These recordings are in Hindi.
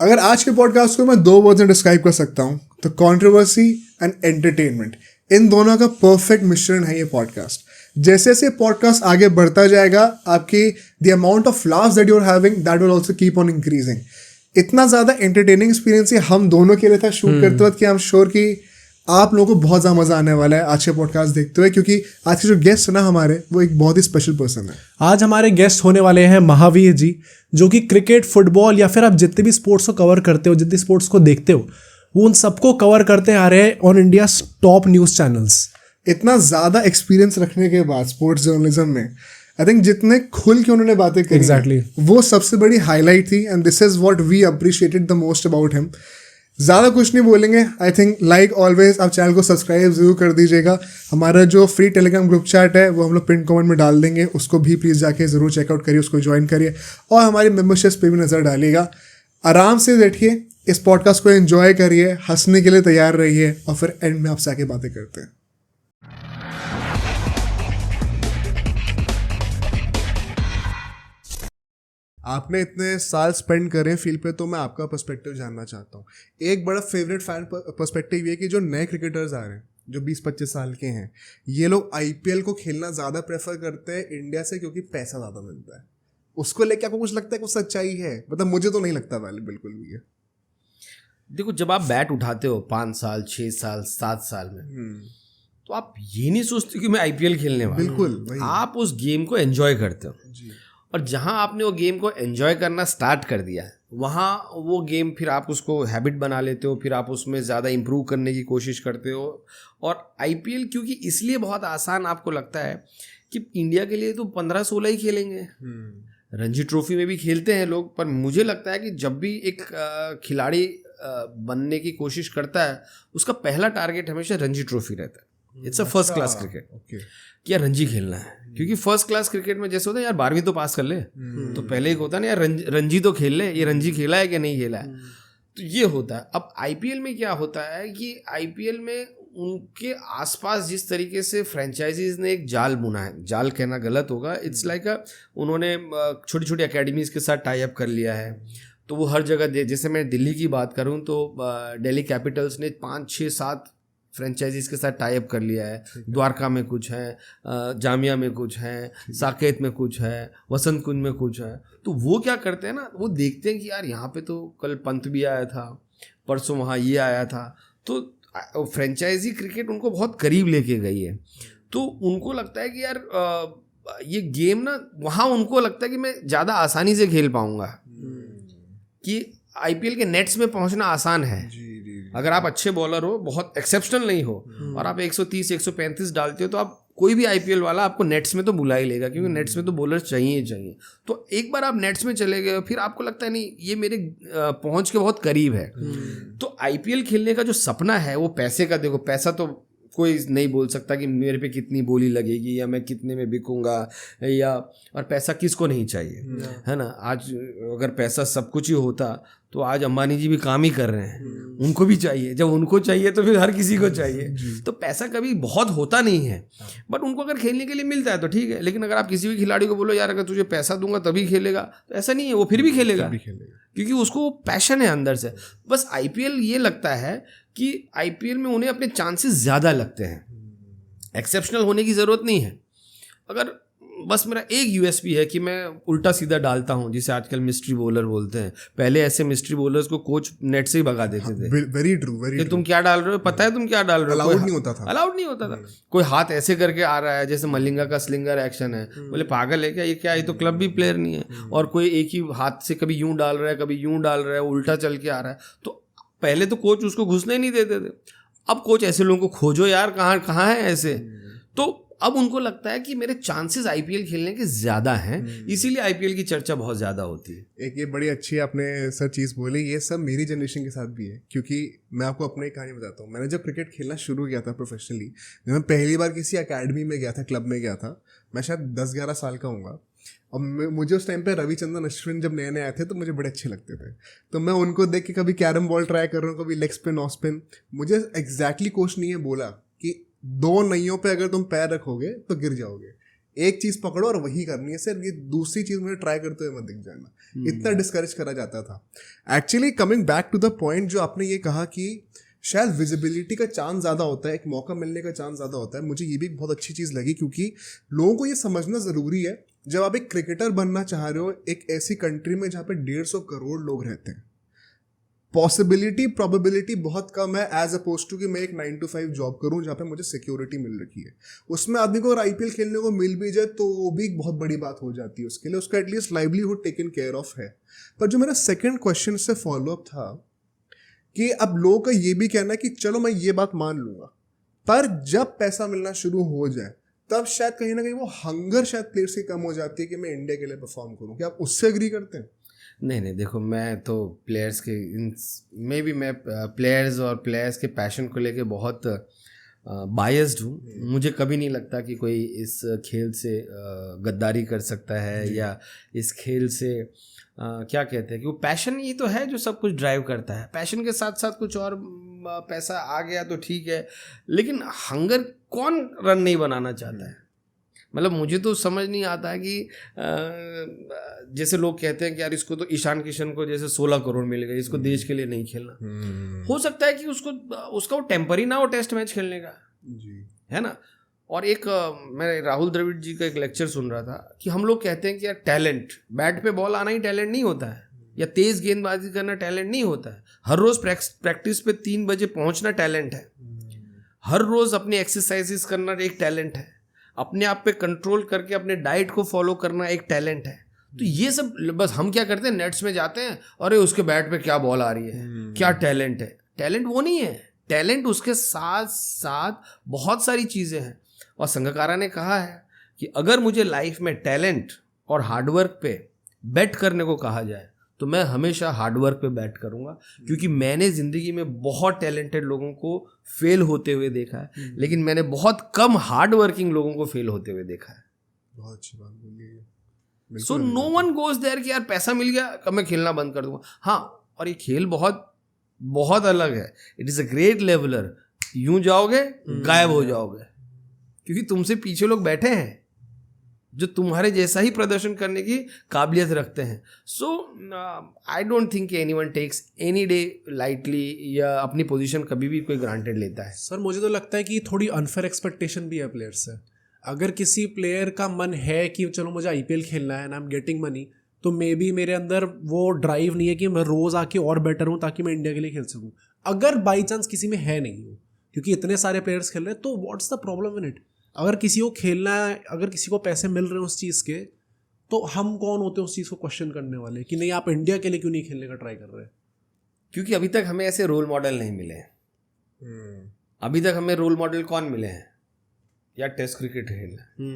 अगर आज के पॉडकास्ट को मैं 2 वर्ड्स में डिस्क्राइब कर सकता हूँ तो कंट्रोवर्सी एंड एंटरटेनमेंट, इन दोनों का परफेक्ट मिश्रण है ये पॉडकास्ट। जैसे जैसे पॉडकास्ट आगे बढ़ता जाएगा, आपकी the amount of laughs that you are having that will also keep on increasing. इतना ज़्यादा एंटरटेनिंग एक्सपीरियंस ये हम दोनों के लिए था शूट करते वक्त कि आई एम श्योर कि आप लोगों को बहुत ज़्यादा मज़ा आने वाला है आज के पॉडकास्ट देखते हुए, क्योंकि आज के जो गेस्ट है ना हमारे, वो एक बहुत ही स्पेशल पर्सन है। आज हमारे गेस्ट होने वाले हैं महावीर जी, जो कि क्रिकेट, फुटबॉल या फिर आप जितने भी स्पोर्ट्स को कवर करते हो, जितने स्पोर्ट्स को देखते हो, वो उन सबको कवर करते आ रहे हैं on India top news channels. इतना ज़्यादा एक्सपीरियंस रखने के बाद स्पोर्ट्स जर्नलिज्म में आई थिंक जितने खुल के उन्होंने बातें करी Exactly. वो सबसे बड़ी हाईलाइट थी, and this is what we appreciated the most about him. ज़्यादा कुछ नहीं बोलेंगे। आई थिंक लाइक ऑलवेज आप चैनल को सब्सक्राइब ज़रूर कर दीजिएगा। हमारा जो फ्री टेलीग्राम ग्रुप चैट है वो हम लोग पिन कमेंट में डाल देंगे, उसको भी प्लीज़ जाके ज़रूर चेकआउट करिए, उसको ज्वाइन करिए और हमारी मेम्बरशिप्स पे भी नज़र डालिएगा। आराम से बैठिए, इस पॉडकास्ट को एंजॉय करिए, हंसने के लिए तैयार रहिए और फिर एंड में आपसे आके बातें करते हैं। आपने इतने साल स्पेंड करे फील्ड पे, तो मैं आपका पर्सपेक्टिव जानना चाहता हूँ। एक बड़ा फेवरेट फैन पर्सपेक्टिव ये कि जो नए क्रिकेटर्स आ रहे हैं जो 20-25 साल के हैं, ये लोग आईपीएल को खेलना ज़्यादा प्रेफर करते हैं इंडिया से, क्योंकि पैसा ज़्यादा मिलता है। उसको लेके आपको कुछ लगता है कुछ सच्चाई है? मतलब मुझे तो नहीं लगता वैलिड बिल्कुल भी है। देखो, जब आप बैट उठाते हो 5 साल 6 साल 7 साल में, तो आप ये नहीं सोचते कि मैं आईपीएल खेलने वाला हूं। बिल्कुल, आप उस गेम को एंजॉय करते हो जी। और जहां आपने वो गेम को एंजॉय करना स्टार्ट कर दिया है, वहाँ वो गेम फिर आप उसको हैबिट बना लेते हो, फिर आप उसमें ज़्यादा इम्प्रूव करने की कोशिश करते हो। और आईपीएल क्योंकि इसलिए बहुत आसान आपको लगता है कि इंडिया के लिए तो 15-16 ही खेलेंगे। रणजी ट्रॉफी में भी खेलते हैं लोग, पर मुझे लगता है कि जब भी एक खिलाड़ी बनने की कोशिश करता है, उसका पहला टारगेट हमेशा रणजी ट्रॉफी रहता है। It's a first class cricket. कि यार रणजी खेलना है, क्योंकि फर्स्ट क्लास क्रिकेट में जैसे होता है यार 12वीं तो पास कर ले, तो पहले एक होता है ना यार रणजी तो खेल ले, ये रणजी खेला है कि नहीं खेला है, तो ये होता है। अब आईपीएल में क्या होता है कि आईपीएल में उनके आसपास जिस तरीके से फ्रेंचाइजीज ने एक जाल बुना है, जाल कहना गलत होगा, इट्स लाइक उन्होंने छोटी छोटी अकेडमीज के साथ टाई अप कर लिया है। तो वो हर जगह, जैसे मैं दिल्ली की बात करूं तो दिल्ली कैपिटल्स ने 5-6-7 फ्रेंचाइजीज के साथ टाई अप कर लिया है। द्वारका में कुछ है, जामिया में कुछ है, साकेत में कुछ है, वसंत कुंज में कुछ है। तो वो क्या करते हैं ना, वो देखते हैं कि यार यहाँ पे तो कल पंत भी आया था, परसों वहाँ ये आया था, तो फ्रेंचाइजी क्रिकेट उनको बहुत करीब लेके गई है। तो उनको लगता है कि यार ये गेम ना, वहाँ उनको लगता है कि मैं ज़्यादा आसानी से खेल पाऊँगा, कि आईपीएल के नेट्स में पहुँचना आसान है। अगर आप अच्छे बॉलर हो, बहुत एक्सेप्शनल नहीं हो, और आप 130-135 डालते हो, तो आप कोई भी आईपीएल वाला आपको नेट्स में तो बुला ही लेगा, क्योंकि नेट्स में तो बॉलर्स चाहिए। तो एक बार आप नेट्स में चले गए, फिर आपको लगता है नहीं ये मेरे पहुंच के बहुत करीब है। तो आईपीएल खेलने का जो सपना है वो पैसे का, देखो पैसा तो कोई नहीं बोल सकता कि मेरे पे कितनी बोली लगेगी या मैं कितने में बिकूंगा, या और पैसा किसको नहीं चाहिए, है ना। आज अगर पैसा सब कुछ ही होता तो आज अंबानी जी भी काम ही कर रहे हैं, उनको भी चाहिए। जब उनको चाहिए तो फिर हर किसी को चाहिए। तो पैसा कभी बहुत होता नहीं है, बट उनको अगर खेलने के लिए मिलता है तो ठीक है। लेकिन अगर आप किसी भी खिलाड़ी को बोलो यार अगर तुझे पैसा दूंगा तभी खेलेगा, तो ऐसा नहीं है, वो फिर भी खेलेगा, क्योंकि उसको पैशन है अंदर से। बस आईपीएल ये लगता है कि आईपीएल में उन्हें अपने चांसेस ज़्यादा लगते हैं, एक्सेप्शनल होने की ज़रूरत नहीं है। अगर बस मेरा एक यूएसपी है कि मैं उल्टा सीधा डालता हूं, जिसे आजकल मिस्ट्री बॉलर बोलते हैं। पहले ऐसे मिस्ट्री बॉलर्स को कोच नेट से ही भगा देते थे। Very true, very true. तुम क्या डाल रहे हो, पता है तुम क्या डाल रहे हो, अलाउड नहीं होता था, अलाउड नहीं होता था। कोई हाथ ऐसे करके आ रहा है जैसे मलिंगा का स्लिंगर एक्शन है, बोले पागल है क्या ये, क्या ये तो क्लब भी प्लेयर नहीं है। और कोई एक ही हाथ से कभी यूं डाल रहा है, कभी यूं डाल रहा है, उल्टा चल के आ रहा है। तो पहले तो कोच उसको घुसने नहीं देते थे। अब कोच ऐसे लोगों को खोजो यार, कहाँ है ऐसे। तो अब उनको लगता है कि मेरे चांसेस आईपीएल खेलने के ज़्यादा हैं, इसीलिए आईपीएल की चर्चा बहुत ज़्यादा होती है। एक ये बड़ी अच्छी आपने सर चीज़ बोली, ये सब मेरी जनरेशन के साथ भी है। क्योंकि मैं आपको अपनी एक कहानी बताता हूँ। मैंने जब क्रिकेट खेलना शुरू किया था प्रोफेशनली, जब मैं पहली बार किसी अकेडमी में गया था, क्लब में गया था, मैं शायद 10-11 साल का हूँगा। और मुझे उस टाइम पे रविचंद्रन अश्विन जब नए नए आए थे तो मुझे बड़े अच्छे लगते थे। तो मैं उनको देख के कभी कैरम बॉल ट्राई कर रहा हूँ, कभी लेग स्पिन, ऑफ स्पिन। मुझे एग्जैक्टली कोच नहीं है बोला कि 2 नैयों पे अगर तुम पैर रखोगे तो गिर जाओगे। एक चीज पकड़ो और वही करनी है सर, ये दूसरी चीज मुझे ट्राई करते हुए मत दिख जाना, इतना डिस्करेज करा जाता था। Actually coming back to the point जो आपने ये कहा कि शायद विजिबिलिटी का चांस ज़्यादा होता है, एक मौका मिलने का चांस ज़्यादा होता है, मुझे ये भी बहुत अच्छी चीज़ लगी, क्योंकि लोगों को ये समझना ज़रूरी है जब आप एक क्रिकेटर बनना चाह रहे हो एक ऐसी कंट्री में जहाँ पे 150 करोड़ लोग रहते हैं, पॉसिबिलिटी प्रोबेबिलिटी बहुत कम है एज अपोज टू कि मैं एक 9 to 5 जॉब करूं जहाँ पे मुझे सिक्योरिटी मिल रखी है। उसमें आदमी को अगर IPL खेलने को मिल भी जाए तो वो भी एक बहुत बड़ी बात हो जाती है उसके लिए, उसका at least livelihood taken care of है। पर जो मेरा सेकेंड क्वेश्चन से फॉलोअप था कि अब लोगों का ये भी कहना है कि चलो मैं ये बात मान लूंगा, पर जब पैसा मिलना शुरू हो जाए तब शायद कहीं ना कहीं वो हंगर शायद प्लेयर्स की कम हो जाती है कि मैं इंडिया के लिए परफॉर्म करूं। क्या आप उससे एग्री करते हैं? नहीं, देखो मैं तो प्लेयर्स के मैं प्लेयर्स और प्लेयर्स के पैशन को लेके बहुत बायस्ड हूँ। मुझे कभी नहीं लगता कि कोई इस खेल से गद्दारी कर सकता है या इस खेल से क्या कहते हैं कि वो पैशन ही तो है जो सब कुछ ड्राइव करता है। पैशन के साथ साथ कुछ और पैसा आ गया तो ठीक है, लेकिन हंगर कौन रन नहीं बनाना चाहता है? मतलब मुझे तो समझ नहीं आता है कि जैसे लोग कहते हैं कि यार इसको तो ईशान किशन को जैसे 16 करोड़ मिल गए, इसको देश के लिए नहीं खेलना। हो सकता है कि उसका वो टेम्पर ही ना हो टेस्ट मैच खेलने का जी, है ना। और एक मैं राहुल द्रविड़ जी का एक लेक्चर सुन रहा था कि हम लोग कहते हैं कि यार टैलेंट, बैट पे बॉल आना ही टैलेंट नहीं होता है, या तेज गेंदबाजी करना टैलेंट नहीं होता है। हर रोज प्रैक्टिस पे 3 बजे पहुंचना टैलेंट है, हर रोज अपनी एक्सरसाइजेस करना एक टैलेंट है, अपने आप पे कंट्रोल करके अपने डाइट को फॉलो करना एक टैलेंट है। तो ये सब बस हम क्या करते हैं, नेट्स में जाते हैं, अरे उसके बैट पे क्या बॉल आ रही है, क्या टैलेंट है। टैलेंट वो नहीं है, टैलेंट उसके साथ साथ बहुत सारी चीज़ें हैं। और संगकारा ने कहा है कि अगर मुझे लाइफ में टैलेंट और हार्डवर्क पे बेट करने को कहा जाए तो मैं हमेशा हार्डवर्क पे बैट करूंगा, क्योंकि मैंने ज़िंदगी में बहुत टैलेंटेड लोगों को फेल होते हुए देखा है, लेकिन मैंने बहुत कम हार्ड वर्किंग लोगों को फेल होते हुए देखा है। बहुत अच्छी बात बोली है। So no one goes there कि यार पैसा मिल गया कब मैं खेलना बंद कर दूंगा। हाँ, और ये खेल बहुत बहुत अलग है, it is a great leveller. यूं जाओगे गायब हो जाओगे, क्योंकि तुमसे पीछे लोग बैठे हैं जो तुम्हारे जैसा ही प्रदर्शन करने की काबिलियत रखते हैं। So I don't think anyone takes any day lightly, या अपनी पोजीशन कभी भी कोई ग्रांटेड लेता है। सर मुझे तो लगता है कि थोड़ी अनफेयर एक्सपेक्टेशन भी है प्लेयर से। अगर किसी प्लेयर का मन है कि चलो मुझे IPL खेलना है and I am getting money, तो मे बी मेरे अंदर वो ड्राइव नहीं है कि मैं रोज़ आके और बेटर हूँ ताकि मैं इंडिया के लिए खेल सकूँ। अगर बाई चांस किसी में है नहीं हो, क्योंकि इतने सारे प्लेयर्स खेल रहे हैं, तो what's the problem in it? अगर किसी को खेलना है, अगर किसी को पैसे मिल रहे हैं उस चीज़ के, तो हम कौन होते हैं उस चीज़ को क्वेश्चन करने वाले कि नहीं आप इंडिया के लिए क्यों नहीं खेलने का ट्राई कर रहे हैं? क्योंकि अभी तक हमें ऐसे रोल मॉडल नहीं मिले हैं। अभी तक हमें रोल मॉडल कौन मिले हैं? या टेस्ट क्रिकेट खेलना।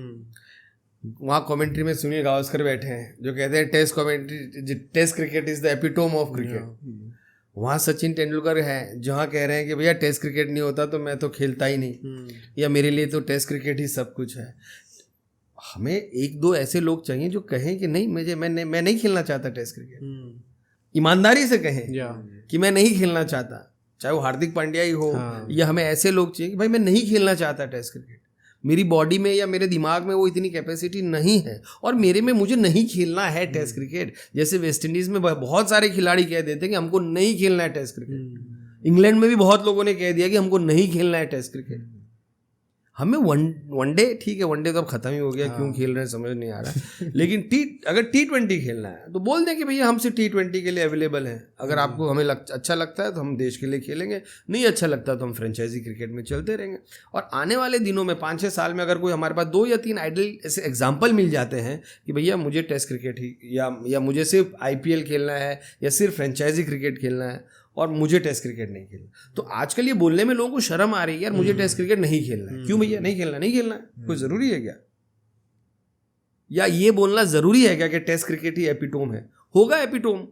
वहाँ कमेंट्री में सुनील गावस्कर बैठे हैं जो कहते हैं test cricket is the epitome of cricket. वहाँ सचिन तेंदुलकर है जहाँ कह रहे हैं कि भैया टेस्ट क्रिकेट नहीं होता तो मैं तो खेलता ही नहीं, या मेरे लिए तो टेस्ट क्रिकेट ही सब कुछ है। हमें 1-2 ऐसे लोग चाहिए जो कहें कि नहीं मैं नहीं खेलना चाहता टेस्ट क्रिकेट, ईमानदारी से कहें कि मैं नहीं खेलना चाहता, चाहे वो हार्दिक पांड्या ही हो। या हमें ऐसे लोग चाहिए कि भाई मैं नहीं खेलना चाहता टेस्ट क्रिकेट, मेरी बॉडी में या मेरे दिमाग में वो इतनी कैपेसिटी नहीं है और मुझे नहीं खेलना है टेस्ट क्रिकेट। जैसे वेस्ट इंडीज़ में बहुत सारे खिलाड़ी कह देते हैं कि हमको नहीं खेलना है टेस्ट क्रिकेट। इंग्लैंड में भी बहुत लोगों ने कह दिया कि हमको नहीं खेलना है टेस्ट क्रिकेट। हमें वनडे ठीक है, वनडे तो अब खत्म ही हो गया, क्यों खेल रहे हैं समझ नहीं आ रहा। लेकिन अगर T20 खेलना है तो बोल दें कि भैया हमसे T20 के लिए अवेलेबल है। अगर आपको हमें अच्छा लगता है तो हम देश के लिए खेलेंगे, नहीं अच्छा लगता तो हम फ्रेंचाइजी क्रिकेट में चलते रहेंगे। और आने वाले दिनों में 5-6 साल में अगर कोई हमारे पास 2 या 3 आइडल ऐसे एग्जाम्पल मिल जाते हैं कि भैया मुझे टेस्ट क्रिकेट ही या मुझे सिर्फ IPL खेलना है या सिर्फ फ्रेंचाइजी क्रिकेट खेलना है और मुझे टेस्ट क्रिकेट नहीं खेलना, तो आजकल ये बोलने में लोगों को शर्म आ रही है यार मुझे टेस्ट क्रिकेट नहीं खेलना है। क्यों भैया नहीं खेलना है? कोई ज़रूरी है क्या? या ये बोलना ज़रूरी है क्या कि टेस्ट क्रिकेट ही एपिटोम है? होगा एपिटोम।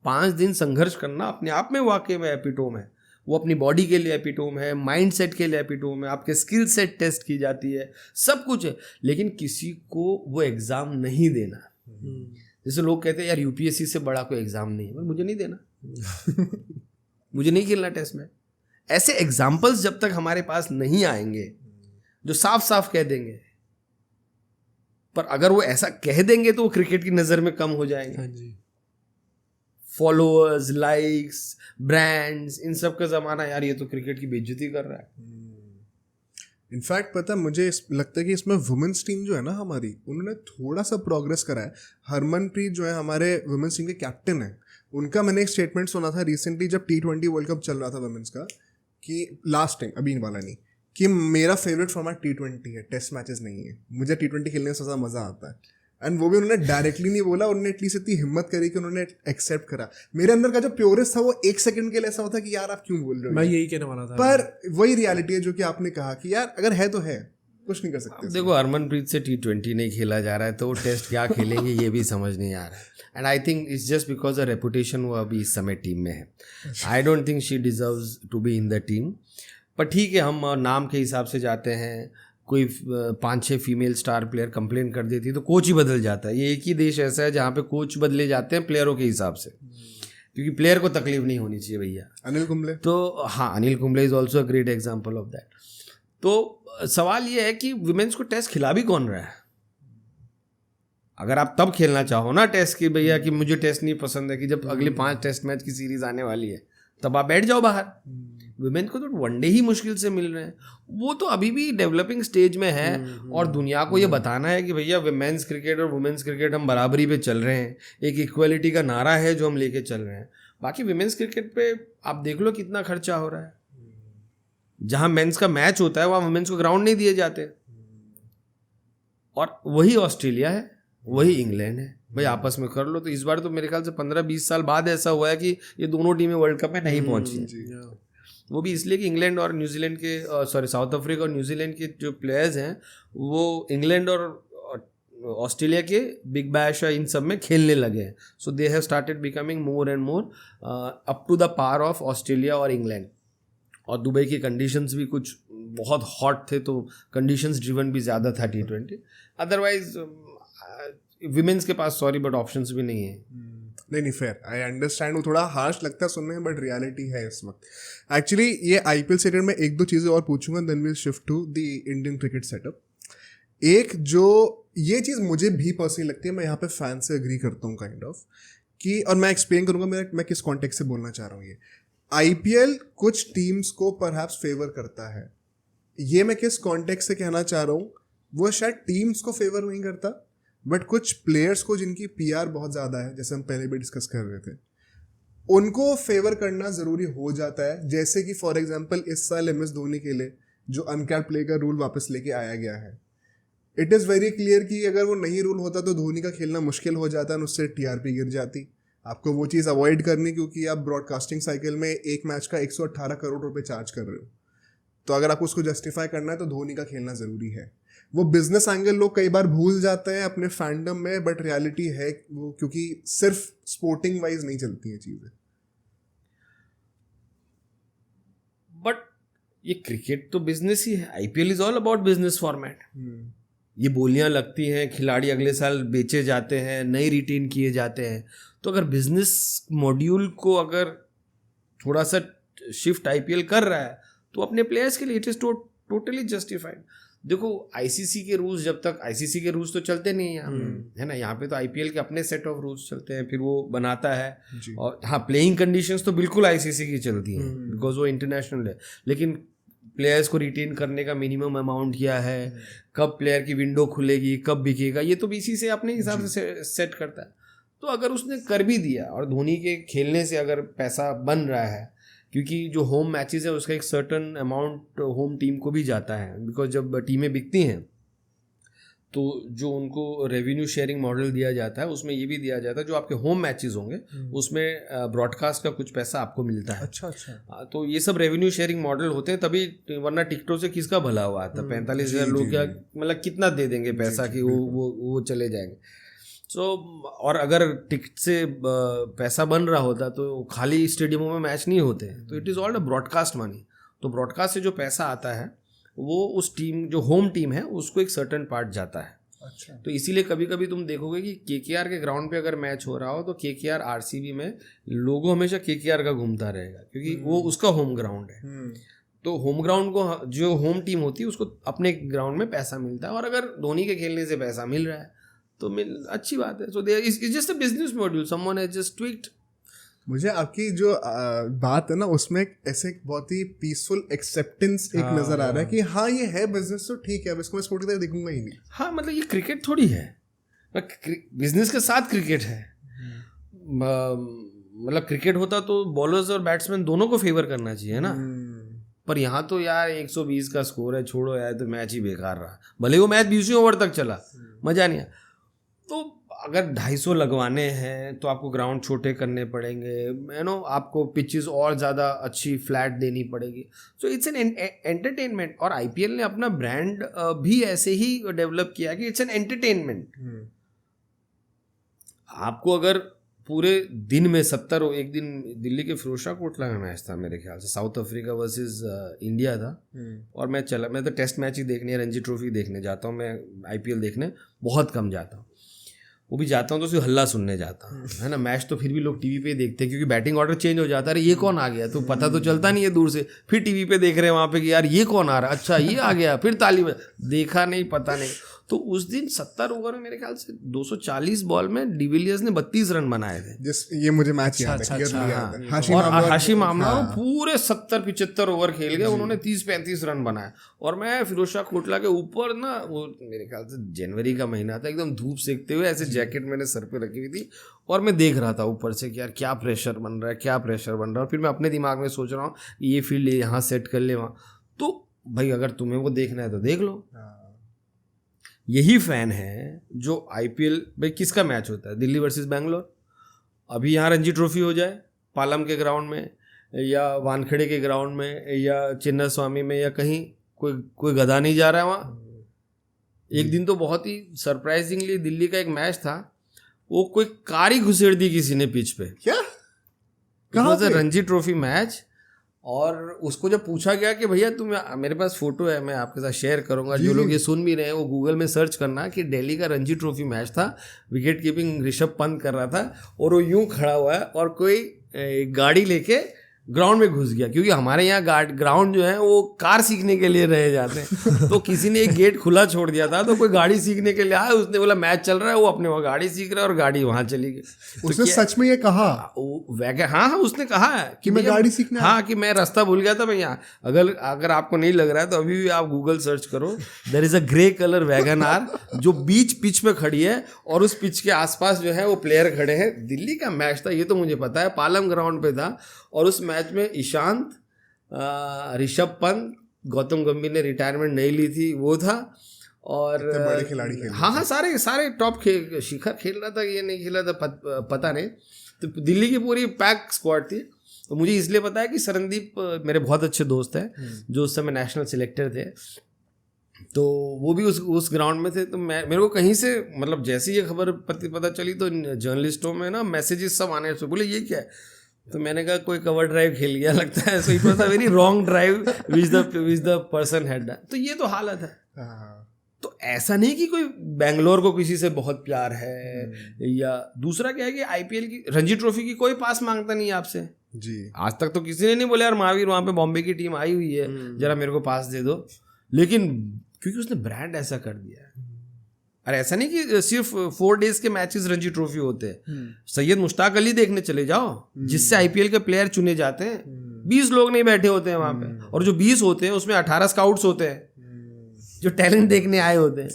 5 दिन संघर्ष करना अपने आप में वाकई में एपिटोम है। वो अपनी बॉडी के लिए एपिटोम है, माइंड सेट के लिए एपिटोम है, आपके स्किल सेट टेस्ट की जाती है, सब कुछ है। लेकिन किसी को वो एग्ज़ाम नहीं देना। जैसे लोग कहते हैं यार UPSC से बड़ा कोई एग्ज़ाम नहीं है, मुझे नहीं देना मुझे नहीं खेलना टेस्ट में। ऐसे एग्जाम्पल्स जब तक हमारे पास नहीं आएंगे जो साफ साफ कह देंगे पर अगर वो ऐसा कह देंगे तो वो क्रिकेट की नज़र में कम हो जाएंगे। हाँ जी। फॉलोअर्स, लाइक्स, ब्रांड्स, इन सब का ज़माना यार, ये तो क्रिकेट की बेइज्जती कर रहा है। इनफैक्ट पता है मुझे लगता है कि इसमें वुमेन्स टीम जो है ना हमारी, उन्होंने थोड़ा सा प्रोग्रेस करा है। हरमनप्रीत जो है हमारे वुमेन्स टीम के कैप्टन है, उनका मैंने एक स्टेटमेंट सुना था रिसेंटली जब T20 वर्ल्ड कप चल रहा था वुमेन्स का, कि लास्ट टाइम, अभी वाला नहीं, कि मेरा फेवरेट फॉर्मेट T20 है, टेस्ट मैचेस नहीं है, मुझे T20 खेलने में सबसे मज़ा आता है। एंड वो भी उन्होंने डायरेक्टली नहीं बोला, उन्होंने एटलीस्ट इतनी हिम्मत करी कि उन्होंने एक्सेप्ट करा। मेरे अंदर का जो प्योरेस्ट था वो एक सेकंड के लिए ऐसा होता कि यार आप क्यों बोल रहे हो, मैं यही कहने वाला था। पर वही रियलिटी है जो कि आपने कहा कि यार अगर है तो है, कुछ नहीं कर सकते। देखो हरमनप्रीत से T20 नहीं खेला जा रहा है तो वो टेस्ट क्या खेलेंगे ये भी समझ नहीं आ रहा है। And I think it's just because a reputation वो अभी इस समय टीम में है। I don't think she deserves to be in the team. पर ठीक है, हम नाम के हिसाब से जाते हैं। कोई 5-6 फीमेल स्टार प्लेयर कंप्लेन कर देती है तो कोच ही बदल जाता है। ये एक ही देश ऐसा है जहाँ पे कोच बदले जाते हैं प्लेयरों के हिसाब से, क्योंकि प्लेयर को तकलीफ नहीं होनी चाहिए भैया। अनिल कुंबले, तो हाँ, Anil Kumble is also a great example of that. तो सवाल ये है कि विमेंस को टेस्ट खिला भी कौन रहा है? अगर आप तब खेलना चाहो ना टेस्ट की भैया कि मुझे टेस्ट नहीं पसंद है, कि जब अगले 5 टेस्ट मैच की सीरीज आने वाली है तब आप बैठ जाओ बाहर। विमेन को तो वनडे ही मुश्किल से मिल रहे हैं। वो तो अभी भी डेवलपिंग स्टेज में है और दुनिया को ये बताना है कि भैया विमेंस क्रिकेट और वुमेन्स क्रिकेट हम बराबरी पे चल रहे हैं। एक इक्वलिटी का नारा है जो हम लेके चल रहे हैं। बाकी विमेंस क्रिकेट पे आप देख लो कितना खर्चा हो रहा है। जहाँ मेंस का मैच होता है वहाँ वुमेन्स को ग्राउंड नहीं दिए जाते। और वही ऑस्ट्रेलिया है, वही इंग्लैंड है, भाई आपस में कर लो। तो इस बार तो मेरे ख्याल से 15-20 साल बाद ऐसा हुआ है कि ये दोनों टीमें वर्ल्ड कप में नहीं पहुंची। वो भी इसलिए कि इंग्लैंड और न्यूजीलैंड के साउथ अफ्रीका और न्यूजीलैंड के जो प्लेयर्स हैं वो इंग्लैंड और ऑस्ट्रेलिया के बिग बैश इन सब में खेलने लगे हैं। So they have started becoming more and more up to the par of Australia और इंग्लैंड। और दुबई की कंडीशंस भी कुछ बहुत हॉट थे तो कंडीशंस ड्रिवन भी ज़्यादा था T20। अदरवाइज विमेंस के पास सॉरी बट ऑप्शंस भी नहीं है। नहीं फेयर, आई अंडरस्टैंड। वो थोड़ा हार्श लगता है सुनने में, बट रियलिटी है इस वक्त। एक्चुअली ये IPL से रिलेटेड मैं 1-2 चीज़ें और पूछूंगा, then will shift to the Indian cricket setup. एक जो ये चीज़ मुझे भी पर्सनली लगती है, मैं यहाँ पे फैन से एग्री करता हूँ काइंड ऑफ, कि और मैं एक्सप्लेन करूँगा मैं किस कॉन्टेक्स्ट से बोलना चाह रहा हूँ। ये IPL कुछ टीम्स को परहैप्स फेवर करता है। ये मैं किस कॉन्टेक्स्ट से कहना चाह रहा हूँ, वो शायद टीम्स को फेवर नहीं करता, बट कुछ प्लेयर्स को जिनकी PR बहुत ज़्यादा है, जैसे हम पहले भी डिस्कस कर रहे थे, उनको फेवर करना ज़रूरी हो जाता है। जैसे कि फॉर एग्जांपल इस साल MS धोनी के लिए जो अनकैप्ड प्ले का रूल वापस लेके आया गया है, इट इज़ वेरी क्लियर कि अगर वो नहीं रूल होता तो धोनी का खेलना मुश्किल हो जाता है, उससे TRP गिर जाती। आपको वो चीज़ अवॉइड करनी, क्योंकि आप ब्रॉडकास्टिंग साइकिल में एक मैच का 118 करोड़ रुपए चार्ज कर रहे हो, तो अगर आपको उसको जस्टिफाई करना है तो धोनी का खेलना ज़रूरी है। वो बिजनेस एंगल लोग कई बार भूल जाते हैं अपने फैंडम में, बट रियलिटी है वो, क्योंकि सिर्फ स्पोर्टिंग वाइज नहीं चलती हैं चीज़ें। बट ये क्रिकेट तो बिजनेस ही है। IPL is all about business format. ये बोलियां लगती हैं, खिलाड़ी अगले साल बेचे जाते हैं, नए रिटेन किए जाते हैं। तो अगर बिजनेस मॉड्यूल को अगर थोड़ा सा शिफ्ट IPL कर रहा है तो अपने प्लेयर्स के लिए इट इज़ टोटली जस्टिफाइड। देखो ICC के रूल्स, जब तक ICC के रूल्स तो चलते नहीं हैं यहाँ पे, है ना। यहाँ पे तो IPL के अपने सेट ऑफ रूल्स चलते हैं, फिर वो बनाता है। और हाँ, प्लेइंग कंडीशंस तो बिल्कुल ICC की चलती हैं बिकॉज वो इंटरनेशनल है। लेकिन प्लेयर्स को रिटेन करने का मिनिमम अमाउंट क्या है, कब प्लेयर की विंडो खुलेगी, कब बिकेगा, ये तो BC से अपने हिसाब से सेट करता है। तो अगर उसने कर भी दिया और धोनी के खेलने से अगर पैसा बन रहा है, क्योंकि जो होम मैचेस है उसका एक सर्टन अमाउंट होम टीम को भी जाता है, बिकॉज जब टीमें बिकती हैं तो जो उनको रेवेन्यू शेयरिंग मॉडल दिया जाता है उसमें ये भी दिया जाता है जो आपके होम मैचेस होंगे उसमें ब्रॉडकास्ट का कुछ पैसा आपको मिलता है। अच्छा। तो ये सब रेवेन्यू शेयरिंग मॉडल होते हैं तभी, वरना टिकटों से किसका भला हुआ था। 45,000 लोग क्या मतलब कितना दे देंगे पैसा कि वो चले जाएंगे। और अगर टिकट से पैसा बन रहा होता तो खाली स्टेडियमों में मैच नहीं होते। तो it is all a broadcast money. तो ब्रॉडकास्ट से जो पैसा आता है वो उस टीम, जो होम टीम है, उसको एक सर्टेन पार्ट जाता है। अच्छा। तो इसीलिए कभी कभी तुम देखोगे कि KKR के ग्राउंड पे अगर मैच हो रहा हो तो KKR RCB में लोगो हमेशा KKR का घूमता रहेगा, क्योंकि वो उसका होम ग्राउंड है। तो होम ग्राउंड को, जो होम टीम होती है उसको अपने ग्राउंड में पैसा मिलता है, और अगर धोनी के खेलने से पैसा मिल रहा है तो अच्छी बात है. So there is just a business module, someone has just tweaked. मुझे आपकी जो बात है ना उसमें ऐसे एक बहुत ही पीसफुल एक्सेप्टेंस एक नजर आ रहा है कि हाँ ये है बिजनेस तो ठीक है, अब इसको मैं स्पोर्ट की तरह देखूंगा ही नहीं. हाँ मतलब ये क्रिकेट थोड़ी है, बिजनेस के साथ क्रिकेट है. मतलब क्रिकेट होता तो बॉलर्स और बैट्समैन दोनों को फेवर करना चाहिए ना. पर यहाँ तो यार 120 का स्कोर है, छोड़ो यार, तो मैच ही बेकार रहा, भले वो मैच 20 ओवर तक चला, मजा नहीं आया. तो अगर 250 लगवाने हैं तो आपको ग्राउंड छोटे करने पड़ेंगे, यू नो, आपको पिचेस और ज़्यादा अच्छी फ्लैट देनी पड़ेगी. So it's an entertainment. और आईपीएल ने अपना ब्रांड भी ऐसे ही डेवलप किया कि इट्स एन एंटरटेनमेंट. आपको अगर पूरे दिन में 70, एक दिन दिल्ली के फिरोजशाह कोटला में मैच था मेरे ख्याल से, साउथ अफ्रीका वर्सेस इंडिया था, और मैं तो टेस्ट मैच ही देखने, रणजी ट्रॉफी देखने जाता हूँ. मैं आईपीएल देखने बहुत कम जाता हूँ, वो भी जाता हूँ तो सिर्फ हल्ला सुनने जाता हूँ, है ना. मैच तो फिर भी लोग टीवी पे ही देखते हैं क्योंकि बैटिंग ऑर्डर चेंज हो जाता है. अरे ये कौन आ गया, तो पता तो चलता नहीं है दूर से, फिर टीवी पे देख रहे हैं वहाँ पे कि यार ये कौन आ रहा है, अच्छा ये आ गया, फिर ताली में, देखा नहीं, पता नहीं. तो उस दिन 70 ओवर में मेरे ख्याल से 240 बॉल में डिविलियर्स ने 32 रन बनाए थे. ये मुझे मैच याद है. और हाशिम आमला पूरे 70-75 ओवर खेल गए, उन्होंने 30-35 रन बनाए. और मैं फिरोजशाह कोटला के ऊपर ना, वो मेरे ख्याल से जनवरी का महीना था, एकदम धूप सेकते हुए ऐसे जैकेट मैंने सर पे रखी हुई थी, और मैं देख रहा था ऊपर से कि यार क्या प्रेशर बन रहा है, क्या प्रेशर बन रहा है. और फिर मैं अपने दिमाग में सोच रहा हूँ ये फील्ड यहाँ सेट कर ले वहाँ. तो भाई अगर तुम्हें वो देखना है तो देख लो. यही फैन है जो आईपीएल, भाई किसका मैच होता है, दिल्ली वर्सेस बैंगलोर, अभी यहाँ रणजी ट्रॉफी हो जाए पालम के ग्राउंड में, या वानखेड़े के ग्राउंड में, या चिन्ना स्वामी में, या कहीं कोई गधा नहीं जा रहा है वहाँ. एक दिन तो बहुत ही सरप्राइजिंगली दिल्ली का एक मैच था, वो कोई कार ही घुसेड़ दी किसी ने पिच पे. क्या? कहाँ पे? Ranji trophy match. और उसको जब पूछा गया कि भैया तुम, मेरे पास फोटो है, मैं आपके साथ शेयर करूंगा, जो लोग ये सुन भी रहे हैं वो गूगल में सर्च करना कि दिल्ली का रणजी ट्रॉफी मैच था, विकेट कीपिंग ऋषभ पंत कर रहा था, और वो यूं खड़ा हुआ है और कोई गाड़ी लेके ग्राउंड में घुस गया. क्योंकि हमारे यहाँ ग्राउंड जो है वो कार सीखने के लिए रहे जाते हैं, तो किसी ने एक गेट खुला छोड़ दिया था, तो कोई गाड़ी सीखने के लिए आया, उसने बोला मैच चल रहा है, वो अपने वहाँ गाड़ी सीख रहा है और गाड़ी वहाँ चली गई. उसने सच में ये कहा? हाँ उसने कहा है कि मैं गाड़ी सीखने, हाँ कि मैं रास्ता भूल गया था मैं यहाँ. अगर आपको नहीं लग रहा है तो अभी भी आप गूगल सर्च करो, there is a grey colour Wagon R जो बीच पिच पे खड़ी है, और उस पिच के आसपास जो है वो प्लेयर खड़े हैं. दिल्ली का मैच था ये तो मुझे पता है, पालम ग्राउंड पे था, और उस मैच में ईशांत, ऋषभ पंत, गौतम गंभीर ने रिटायरमेंट नहीं ली थी वो था, और बड़े खिलाड़ी खेल, हाँ सारे टॉप शिखर खेल रहा था, ये नहीं खेल रहा था पता नहीं. तो दिल्ली की पूरी पैक स्क्वाड थी. तो मुझे इसलिए पता है कि सरनदीप मेरे बहुत अच्छे दोस्त हैं जो उस समय नेशनल सिलेक्टर थे, तो वो भी उस ग्राउंड में थे. तो मेरे को कहीं से, मतलब जैसे ये खबर पता चली तो जर्नलिस्टों में ना मैसेजेस सब आने से, बोले ये क्या है, तो मैंने कहा कोई कवर ड्राइव खेल गया लगता है. So it was a very wrong drive which the person had done. तो ये तो हालत है. तो ऐसा नहीं कि कोई बैंगलोर को किसी से बहुत प्यार है, या दूसरा क्या है कि आईपीएल की, रणजी ट्रॉफी की कोई पास मांगता नहीं है आपसे जी. आज तक तो किसी ने नहीं बोला यार महावीर वहाँ पे बॉम्बे की टीम आई हुई है, जरा मेरे को पास दे दो. लेकिन क्योंकि उसने ब्रांड ऐसा कर दिया है. अरे ऐसा नहीं कि सिर्फ 4 डेज के मैचेस रणजी ट्रॉफी होते हैं. सैयद मुश्ताक अली देखने चले जाओ, जिससे आईपीएल के प्लेयर चुने जाते हैं, 20 लोग नहीं बैठे होते हैं वहां पे, और जो 20 होते हैं उसमें 18 स्काउट्स होते हैं जो टैलेंट देखने आए होते हैं.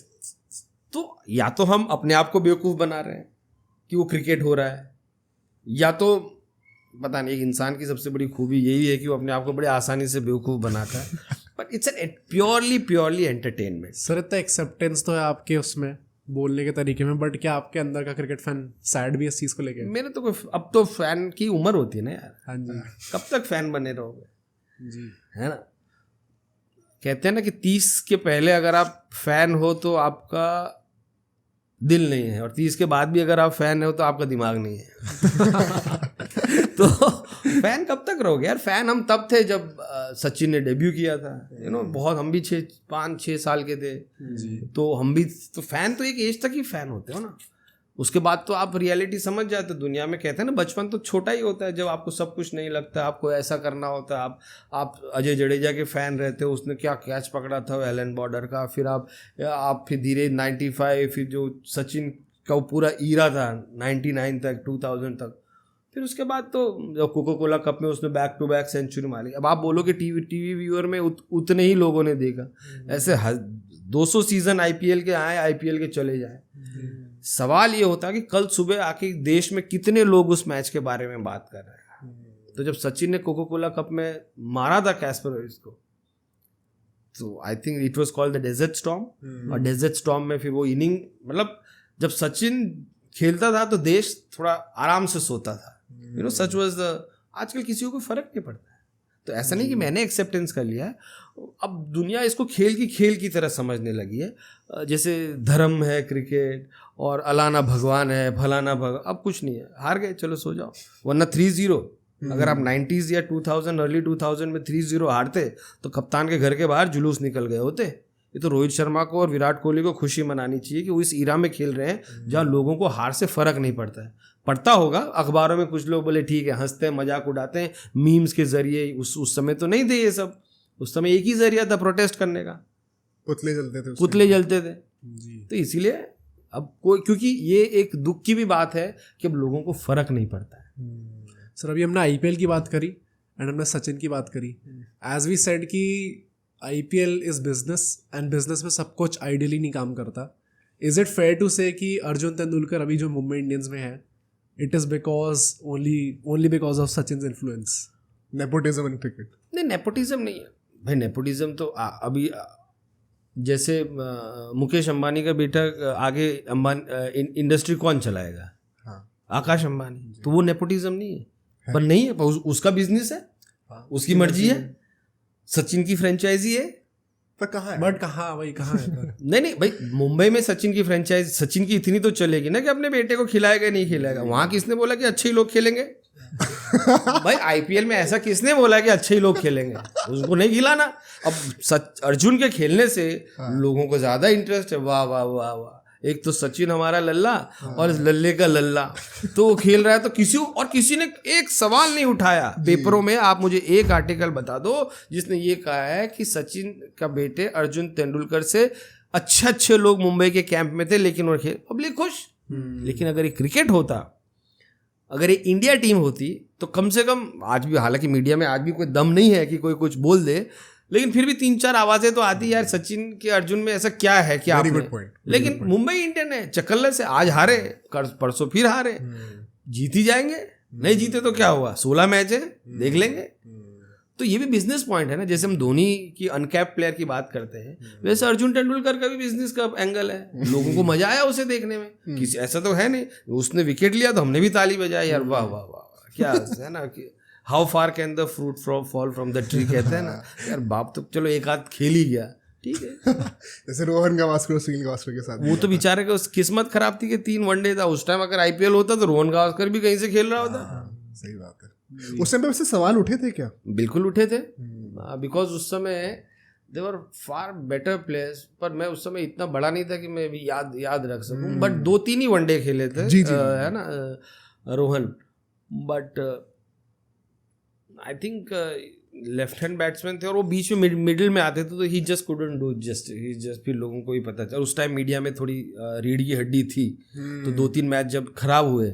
तो या तो हम अपने आप को बेवकूफ़ बना रहे हैं कि वो क्रिकेट हो रहा है, या तो पता नहीं, एक इंसान की सबसे बड़ी खूबी यही है कि वो अपने आप को बड़े आसानी से बेवकूफ़ बनाता है. But it's an purely entertainment. Sir इतना एक्सेप्टेंस तो है आपके उसमें बोलने के तरीके में, बट क्या आपके अंदर का क्रिकेट फैन सैड भी इस चीज़ को लेके? मेरे तो अब तो फैन की उम्र होती है ना यार. हाँ जी. कब तक फैन बने रहोगे जी, है ना. कहते हैं ना कि 30 के पहले अगर आप फैन हो तो आपका दिल नहीं है, और 30 के बाद भी अगर आप फैन हो तो आपका दिमाग नहीं है. तो फैन कब तक रहोगे यार. फैन हम तब थे जब सचिन ने डेब्यू किया था, बहुत, हम भी 5-6 साल के थे जी. तो हम भी तो फैन तो एक एज तक ही फैन होते हो ना. उसके बाद तो आप रियलिटी समझ जाते हो। दुनिया में कहते हैं ना बचपन तो छोटा ही होता है, जब आपको सब कुछ नहीं लगता, आपको ऐसा करना होता है। आप अजय जडेजा के फ़ैन रहते हो, उसने क्या कैच पकड़ा था एलन बॉर्डर का, फिर आप फिर धीरे 95, फिर जो सचिन का वो पूरा ईरा था 99 तक 2000 तक, फिर उसके बाद तो जब कोको कोला कप में उसने बैक टू बैक सेंचुरी मारी। अब आप बोलो कि टीवी व्यूअर में उतने ही लोगों ने देखा, ऐसे 200 सीजन आईपीएल के आए, आईपीएल के चले जाए। सवाल ये होता है कि कल सुबह आके देश में कितने लोग उस मैच के बारे में बात कर रहे हैं। तो जब सचिन ने कोको कोला कप में मारा था कैस्परोविच को, तो I think it was called the Desert Storm, और डेजर्ट स्टॉर्म में फिर वो इनिंग, मतलब जब सचिन खेलता था तो देश थोड़ा आराम से सोता था। सच वाज द, आजकल किसी को फर्क नहीं पड़ता है। तो ऐसा नहीं कि मैंने एक्सेप्टेंस कर लिया है, अब दुनिया इसको खेल की तरह समझने लगी है। जैसे धर्म है क्रिकेट, और अलाना भगवान है, फलाना भगवान, अब कुछ नहीं है, हार गए चलो सो जाओ। वरना 3-0 अगर आप 90s या 2000 अर्ली 2000 में 3-0 हारते तो कप्तान के घर के बाहर जुलूस निकल गए होते। ये तो रोहित शर्मा को और विराट कोहली को खुशी मनानी चाहिए कि वो इस ईरा में खेल रहे हैं जहाँ लोगों को हार से फर्क नहीं पड़ता है। पढ़ता होगा अखबारों में, कुछ लोग बोले ठीक है, हंसते हैं, मजाक उड़ाते हैं मीम्स के जरिए। उस समय तो नहीं थे ये सब, उस समय एक ही जरिया था प्रोटेस्ट करने का, पुतले जलते थे, जी। तो इसीलिए अब कोई, क्योंकि ये एक दुख की भी बात है कि अब लोगों को फर्क नहीं पड़ता है। सर अभी हमने आईपीएल की बात करी एंड हमने सचिन की बात करी। एज वी सेड कि IPL is business and business में सब कुछ आइडियली नहीं काम करता। इज इट फेयर टू से कि अर्जुन तेंदुलकर अभी जो मुंबई इंडियंस में है, it is because only because of Sachin influence? Nepotism in cricket? नहीं, नेपोटिज्म नहीं है भाई। नेपोटिज्म तो अभी जैसे मुकेश अंबानी का बेटा आगे इंडस्ट्री कौन चलाएगा? हाँ, आकाश अंबानी। तो वो नेपोटिज्म नहीं है, पर नहीं है, उसका बिजनेस है, उसकी मर्जी है। सचिन की फ्रेंचाइजी है, पर कहाँ है? बट कहाँ भाई, कहाँ है? नहीं भाई, मुंबई में सचिन की फ्रेंचाइजी, सचिन की इतनी तो चलेगी ना कि अपने बेटे को खिलाएगा नहीं खिलाएगा। वहां किसने बोला कि अच्छे ही लोग खेलेंगे? भाई आईपीएल में ऐसा किसने बोला कि अच्छे ही लोग खेलेंगे? उसको नहीं खिलाना। अब अर्जुन के खेलने से लोगों को ज्यादा इंटरेस्ट है। वाह वाह वाह वाह, एक तो सचिन हमारा लल्ला और लल्ले का लल्ला, तो वो खेल रहा है। तो किसी ने एक सवाल नहीं उठाया पेपरों में। आप मुझे एक आर्टिकल बता दो जिसने ये कहा है कि सचिन का बेटे अर्जुन तेंदुलकर से अच्छे लोग मुंबई के कैंप में थे, लेकिन वो खेल पब्लिक खुश। लेकिन अगर ये क्रिकेट होता, अगर ये इंडिया टीम होती, तो कम से कम आज भी, हालांकि मीडिया में आज भी कोई दम नहीं है कि कोई कुछ बोल दे, लेकिन फिर भी 3-4 आवाजें तो आती यार, सचिन के अर्जुन में ऐसा क्या है कि आपने। लेकिन मुंबई इंडियन है चकल्ले से, आज हारे, परसों फिर हारे, जीत ही जाएंगे। नहीं जीते तो क्या हुआ, 16 मैच है, देख लेंगे। तो ये भी बिजनेस पॉइंट है ना। जैसे हम धोनी की अनकैप्ड प्लेयर की बात करते हैं, वैसे अर्जुन तेंदुलकर का भी बिजनेस का एंगल है। लोगों को मजा आया उसे देखने में, किसी ऐसा तो है नहीं, उसने विकेट लिया तो हमने भी ताली बजाई यार, वाह वाह वाह, क्या है ना कि how far can the fruit fall from the tree, कहते हैं ना यार। बाप तो चलो एक आध खेल ही गया, ठीक है। जैसे रोहन गावस्कर, सुनील गावस्कर के साथ, वो तो बेचारे का किस्मत खराब थी कि 3 वनडे था उस टाइम। अगर आईपीएल होता तो रोहन गावस्कर भी कहीं से खेल रहा होता। सही बात है। उस टाइम पे वैसे सवाल उठे थे क्या? बिल्कुल उठे थे, बिकॉज उस समय दे वर फार बेटर प्लेयर्स। पर मैं उस समय इतना बड़ा नहीं था कि मैं भी याद रख सकूं। बट 2-3 ही वनडे खेले थे, है ना Rohan. But I think left hand batsman थे और वो बीच में मिडिल में आते थे, तो ही जस्ट कुडंट डू जस्ट फिर लोगों को ही पता चला। उस टाइम मीडिया में थोड़ी रीढ़ की हड्डी थी, तो 2-3 मैच जब खराब हुए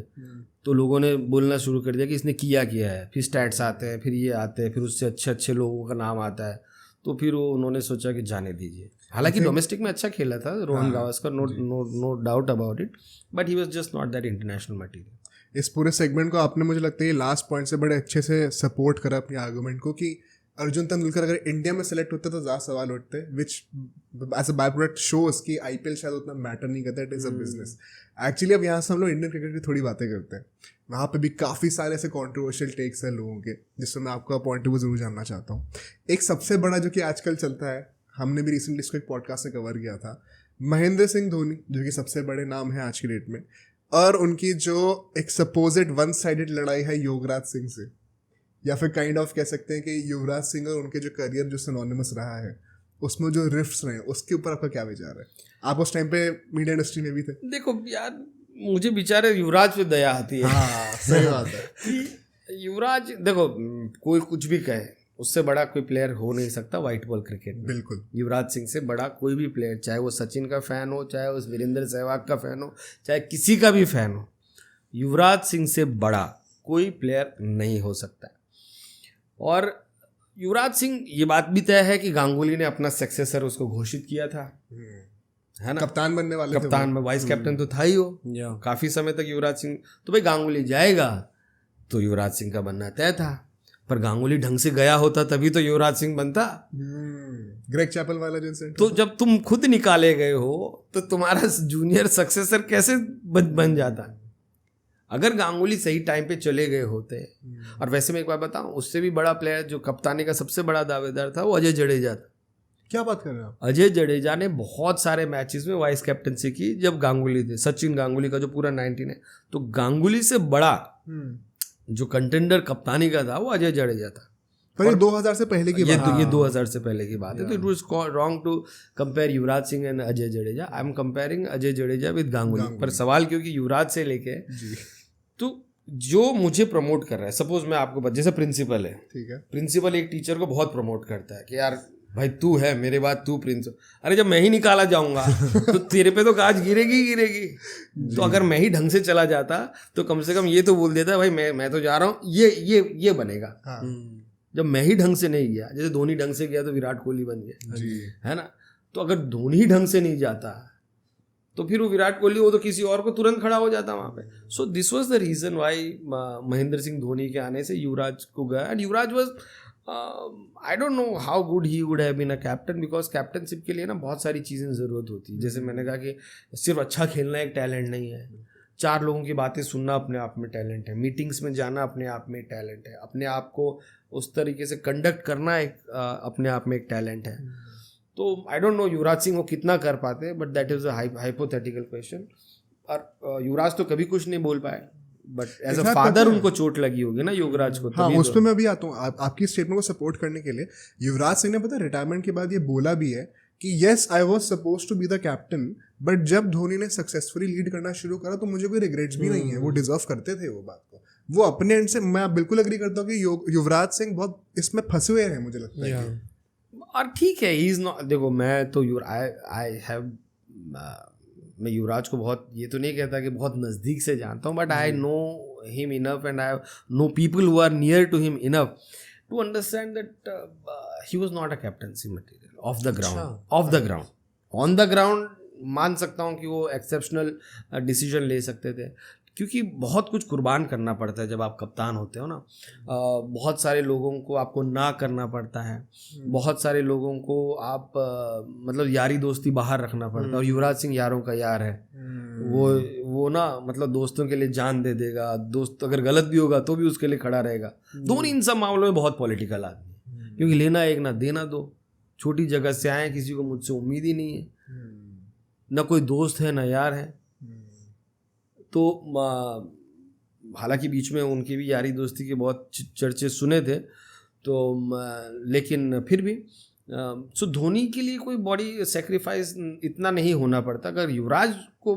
तो लोगों ने बोलना शुरू कर दिया कि इसने किया है। फिर स्टैट्स आते हैं, फिर ये आते हैं, फिर उससे अच्छे लोगों का नाम आता है, तो फिर वो उन्होंने सोचा कि जाने दीजिए। हालांकि डोमेस्टिक में अच्छा खेला था Rohan Gavaskar, no doubt about it, but he was just not that international material. इस पूरे सेगमेंट को आपने, मुझे लगता है लास्ट पॉइंट से बड़े अच्छे से सपोर्ट करा अपने आर्गुमेंट को कि अर्जुन तेंदुलकर अगर इंडिया में सेलेक्ट होते तो ज़्यादा सवाल उठते, which as a by product shows कि आईपीएल शायद उतना मैटर नहीं करता, it is a business. Actually अब यहाँ से हम लोग इंडियन क्रिकेट की थोड़ी बातें करते हैं, वहाँ पे भी काफ़ी सारे ऐसे कॉन्ट्रोवर्शियल टेक्स हैं लोगों के, जिससे मैं आपका पॉइंट ऑफ व्यू जरूर जानना चाहता हूँ। एक सबसे बड़ा जो कि आजकल चलता है, हमने भी रिसेंटली इसको एक पॉडकास्ट में कवर किया था, महेंद्र सिंह धोनी जो कि सबसे बड़े नाम है आज की डेट में, और उनकी जो एक सपोजिड वन साइडेड लड़ाई है युवराज सिंह से, या फिर काइंड ऑफ कह सकते हैं कि युवराज सिंह और उनके जो करियर जो सिनोनिमस रहा है, उसमें जो रिफ्ट्स रहे, उसके ऊपर आपका क्या विचार है? आप उस टाइम पे मीडिया इंडस्ट्री में भी थे। देखो यार, मुझे बेचारे युवराज पे दया आती है। हाँ सही बात है। कि युवराज देखो, कोई कुछ भी कहे, उससे बड़ा कोई प्लेयर हो नहीं सकता व्हाइट बॉल क्रिकेट में। बिल्कुल। युवराज सिंह से बड़ा कोई भी प्लेयर, चाहे वो सचिन का फैन हो, चाहे वो वीरेंद्र सहवाग का फैन हो, चाहे किसी का भी फैन हो, युवराज सिंह से बड़ा कोई प्लेयर नहीं हो सकता। और युवराज सिंह, ये बात भी तय है कि गांगुली ने अपना सक्सेसर उसको घोषित किया था, है ना, कप्तान बनने वाले थे कप्तान में, वाइस कैप्टन तो था ही वो काफी समय तक युवराज सिंह। तो भाई गांगुली जाएगा तो युवराज सिंह का बनना तय था, पर गांगुली ढंग से गया होता तभी तो युवराज सिंह बनता। ग्रेग चैपल वाला जो इंसिडेंट, तो जब तुम खुद निकाले गए हो तो तुम्हारा जूनियर सक्सेसर कैसे बन जाता? अगर गांगुली सही टाइम पे चले गए होते। और वैसे मैं एक बात बताऊं, उससे भी बड़ा प्लेयर जो कप्तानी का सबसे बड़ा दावेदार था वो अजय जडेजा था। क्या बात कर रहे हैं आप? अजय जडेजा ने बहुत सारे मैचेस में वाइस कैप्टनसी की जब गांगुली थे, सचिन गांगुली का जो पूरा 19 है। तो गांगुली से बड़ा जो कंटेंडर कप्तानी का था वो अजय जडेजा था। पर ये 2000 से पहले की बात है। ये 2000 से पहले की बात है। तो it was wrong to compare Yuvraj Singh and Ajay Jadeja. I am comparing Ajay Jadeja with Ganguly. पर सवाल क्योंकि युवराज से लेके, तो जो मुझे प्रमोट कर रहा है, सपोज मैं आपको जैसे प्रिंसिपल है, ठीक है, प्रिंसिपल एक टीचर को बहुत प्रमोट करता है कि यार भाई तू है, मेरे बाद तू प्रिंसिपल। अरे जब मैं ही निकाला जाऊंगा तो तेरे पे तो गाज गिरेगी ही गिरेगी। तो अगर मैं ही ढंग से चला जाता तो कम से कम ये तो बोल देता भाई मैं तो जा रहा हूँ, ये बनेगा। जब मैं ही ढंग से नहीं गया, जैसे धोनी ढंग से गया तो विराट कोहली बन गया, है ना। तो अगर धोनी ही ढंग से नहीं जाता तो फिर वो विराट कोहली, वो तो किसी और को तुरंत खड़ा हो जाता वहाँ पे। So this was the reason why Mahendra Singh Dhoni के आने से युवराज को गया। And Yuvraj was, I don't know how good he would have been a captain, because captainship के लिए ना बहुत सारी चीज़ें ज़रूरत होती है। जैसे मैंने कहा कि सिर्फ अच्छा खेलना एक टैलेंट नहीं है, 4 लोगों की बातें सुनना अपने आप में टैलेंट है, मीटिंग्स में जाना अपने आप में टैलेंट है, अपने आप को उस तरीके से कंडक्ट करना एक अपने आप में एक टैलेंट है। तो आई डोंट नो युवराज सिंह वो कितना कर पाते, but that is a hypothetical question. और युवराज तो कभी कुछ नहीं बोल पाए, बट एज अ फादर उनको चोट लगी होगी ना युवराज को। हाँ, उस पर मैं अभी आता हूँ आपकी स्टेटमेंट को सपोर्ट करने के लिए। युवराज सिंह ने पता रिटायरमेंट के बाद ये बोला भी है कि yes I was suppose to be the captain, but जब धोनी ने सक्सेसफुली लीड करना शुरू करा तो मुझे कोई रिग्रेट्स भी नहीं है। वो डिजर्व करते थे वो बात को, वो अपने एंड से। मैं बिल्कुल एग्री करता हूँ कि युवराज सिंह बहुत इसमें फंसे हुए हैं, मुझे लगता है। और ठीक है, ही इज नॉट, देखो मैं तो आई हैव, मैं युवराज को बहुत, ये तो नहीं कहता कि बहुत नज़दीक से जानता हूँ, but I know him enough and I know people who are near to him enough to understand that he was not a captaincy material of the ground. On the ground मान सकता हूँ कि वो एक्सेप्शनल डिसीजन ले सकते थे, क्योंकि बहुत कुछ कुर्बान करना पड़ता है जब आप कप्तान होते हो ना। बहुत सारे लोगों को आपको ना करना पड़ता है, बहुत सारे लोगों को आप मतलब यारी दोस्ती बाहर रखना पड़ता है। और युवराज सिंह यारों का यार है, वो ना मतलब दोस्तों के लिए जान दे देगा, दोस्त अगर गलत भी होगा तो भी उसके लिए खड़ा रहेगा। धोनी इन सब मामलों में बहुत पॉलिटिकल आदमी, क्योंकि लेना एक ना देना दो, छोटी जगह से आए, किसी को मुझसे उम्मीद ही नहीं है, ना कोई दोस्त है ना यार है। तो हालांकि बीच में उनकी भी यारी दोस्ती के बहुत चर्चे सुने थे, तो लेकिन फिर भी सो धोनी के लिए कोई बॉडी सेक्रीफाइस इतना नहीं होना पड़ता। अगर युवराज को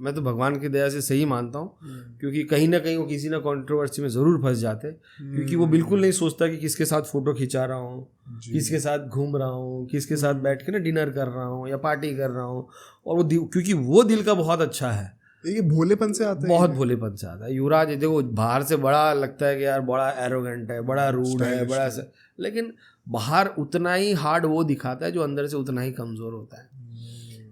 मैं तो भगवान की दया से सही मानता हूँ, क्योंकि कहीं ना कहीं वो किसी ना कंट्रोवर्सी में ज़रूर फंस जाते, क्योंकि वो बिल्कुल नहीं सोचता कि किसके साथ फ़ोटो खिंचा रहा हूँ, किसके साथ घूम रहा हूँ, किसके साथ बैठ के ना डिनर कर रहा हूँ या पार्टी कर रहा हूँ। और वो क्योंकि वो दिल का बहुत अच्छा है, ये भोलेपन से आता है, बहुत भोलेपन से आता है। युवराज देखो बाहर से बड़ा लगता है कि यार बड़ा एरोगेंट है, बड़ा रूड है, बड़ा सा, लेकिन बाहर उतना ही हार्ड वो दिखाता है जो अंदर से उतना ही कमज़ोर होता है।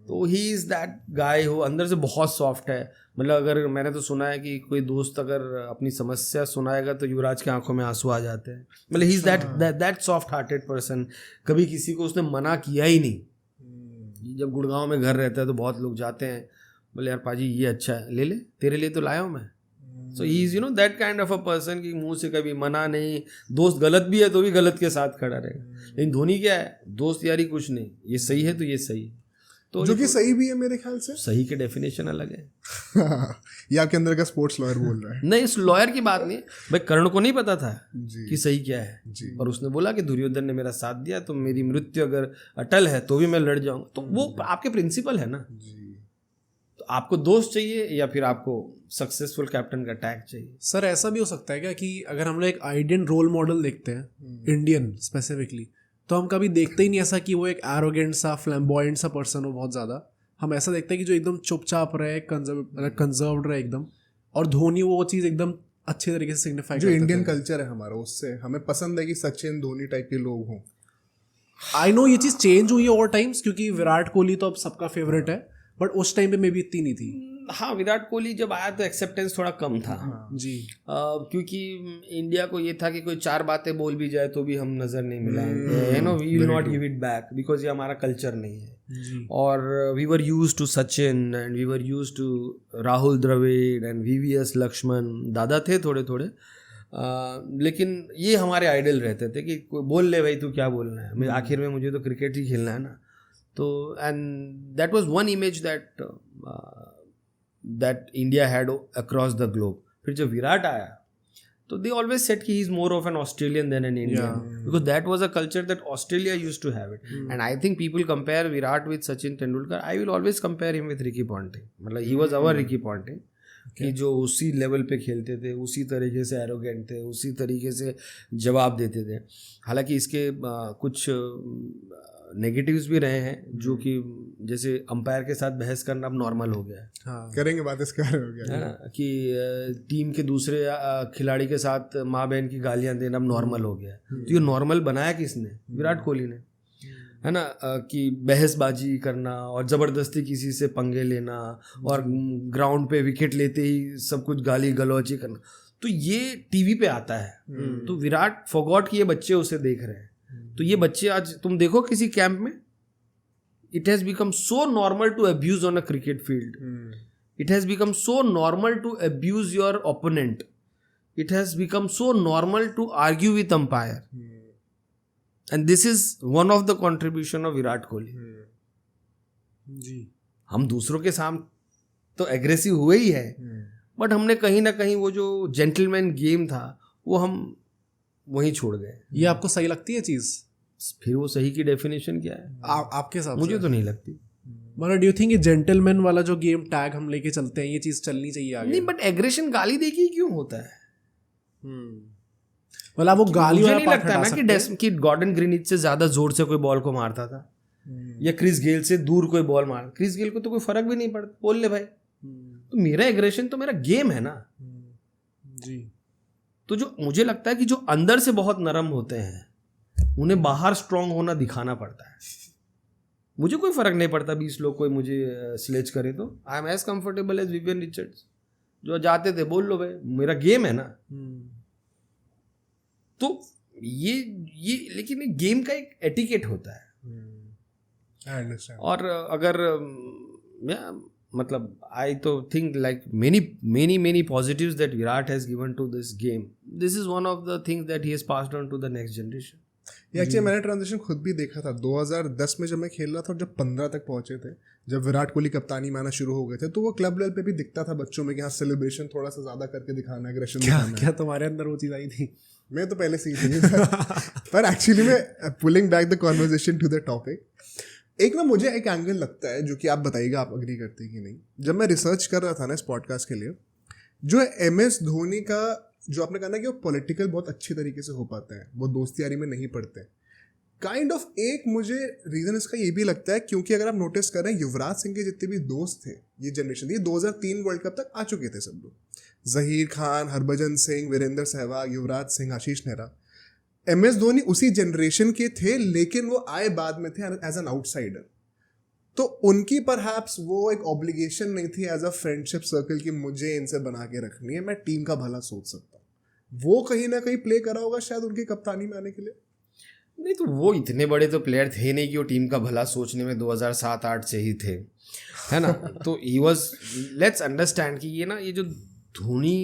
तो ही इज़ दैट गाय हो, अंदर से बहुत सॉफ्ट है। मतलब अगर मैंने तो सुना है कि कोई दोस्त अगर अपनी समस्या सुनाएगा तो युवराज की आंखों में आंसू आ जाते हैं। मतलब ही is that soft hearted person. कभी किसी को उसने मना किया ही नहीं। जब गुड़गांव में घर रहता है तो बहुत लोग जाते हैं, बोले यार पाजी ये अच्छा है, ले ले, तेरे लिए तो लाया हूँ मैं। So he is that kind of a person कि मुंह से कभी मना नहीं, दोस्त गलत भी है तो भी गलत के साथ खड़ा रहेगा। लेकिन धोनी क्या है, दोस्त यारी कुछ नहीं, ये सही है तो ये सही है, तो जो कि सही भी है मेरे ख्याल से। सही के डेफिनेशन अलग है। ये आपके अंदर का स्पोर्ट्स लॉयर बोल रहा है। नहीं, इस लॉयर की बात नहीं भाई, कर्ण को नहीं पता था कि सही क्या है, पर उसने बोला कि दुर्योधन ने मेरा साथ दिया तो मेरी मृत्यु अगर अटल है तो भी मैं लड़ जाऊंगा। तो वो आपके प्रिंसिपल है ना। तो तो आपको दोस्त चाहिए या फिर आपको सक्सेसफुल कैप्टन का टैग चाहिए? सर ऐसा भी हो सकता है क्या कि अगर हम लोग एक आइडियन रोल मॉडल देखते हैं, इंडियन स्पेसिफिकली, तो हम कभी देखते ही नहीं ऐसा कि वो एक एरोगेंट सा फ्लैम्बॉयंट सा पर्सन हो बहुत ज़्यादा. हम ऐसा देखते हैं कि जो एकदम चुपचाप रहे, कंजर्व्ड रहे एकदम. और धोनी वो चीज़ एकदम अच्छे तरीके से सिग्निफाई जो इंडियन कल्चर है हमारा, उससे हमें पसंद है कि सचिन धोनी टाइप के लोग हों. आई नो ये चीज़ चेंज हुई है ओवर टाइम्स, क्योंकि विराट कोहली तो अब सबका फेवरेट है, बट उस टाइम पे मे बी इतनी नहीं थी. हाँ, विराट कोहली जब आया तो एक्सेप्टेंस थोड़ा कम था. जी. क्योंकि इंडिया को ये था कि कोई 4 बातें बोल भी जाए तो भी हम नजर नहीं मिलाएंगे, you know, we will not give it back because ये हमारा कल्चर नहीं है. जी. और we were used to Sachin and we were used to Rahul Dravid and VVS Laxman. Dada थे थोड़े थोड़े, लेकिन ये हमारे आइडल रहते थे कि कोई बोल ले भाई, तू क्या बोलना है, आखिर में मुझे तो क्रिकेट ही खेलना है ना. तो and that was one image that India had across the globe. फिर जब विराट आया तो दे ऑलवेज सेड कि he is more of an Australian than an Indian, because that was a culture that Australia used to have it. And I think people compare Virat with Sachin Tendulkar. I will always compare him with Ricky Ponting. मतलब he was our Ricky Ponting, कि जो उसी लेवल पे खेलते थे, उसी तरीके से एरोगेंट थे, उसी तरीके से जवाब देते थे. हालांकि इसके कुछ नेगेटिव्स भी रहे हैं, जो कि जैसे अंपायर के साथ बहस करना अब नॉर्मल हो गया है. हाँ. करेंगे बात इसके बारे में, हो गया है ना, कि टीम के दूसरे खिलाड़ी के साथ माँ बहन की गालियां देना अब नॉर्मल हो गया है. तो ये नॉर्मल बनाया किसने? विराट कोहली ने, है ना. कि बहसबाजी करना और ज़बरदस्ती किसी से पंगे लेना और ग्राउंड पे विकेट लेते ही सब कुछ गाली गलौजी करना, तो ये टीवी पे आता है. तो विराट फॉरगॉट कि ये बच्चे उसे देख रहे हैं. तो ये बच्चे आज तुम देखो किसी कैंप में, it has become so normal to abuse on a cricket field. It has become so normal to abuse your opponent. It has become so normal to argue with umpire. And this is one of the contribution of Virat Kohli. जी. हम दूसरों के सामने तो एग्रेसिव हुए ही है, बट हमने कहीं ना कहीं वो जो जेंटलमैन गेम था वो हम वहीं छोड़ गए. ये आपको सही लगती है चीज़? फिर वो सही की डेफिनेशन क्या है? आपके हिसाब से? मुझे तो नहीं लगती. मतलब डू यू थिंक ये जेंटलमैन वाला जो गेम टैग हम लेके चलते हैं, ये चीज़ चलनी चाहिए आगे? नहीं, बट एग्रेशन गाली देके ही क्यों होता है? मतलब वो गाली मुझे वाला नहीं पार्ट लगता हटा ना कि गॉर्डन ग्रीनिच से ज्यादा जोर से कोई बॉल को मारता था, या क्रिस गेल से दूर कोई बॉल मार. क्रिस गेल को तो कोई फर्क भी नहीं पड़ता, बोल ले भाई. तो मेरा एग्रेशन तो मेरा गेम है ना. जी. तो जो मुझे लगता है कि जो अंदर से बहुत नरम होते हैं उन्हें बाहर स्ट्रांग होना दिखाना पड़ता है. मुझे कोई फर्क नहीं पड़ता 20 लोग कोई मुझे स्लेज करे, तो I am as comfortable as Vivian Richards. जो जाते थे बोल लो भाई, मेरा गेम है ना. तो ये लेकिन एक गेम का एक एटिकेट होता है. I understand. और अगर मतलब आई तो think like many positives that Virat has given to this game. This is one of the things that he has passed on to the next generation. ये एक्चुअली मैंने ट्रांजिशन खुद भी देखा था 2010 में जब मैं खेल रहा था, और जब 15 तक पहुंचे थे, जब विराट कोहली कप्तानी में आना शुरू हो गए थे, तो वो क्लब लेवल पे भी दिखता था बच्चों में कि हाँ सेलिब्रेशन थोड़ा सा ज़्यादा करके दिखाना, एग्रेशन दिखाना. क्या तुम्हारे अंदर वो चीज़ आई थी? मैं तो पहले से ही थी. पर एक्चुअली में pulling back the conversation to the topic, एक ना मुझे एक एंगल लगता है जो कि आप बताइएगा आप अग्री करते हैं कि नहीं. जब मैं रिसर्च कर रहा था ना इस पॉडकास्ट के लिए, जो MS धोनी का जो आपने कहा ना कि वो पॉलिटिकल बहुत अच्छे तरीके से हो पाता है, वो दोस्ती यारी में नहीं पड़ते काइंड ऑफ, एक मुझे रीज़न इसका ये भी लगता है क्योंकि अगर आप नोटिस कर रहे हैं युवराज सिंह के जितने भी दोस्त थे, ये जनरेशन थी, 2003 वर्ल्ड कप तक आ चुके थे सब लोग. जहीर खान, हरभजन सिंह, वीरेंद्र सहवाग, युवराज सिंह, आशीष नेहरा. MS धोनी उसी जनरेशन के थे, लेकिन वो आए बाद में थे एज एन आउटसाइडर. तो उनकी परहैप्स वो एक ऑब्लिगेशन नहीं थी एज अ फ्रेंडशिप सर्कल कि मुझे इनसे बना के रखनी है, मैं टीम का भला सोच सकता हूँ. वो कहीं ना कहीं प्ले करा होगा शायद उनकी कप्तानी में आने के लिए. नहीं, तो वो इतने बड़े तो प्लेयर थे नहीं कि वो टीम का भला सोचने में 2007-8 से ही थे, है ना. तो ही वाज, लेट्स अंडरस्टैंड कि ये ना, ये जो धोनी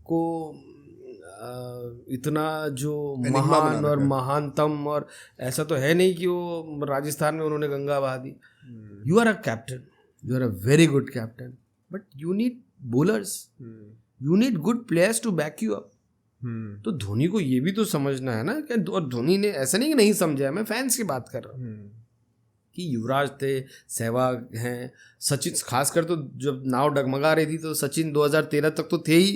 को इतना जो महान और महानतम, और ऐसा तो है नहीं कि वो राजस्थान में उन्होंने गंगा बहा दी. You are a captain, you are a very good captain, but you need bowlers, you need good players to back you up. तो धोनी को ये भी तो समझना है ना. और धोनी ने ऐसा नहीं कि नहीं समझा है, मैं फैंस की बात कर रहा हूँ. कि युवराज थे, सहवाग हैं, सचिन, खासकर तो जब नाव डगमगा रही थी तो सचिन 2013 तक तो थे ही।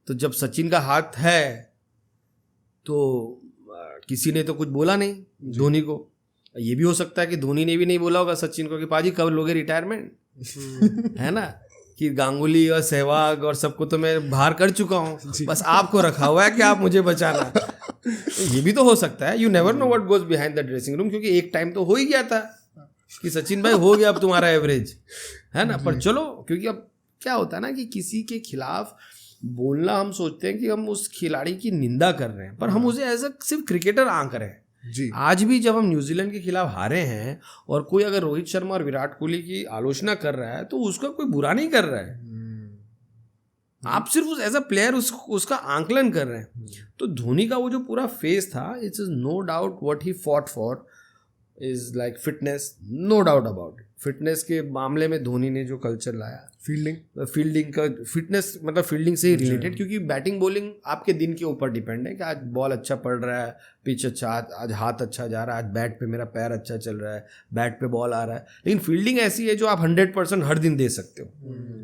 तो जब सचिन का हाथ है तो किसी ने तो कुछ बोला नहीं धोनी को। ये भी हो सकता है कि धोनी ने भी नहीं बोला होगा सचिन को कि पाजी कब लोगे रिटायरमेंट, है ना, कि गांगुली और सहवाग और सबको तो मैं बाहर कर चुका हूँ, बस आपको रखा हुआ है कि आप मुझे बचाना। ये भी तो हो सकता है, you never know what goes behind the dressing room, क्योंकि एक टाइम तो हो ही गया था कि सचिन भाई हो गया अब तुम्हारा एवरेज, है ना। पर चलो, क्योंकि अब क्या होता है ना कि किसी के खिलाफ बोलना, हम सोचते हैं कि हम उस खिलाड़ी की निंदा कर रहे हैं, पर हम उसे एज अ सिर्फ क्रिकेटर आंक रहे हैं जी। आज भी जब हम न्यूजीलैंड के खिलाफ हारे हैं और कोई अगर रोहित शर्मा और विराट कोहली की आलोचना कर रहा है तो उसका कोई बुरा नहीं कर रहा है, आप सिर्फ उस एज अ प्लेयर उसका आंकलन कर रहे हैं। तो धोनी का वो जो पूरा फेज था, it's is no doubt what he fought for is like fitness, no doubt about it. Fitness के मामले में धोनी ने जो कल्चर लाया, फील्डिंग का फिटनेस, मतलब फील्डिंग से ही रिलेटेड, क्योंकि बैटिंग बॉलिंग आपके दिन के ऊपर डिपेंड है कि आज बॉल अच्छा पड़ रहा है, पिच अच्छा, आज हाथ अच्छा जा रहा है, आज बैट पे मेरा पैर अच्छा चल रहा है, बैट पे बॉल आ रहा है। लेकिन फील्डिंग ऐसी है जो आप 100% हर दिन दे सकते हो।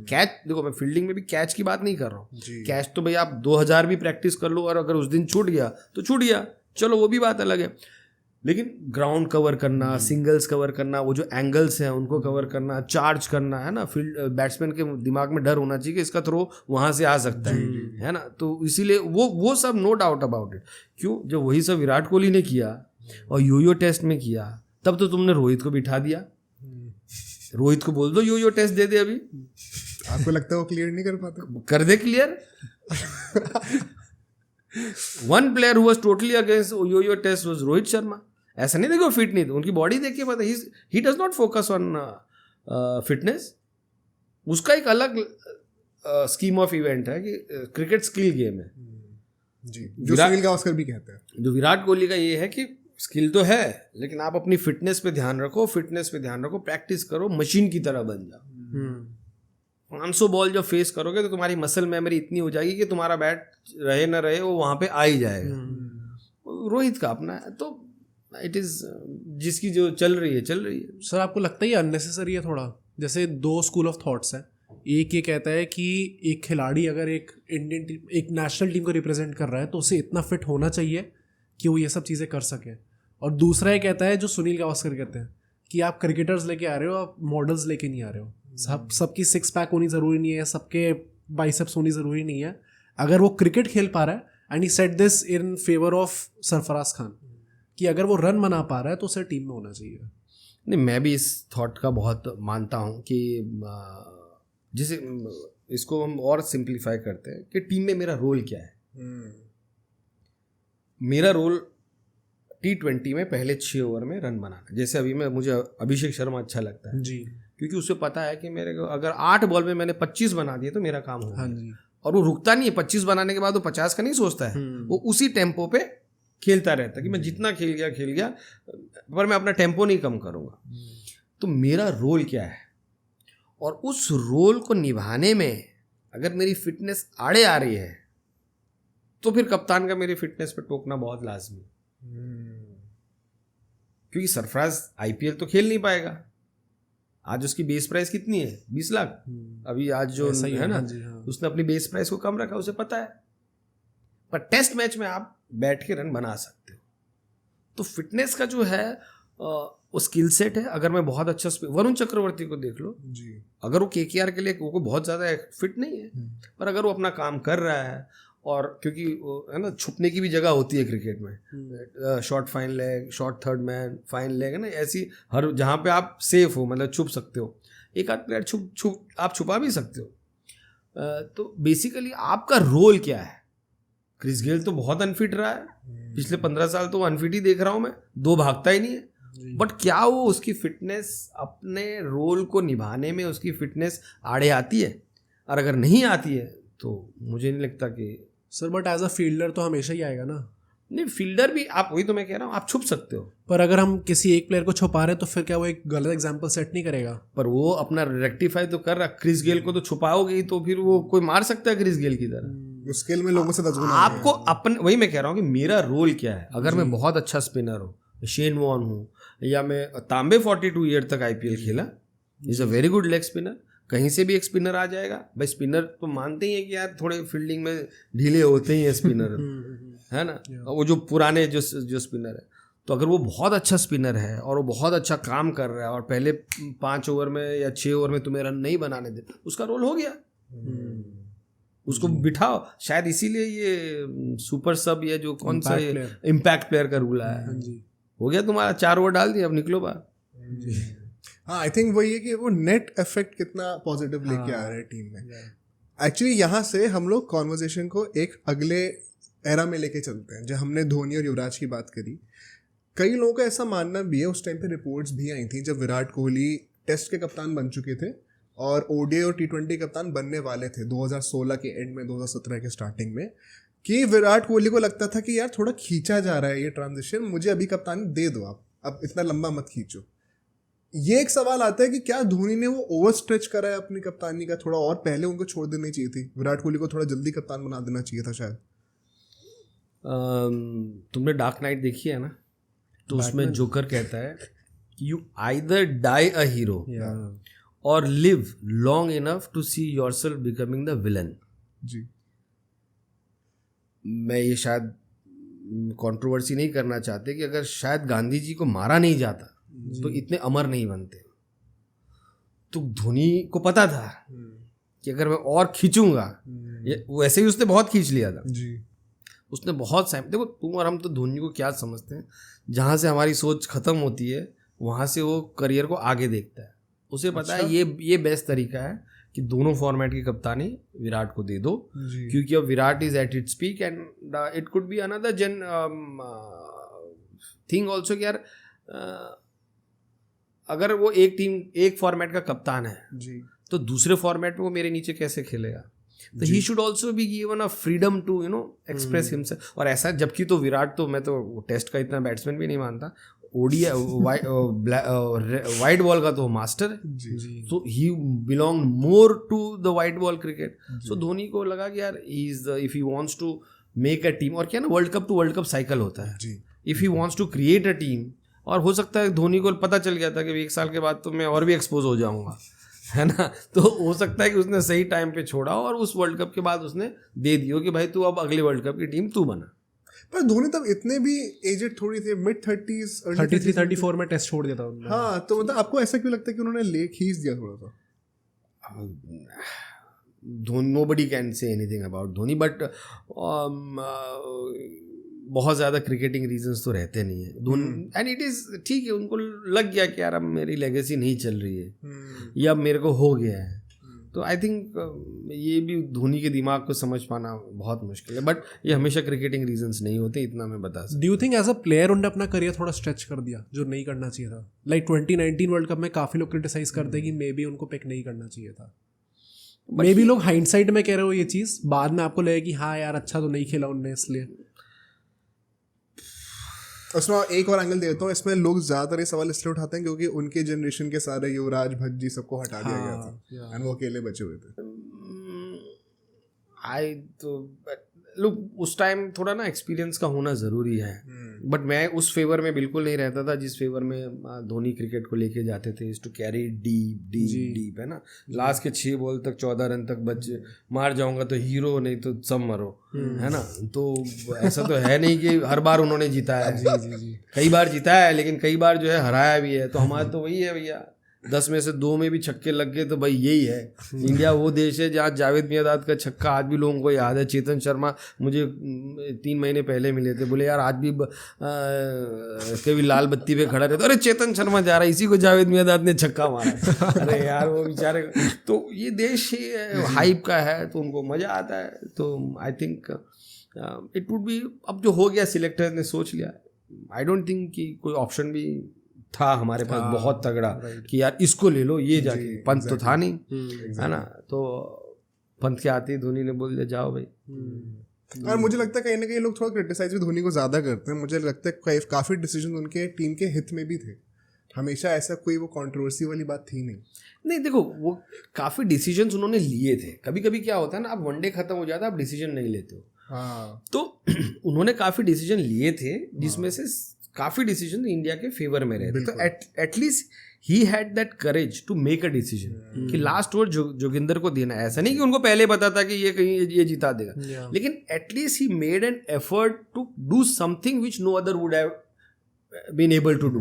कैच देखो, मैं फील्डिंग में भी कैच की बात नहीं कर रहा हूँ, कैच तो भाई आप 2000 भी प्रैक्टिस कर लो और अगर उस दिन छूट गया तो छूट गया, चलो वो भी बात अलग है। लेकिन ग्राउंड कवर करना, सिंगल्स कवर करना, वो जो एंगल्स हैं उनको कवर करना, चार्ज करना, है ना, फील्ड बैट्समैन के दिमाग में डर होना चाहिए कि इसका थ्रो वहाँ से आ सकता है ना। तो इसीलिए वो सब नो डाउट अबाउट इट। क्यों, जब वही सब विराट कोहली ने किया और यो टेस्ट में किया, तब तो तुमने रोहित को बिठा दिया। रोहित को बोल दो यो टेस्ट दे दे अभी। आपको लगता है वो क्लियर नहीं कर पाता? कर दे clear. One player who was totally against yo test वाज रोहित शर्मा। ऐसा नहीं देखो फिट नहीं, तो उनकी बॉडी देखिए, पता he does not focus on fitness. उसका एक अलग स्कीम ऑफ इवेंट है कि क्रिकेट स्किल गेम है जी, जो सुनील गावस्कर भी कहते हैं। जो विराट कोहली का ये है कि स्किल तो है, लेकिन आप अपनी फिटनेस पे ध्यान रखो, प्रैक्टिस करो, मशीन की तरह बन जाओ। 500 बॉल जब फेस करोगे तो तुम्हारी मसल मेमोरी इतनी हो जाएगी कि तुम्हारा बैट रहे ना रहे वो वहाँ पे आ ही जाएगा। रोहित का अपना है, तो इट इज़ जिसकी जो चल रही है। सर आपको लगता है ये अननेसेसरी है थोड़ा? जैसे दो स्कूल ऑफ थॉट्स हैं। एक ये कहता है कि एक खिलाड़ी अगर एक इंडियन टीम, एक नेशनल टीम को रिप्रेजेंट कर रहा है तो उसे इतना फिट होना चाहिए कि वो ये सब चीज़ें कर सके। और दूसरा ये कहता है, जो सुनील गावस्कर कहते हैं, कि आप क्रिकेटर्स लेके आ रहे हो, आप मॉडल्स लेके नहीं आ रहे हो। सबकी 6 पैक होनी ज़रूरी नहीं है, सबके बाइसेप्स होनी ज़रूरी नहीं है। अगर वो क्रिकेट खेल पा रहा है, and he said this in favour of Sarfaraz Khan, कि अगर वो रन बना पा रहा है तो उसे टीम में होना चाहिए। नहीं, मैं भी इस थॉट का बहुत मानता हूँ कि जिसे इसको हम और सिंप्लीफाई करते हैं कि टीम में मेरा रोल क्या है। मेरा रोल T20 में पहले 6 ओवर में रन बनाना। जैसे अभी मुझे अभिषेक शर्मा अच्छा लगता है जी, क्योंकि उसे पता है कि मेरे को अगर 8 बॉल में मैंने 25 बना दिए तो मेरा काम होगा। और वो रुकता नहीं है, 25 बनाने के बाद वो 50 का नहीं सोचता है, वो उसी टेम्पो पे खेलता रहता कि मैं जितना खेल गया, पर मैं अपना टेम्पो नहीं कम करूँगा। तो मेरा रोल क्या है, और उस रोल को निभाने में अगर मेरी फिटनेस आड़े आ रही है तो फिर कप्तान का मेरी फिटनेस पे टोकना बहुत लाजमी, क्योंकि सरफराज IPL तो खेल नहीं पाएगा। आज उसकी बेस प्राइस कितनी है? 20 लाख। अभी आज जो है ना, उसने अपनी बेस प्राइस को कम रखा, उसे पता है। पर टेस्ट मैच में आप बैठ के रन बना सकते हो। तो फिटनेस का जो है वो स्किल सेट है। अगर मैं बहुत अच्छा, वरुण चक्रवर्ती को देख लो जी, अगर वो KKR के लिए वो बहुत ज़्यादा फिट नहीं है, पर अगर वो अपना काम कर रहा है, और क्योंकि है ना, छुपने की भी जगह होती है क्रिकेट में, short fine leg, short third man, fine leg, है ना, ऐसी हर जहाँ पे आप सेफ हो, मतलब छुप सकते हो। एक आध प्लेयर आप छुपा भी सकते हो। तो बेसिकली आपका रोल क्या है? क्रिस गेल तो बहुत अनफिट रहा है, पिछले 15 साल तो अनफिट ही देख रहा हूँ मैं, 2 भागता ही नहीं है। बट क्या वो उसकी फिटनेस, अपने रोल को निभाने में उसकी फिटनेस आड़े आती है? और अगर नहीं आती है तो मुझे नहीं लगता कि sir, but as a fielder तो हमेशा ही आएगा ना। नहीं, फील्डर भी आप, वही तो मैं कह रहा हूँ, आप छुप सकते हो। पर अगर हम किसी एक प्लेयर को छुपा रहे हैं तो फिर क्या वो एक गलत एग्जांपल सेट नहीं करेगा? पर वो अपना रेक्टिफाई तो कर रहा। क्रिस गेल को तो छुपाओगे ही तो फिर वो कोई मार सकता है क्रिस गेल की तरह। स्किल में लोगों से आपको अपन, वही मैं कह रहा हूँ कि मेरा रोल क्या है। अगर मैं बहुत अच्छा स्पिनर हूँ शेन वॉर्न हो, या मैं तांबे 42 ईयर तक आईपीएल खेला, is a very good leg spinner, कहीं से भी एक स्पिनर आ जाएगा भाई। स्पिनर तो मानते ही हैं कि यार थोड़े फील्डिंग में ढीले होते ही हैं स्पिनर, है ना, वो जो पुराने जो स्पिनर है। तो अगर वो बहुत अच्छा स्पिनर है और वो बहुत अच्छा काम कर रहा है और पहले 5 ओवर में या 6 ओवर में तुम्हें रन नहीं बनाने दे, उसका रोल हो गया, उसको बिठाओ। शायद इसीलिए ये सुपर सब या जो कौन सा इम्पैक्ट प्लेयर का रूल आया, हो गया तुम्हारा 4 ओवर डाल दिया, अब निकलो बाहर। हाँ, आई थिंक वही है कि वो नेट इफेक्ट कितना पॉजिटिव लेके आ रहा है टीम में। एक्चुअली यहाँ से हम लोग कॉन्वर्जेशन को एक अगले एरा में लेके चलते हैं। जब हमने धोनी और युवराज की बात करी, कई लोगों का ऐसा मानना भी है, उस टाइम पे रिपोर्ट्स भी आई थी जब विराट कोहली टेस्ट के कप्तान बन चुके थे और ओडीआई और टी20 कप्तान बनने वाले थे 2016 के एंड में, 2017 के स्टार्टिंग में, कि विराट कोहली को लगता था कि यार थोड़ा खींचा जा रहा है ये ट्रांजिशन, मुझे अभी कप्तानी दे दो, आप अब इतना लंबा मत खींचो। ये एक सवाल आता है कि क्या धोनी ने वो ओवर स्ट्रेच करा है अपनी कप्तानी का, थोड़ा और पहले उनको छोड़ देनी चाहिए थी, विराट कोहली को थोड़ा जल्दी कप्तान बना देना चाहिए था शायद। तुमने डार्क नाइट देखी है ना, तो उसमें जोकर कहता है you either die a hero और live long enough to see yourself becoming the villain. जी, मैं ये शायद कंट्रोवर्सी नहीं करना चाहते कि अगर शायद गांधी जी को मारा नहीं जाता तो इतने अमर नहीं बनते। तो धोनी को पता था कि अगर मैं और खींचूंगा, वैसे ही उसने बहुत खींच लिया था जी, उसने बहुत देखो तुम और हम तो धोनी को क्या समझते हैं, जहाँ से हमारी सोच खत्म होती है वहाँ से वो करियर को आगे देखता है। उसे पता है ये बेस्ट तरीका है कि दोनों फॉर्मेट की कप्तानी विराट को दे दो, क्योंकि अब Virat is at its peak and it could be another thing also कि यार अगर वो एक फॉर्मेट का कप्तान है जी, तो दूसरे फॉर्मेट में वो मेरे नीचे कैसे खेलेगा। तो he should also be given a freedom to express himself. और ऐसा जबकि तो विराट तो मैं तो टेस्ट का इतना बैट्समैन भी नहीं मानता, ओडीआई वाइट बॉल का तो मास्टर है, तो he belong more to the white ball cricket. So Dhoni को लगा कि यार if he wants to make a team, और क्या ना world cup to world cup cycle होता है, if he wants to create a team, और हो सकता है धोनी को पता चल गया था कि 1 साल के बाद तो मैं और भी एक्सपोज हो जाऊंगा, है ना, तो हो सकता है कि उसने सही टाइम पे छोड़ा और उस वर्ल्ड कप के बाद उसने दे दियो कि भाई तू अब अगले वर्ल्ड कप की टीम तू बना। पर धोनी तब इतने भी एजेड थोड़ी थे, मिड 30s, 33-34 में टेस्ट छोड़ दिया था उन्होंने। हाँ, तो मतलब आपको ऐसा क्यों लगता है कि उन्होंने ले खींच दिया थोड़ा सा? Nobody can say anything about Dhoni, but बहुत ज़्यादा क्रिकेटिंग रीजंस तो रहते नहीं है धोनी, एंड इट इज़ ठीक है, उनको लग गया कि यार अब मेरी लेगेसी नहीं चल रही है या मेरे को हो गया है। तो आई थिंक ये भी धोनी के दिमाग को समझ पाना बहुत मुश्किल है, बट ये हमेशा क्रिकेटिंग रीजंस नहीं होते, इतना मैं बता सकता। Do you think as a player उन्होंने अपना करियर थोड़ा स्ट्रेच कर दिया जो नहीं करना चाहिए था? लाइक 2019 वर्ल्ड कप में काफ़ी लोग क्रिटिसाइज करते हैं कि मे बी उनको पिक नहीं करना चाहिए था। मे बी लोग हाइंडसाइट में कह रहे हो ये चीज़, बाद में आपको लगे कि हाँ यार अच्छा तो नहीं खेला उनने इसलिए। उसमें एक और एंगल देता हूँ, इसमें लोग ज़्यादातर ये सवाल इसलिए उठाते हैं क्योंकि उनके जनरेशन के सारे युवराज भज्जी सबको हटा दिया गया था एंड वो अकेले बचे हुए थे। लुक उस टाइम थोड़ा ना एक्सपीरियंस का होना ज़रूरी है, बट मैं उस फेवर में बिल्कुल नहीं रहता था जिस फेवर में धोनी क्रिकेट को लेके जाते थे, टू कैरी डीप है ना, लास्ट के 6 बॉल तक 14 रन तक बचे, मार जाऊंगा तो हीरो, नहीं तो सब मरो, है ना। तो ऐसा तो है नहीं कि हर बार उन्होंने जीता है, कई बार जीता है, लेकिन कई बार जो है हराया भी है। तो हमारा तो वही है भैया, 10 में से 2 में भी छक्के लग गए तो भाई यही है इंडिया। वो देश है जहाँ जावेद मियांदाद का छक्का आज भी लोगों को याद है। चेतन शर्मा मुझे 3 महीने पहले मिले थे, बोले यार आज भी कभी लाल बत्ती पे खड़ा रहता, अरे चेतन शर्मा जा रहा है, इसी को जावेद मियांदाद ने छक्का मारा। अरे यार वो बेचारे, तो ये देश हाइप का है तो उनको मज़ा आता है। तो I think it would be, अब जो हो गया सिलेक्टर ने सोच लिया, आई डोंट थिंक कि कोई ऑप्शन भी था हमारे पास बहुत तगड़ा कि यार इसको ले लो, ये जाके पंत तो था नहीं, है ना। तो पंत के आते ही धोनी ने बोल दिया जाओ भाई। और मुझे लगता है कहीं ना कहीं लोग थोड़ा क्रिटिसाइज भी धोनी को ज़्यादा करते हैं। मुझे लगता है काफ़ी डिसीजन उनके टीम के हित में भी थे, हमेशा ऐसा कोई वो कंट्रोवर्सी वाली बात थी नहीं। देखो वो काफ़ी डिसीजंस उन्होंने लिए थे। कभी कभी क्या होता है ना, अब वनडे खत्म हो जाता है, आप डिसीजन नहीं लेते हो। हाँ, तो उन्होंने काफ़ी डिसीजन लिए थे जिसमें से काफ़ी डिसीजन इंडिया के फेवर में रहे थे, तो at least he had that courage to make a decision कि लास्ट ओवर जोगिंदर को देना है। ऐसा नहीं कि उनको पहले पता था कि ये कहीं ये जिता देगा, लेकिन at least he made an effort to do something which no other would have been able to do,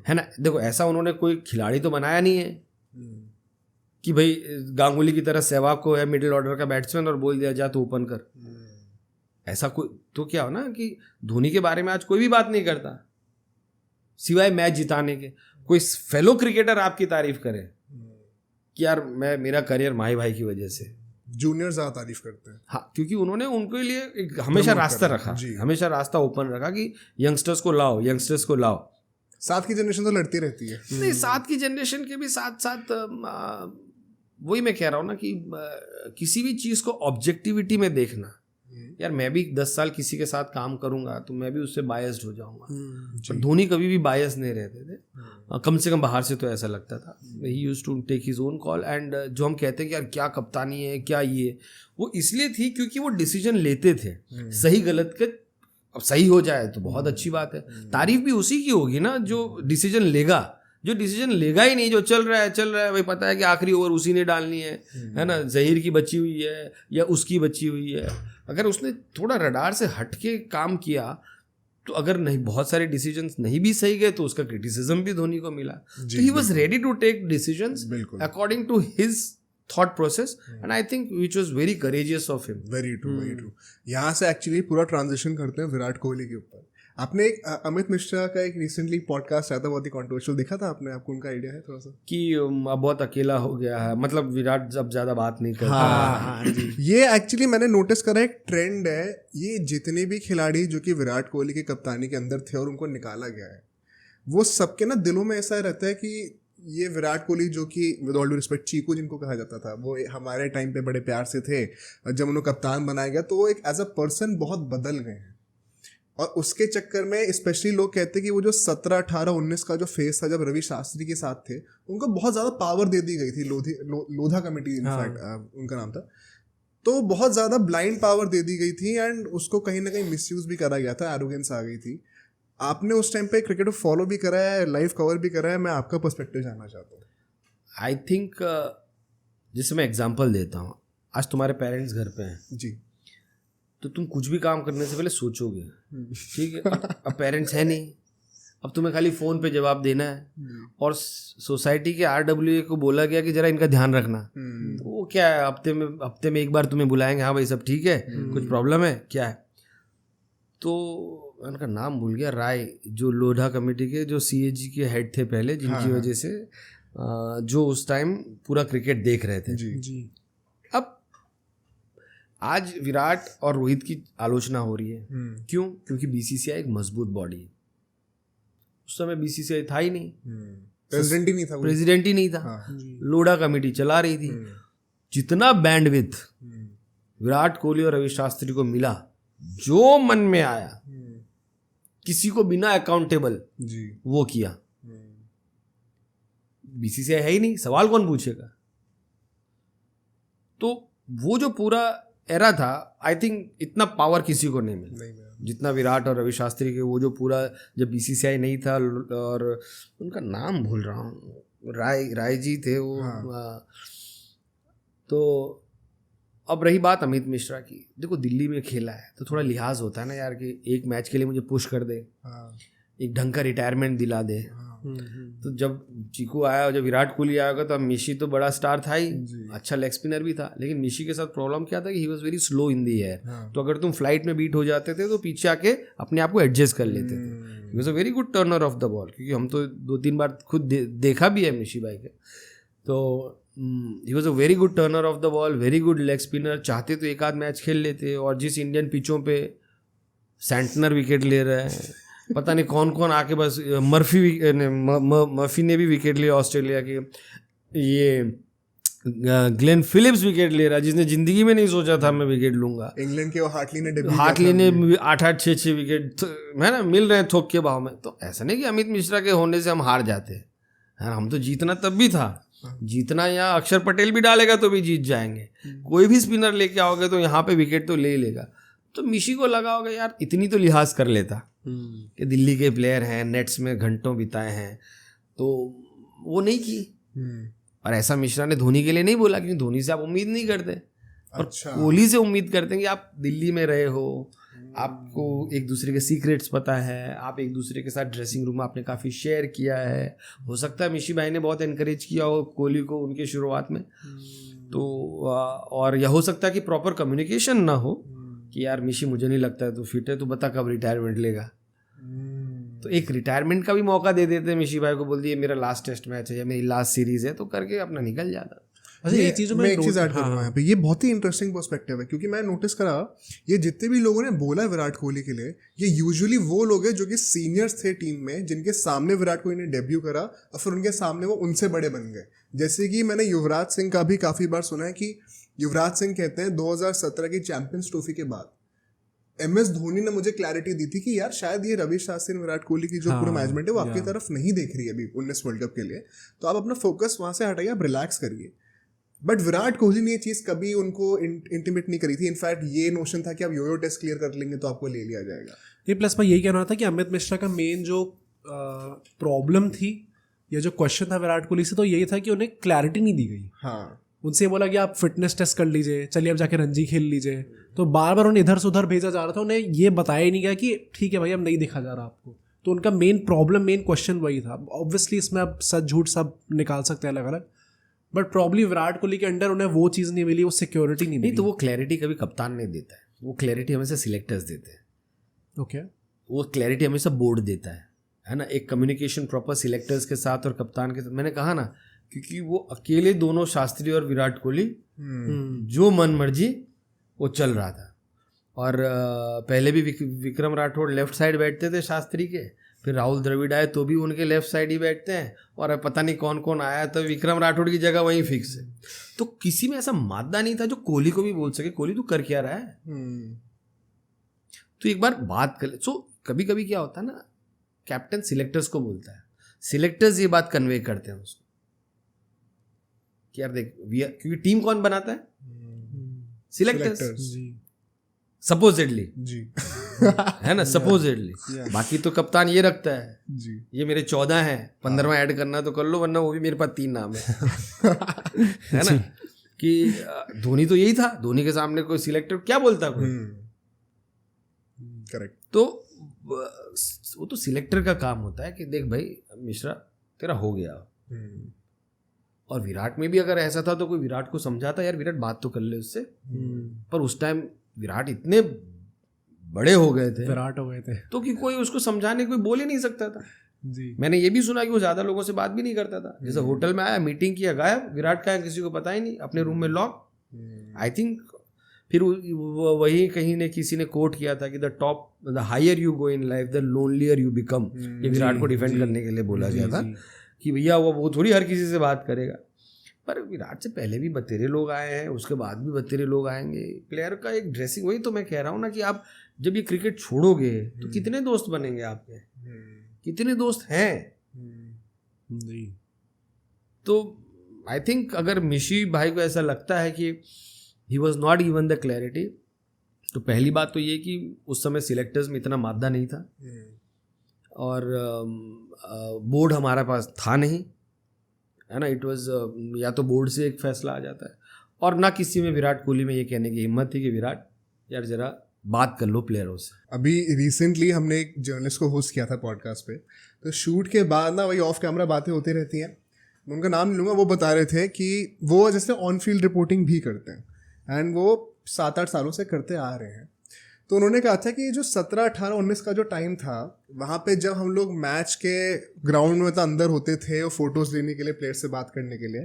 है ना। देखो ऐसा उन्होंने कोई खिलाड़ी तो बनाया नहीं है कि भाई गांगुली की तरह सहवाग को है मिडिल ऑर्डर का बैट्समैन और बोल दिया जा तो ओपन कर, ऐसा कोई तो क्या हो ना कि धोनी के बारे में आज कोई भी बात नहीं करता सिवाय मैच जिताने के। कोई फेलो क्रिकेटर आपकी तारीफ करे कि यार मेरा करियर माही भाई की वजह से, जूनियर ज्यादा तारीफ करते हैं। हाँ, क्योंकि उन्होंने उनके लिए एक हमेशा रास्ता रखा, हमेशा रास्ता ओपन रखा कि यंगस्टर्स को लाओ, यंगस्टर्स को लाओ। साथ की जनरेशन तो लड़ती रहती है। नहीं, साथ की जनरेशन के भी साथ साथ वही मैं कह रहा हूँ ना कि किसी भी चीज़ को ऑब्जेक्टिविटी में देखना। यार मैं भी 10 साल किसी के साथ काम करूंगा तो मैं भी उससे बायस्ड हो जाऊंगा, पर धोनी कभी भी बायस नहीं रहते थे, कम से कम बाहर से तो ऐसा लगता था। He used to take his own call, and जो हम कहते हैं कि यार क्या कप्तानी है क्या ये, वो इसलिए थी क्योंकि वो डिसीजन लेते थे सही गलत के। अब सही हो जाए तो बहुत अच्छी बात है, तारीफ भी उसी की होगी ना जो डिसीजन लेगा। जो डिसीजन लेगा ही नहीं, जो चल रहा है भाई, पता है कि आखिरी ओवर उसी ने डालनी है ना, जहीर की बची हुई है या उसकी बची हुई है, अगर उसने थोड़ा रडार से हट के काम किया तो अगर नहीं बहुत सारे डिसीजंस नहीं भी सही गए तो उसका क्रिटिसिज्म भी धोनी को मिला। तो he was ready to take decisions according to his thought process, and I think which was very courageous of him. Very true. यहाँ से एक्चुअली पूरा ट्रांजिशन करते हैं विराट कोहली के ऊपर। आपने एक अमित मिश्रा का एक रिसेंटली पॉडकास्ट आया था, बहुत ही कंट्रोवर्शियल देखा था आपने? आपको उनका आइडिया है थोड़ा सा? कि अब बहुत अकेला हो गया है, मतलब विराट अब ज़्यादा बात नहीं करता। हाँ, ये एक्चुअली मैंने नोटिस करा एक ट्रेंड है। ये जितने भी खिलाड़ी जो कि विराट कोहली की कप्तानी के अंदर थे और उनको निकाला गया है, वो सबके ना दिलों में ऐसा रहता है कि ये विराट कोहली जो कि विद ऑल ड्यू रिस्पेक्ट चीकू जिनको कहा जाता था, वो हमारे टाइम पे बड़े प्यार से थे, जब उन्हें कप्तान बनाया गया तो वो एक एज अ पर्सन बहुत बदल गए हैं। और उसके चक्कर में स्पेशली लोग कहते हैं कि वो जो 17, 18, 19 का जो फेस था जब रवि शास्त्री के साथ थे, उनको बहुत ज़्यादा पावर दे दी गई थी। लोधा कमेटी इनफैक्ट उनका नाम था। तो बहुत ज़्यादा ब्लाइंड पावर दे दी गई थी एंड उसको कहीं ना कहीं मिसयूज भी करा गया था, एरोगेंस आ गई थी। आपने उस टाइम पे क्रिकेट को फॉलो भी करा है, लाइव कवर भी करा है, मैं आपका पर्सपेक्टिव जानना चाहता हूँ। आई थिंक जैसे मैं एग्जांपल देता हूँ, आज तुम्हारे पेरेंट्स घर पे हैं जी, तो तुम कुछ भी काम करने से पहले सोचोगे, ठीक है। अब पेरेंट्स है नहीं, अब तुम्हें खाली फ़ोन पे जवाब देना है, और सोसाइटी के RWA को बोला गया कि ज़रा इनका ध्यान रखना, तो वो क्या है, हफ्ते में एक बार तुम्हें बुलाएंगे, हाँ भाई सब ठीक है, कुछ प्रॉब्लम है क्या है। तो उनका नाम भूल गया, राय, जो लोधा कमेटी के जो CAG के हेड थे पहले, जिनकी वजह से जो उस टाइम पूरा क्रिकेट देख रहे थे। जी। अब आज विराट और रोहित की आलोचना हो रही है, क्यों? क्योंकि BCCI एक मजबूत बॉडी है। उस समय BCCI था ही नहीं, प्रेसिडेंट ही नहीं था, लोढ़ा कमेटी चला रही थी। जितना बैंडविड्थ विराट कोहली और रवि शास्त्री को मिला, जो मन में आया, किसी को बिना अकाउंटेबल वो किया। BCCI है ही नहीं, सवाल कौन पूछेगा? तो वो जो पूरा एरा था, आई थिंक इतना पावर किसी को नहीं मिला जितना विराट और रवि शास्त्री के। वो जो पूरा, जब BCCI नहीं था, और उनका नाम भूल रहा हूँ, राय जी थे वो। तो अब रही बात अमित मिश्रा की, देखो दिल्ली में खेला है तो थोड़ा लिहाज होता है ना यार, कि एक मैच के लिए मुझे पुश कर दे, एक ढंग का रिटायरमेंट दिला दे। तो जब चीकू आया, जब विराट कोहली आया होगा, तो अब मिशी तो बड़ा स्टार था ही, अच्छा लेग स्पिनर भी था, लेकिन मिशी के साथ प्रॉब्लम क्या था कि he was very slow in the air. तो अगर तुम फ्लाइट में बीट हो जाते थे तो पीछे आके अपने आप को एडजस्ट कर लेते थे। He was a very good Turner of the ball, क्योंकि हम तो 2-3 बार खुद देखा भी है मिशी भाई के। तो ही was a very good Turner of the ball, very good leg spinner. चाहते तो एक आध मैच खेल लेते, और जिस इंडियन पिचों पे सैंटनर विकेट ले रहा है, पता नहीं कौन कौन आके, बस मर्फी ने भी विकेट लिया ऑस्ट्रेलिया के, ये ग्लेन फिलिप्स विकेट ले रहा, जिसने जिंदगी में नहीं सोचा था मैं विकेट लूंगा। इंग्लैंड के हार्टली ने 8-8, 6-6 विकेट है ना मिल रहे हैं थोक के भाव में। तो ऐसा नहीं कि अमित मिश्रा के होने से हम हार जाते हैं, हम तो जीतना तब भी था, जीतना यहाँ अक्षर पटेल भी डालेगा तो भी जीत जाएंगे, कोई भी स्पिनर लेके आओगे तो यहाँ पे विकेट तो ले ही लेगा। तो मिशी को लगा होगा यार इतनी तो लिहाज कर लेता कि दिल्ली के प्लेयर हैं, नेट्स में घंटों बिताए हैं, तो वो नहीं की। और ऐसा मिश्रा ने धोनी के लिए नहीं बोला, क्योंकि धोनी से आप उम्मीद नहीं करते, और अच्छा। कोहली से उम्मीद करते हैं कि आप दिल्ली में रहे हो, आपको एक दूसरे के सीक्रेट्स पता है, आप एक दूसरे के साथ ड्रेसिंग रूम में आपने काफ़ी शेयर किया है। हो सकता है मिशी भाई ने बहुत एनकरेज किया हो कोहली को उनके शुरुआत में, तो और यह हो सकता है कि प्रॉपर कम्युनिकेशन ना हो कि यार मिशी मुझे नहीं लगता है तो फिट है, तो बता कब रिटायरमेंट लेगा। तो एक रिटायरमेंट का भी मौका दे देते मिशी भाई को, बोल दिए मेरा लास्ट टेस्ट मैच है या मेरी लास्ट सीरीज है, तो करके अपना निकल जाता। अच्छा, ये चीज़ मैं एक चीज़ ऐड करूँगा यहाँ पे, ये बहुत ही इंटरेस्टिंग पर्सपेक्टिव है, क्योंकि मैं नोटिस करा ये जितने भी लोगों ने बोला है विराट कोहली के लिए, ये यूजुअली वो लोग हैं जो कि सीनियर्स थे टीम में, जिनके सामने विराट कोहली ने डेब्यू करा और फिर उनके सामने वो उनसे बड़े बन गए। जैसे कि मैंने युवराज सिंह का भी काफ़ी बार सुना है कि युवराज सिंह कहते हैं 2017 की चैंपियंस ट्रॉफी के बाद MS धोनी ने मुझे क्लैरिटी दी थी कि यार शायद ये रवि शास्त्री और विराट कोहली की जो पूरा मैनेजमेंट है वो आपकी तरफ नहीं देख रही है अभी 19 वर्ल्ड कप के लिए, तो आप अपना फोकस वहाँ से हटाइए, आप रिलैक्स करिए। बट विराट कोहली ने ये चीज़ कभी उनको इंटीमेट नहीं करी थी। इनफैक्ट ये नोशन था कि आप योयो टेस्ट क्लियर कर लेंगे तो आपको ले लिया जाएगा। ये प्लस मैं यही कहना था कि अमित मिश्रा का मेन जो प्रॉब्लम थी या जो क्वेश्चन था विराट कोहली से, तो यही था कि उन्हें क्लैरिटी नहीं दी गई। हाँ, उनसे बोला कि आप फिटनेस टेस्ट कर लीजिए, चलिए अब जाके रणजी खेल लीजिए, तो बार बार उन्हें इधर से उधर भेजा जा रहा था। उन्हें ये बताया ही नहीं गया कि ठीक है भाई अब नहीं दिखा जा रहा आपको। तो उनका मेन प्रॉब्लम, मेन क्वेश्चन वही था। ऑब्वियसली इसमें अब सच झूठ सब निकाल सकते हैं अलग अलग, बट प्रॉब्ली विराट कोहली के अंडर उन्हें वो चीज़ नहीं मिली, वो सिक्योरिटी नहीं मिली। तो वो क्लैरिटी कभी कप्तान नहीं देता है, वो क्लैरिटी हमेशा सिलेक्टर्स देते हैं। ओके, वो क्लैरिटी हमेशा बोर्ड देता है ना, एक कम्युनिकेशन प्रॉपर सिलेक्टर्स के साथ और कप्तान के साथ। मैंने कहा ना, क्योंकि वो अकेले दोनों शास्त्री और विराट कोहली जो मन मर्जी वो चल रहा था। और पहले भी विक्रम राठौड़ लेफ्ट साइड बैठते थे शास्त्री के, फिर राहुल द्रविड़ आए तो भी उनके लेफ्ट साइड ही बैठते हैं, और अब पता नहीं कौन कौन आया तो विक्रम राठौड़ की जगह वहीं फिक्स है। तो किसी में ऐसा मादा नहीं था जो कोहली को भी बोल सके कोहली तू कर क्या रहा है, तो एक बार बात कर ले। सो कभी कभी क्या होता है ना, कैप्टन सिलेक्टर्स को बोलता है, सिलेक्टर्स ये बात कन्वे करते हैं उसको कि यार देख, क्योंकि टीम कौन बनाता है, सिलेक्टर्स सपोजिटली जी है ना, सपोजिटली। बाकी तो कप्तान ये रखता है जी, ये मेरे 14 हैं, 15वां ऐड करना तो कर लो, वरना वो भी मेरे पास 3 नाम है ना। कि धोनी तो यही था, धोनी के सामने कोई सिलेक्टर क्या बोलता कोई, करेक्ट। तो वो तो सिलेक्टर का काम होता है कि देख भाई मिश्रा तेरा हो गया। और विराट में भी अगर ऐसा था तो कोई विराट को समझाता, यार विराट बात तो कर ले उससे, पर उस टाइम विराट इतने बड़े हो गए थे, विराट हो गए थे, तो कि कोई उसको समझाने कोई बोल ही नहीं सकता था जी। मैंने ये भी सुना कि वो ज्यादा लोगों से बात भी नहीं करता था, जैसे होटल में आया मीटिंग किया गायब, विराट का है किसी को पता ही नहीं, अपने रूम में लॉक। आई थिंक फिर वही कहीं ने किसी ने कोट किया था कि the higher you go in life the lonelier you become, ये विराट को डिफेंड करने के लिए बोला गया था कि भैया वो थोड़ी हर किसी से बात करेगा। पर विराट से पहले भी बतेरे लोग आए हैं, उसके बाद भी बतेरे लोग आएंगे। प्लेयर का एक ड्रेसिंग, वही तो मैं कह रहा हूँ ना कि आप जब ये क्रिकेट छोड़ोगे तो कितने दोस्त बनेंगे आपके, कितने दोस्त हैं जी। तो आई थिंक अगर मिशी भाई को ऐसा लगता है कि he was not given the clarity, तो पहली बात तो ये कि उस समय सिलेक्टर्स में इतना मादा नहीं था, और बोर्ड हमारे पास था नहीं, है ना। इट वाज या तो बोर्ड से एक फैसला आ जाता है, और ना किसी में विराट कोहली में ये कहने की हिम्मत थी कि विराट यार जरा बात कर लो प्लेयरों से। अभी रिसेंटली हमने एक जर्नलिस्ट को होस्ट किया था पॉडकास्ट पे, तो शूट के बाद ना वही ऑफ कैमरा बातें होती रहती हैं, मैं उनका नाम नहीं लूँगा। वो बता रहे थे कि वो जैसे ऑन फील्ड रिपोर्टिंग भी करते हैं, एंड वो 7-8 सालों से करते आ रहे हैं। तो उन्होंने कहा था कि जो 17, 18, 19 का जो टाइम था, वहाँ पे जब हम लोग मैच के ग्राउंड में तो अंदर होते थे और फोटोज़ लेने के लिए, प्लेयर से बात करने के लिए,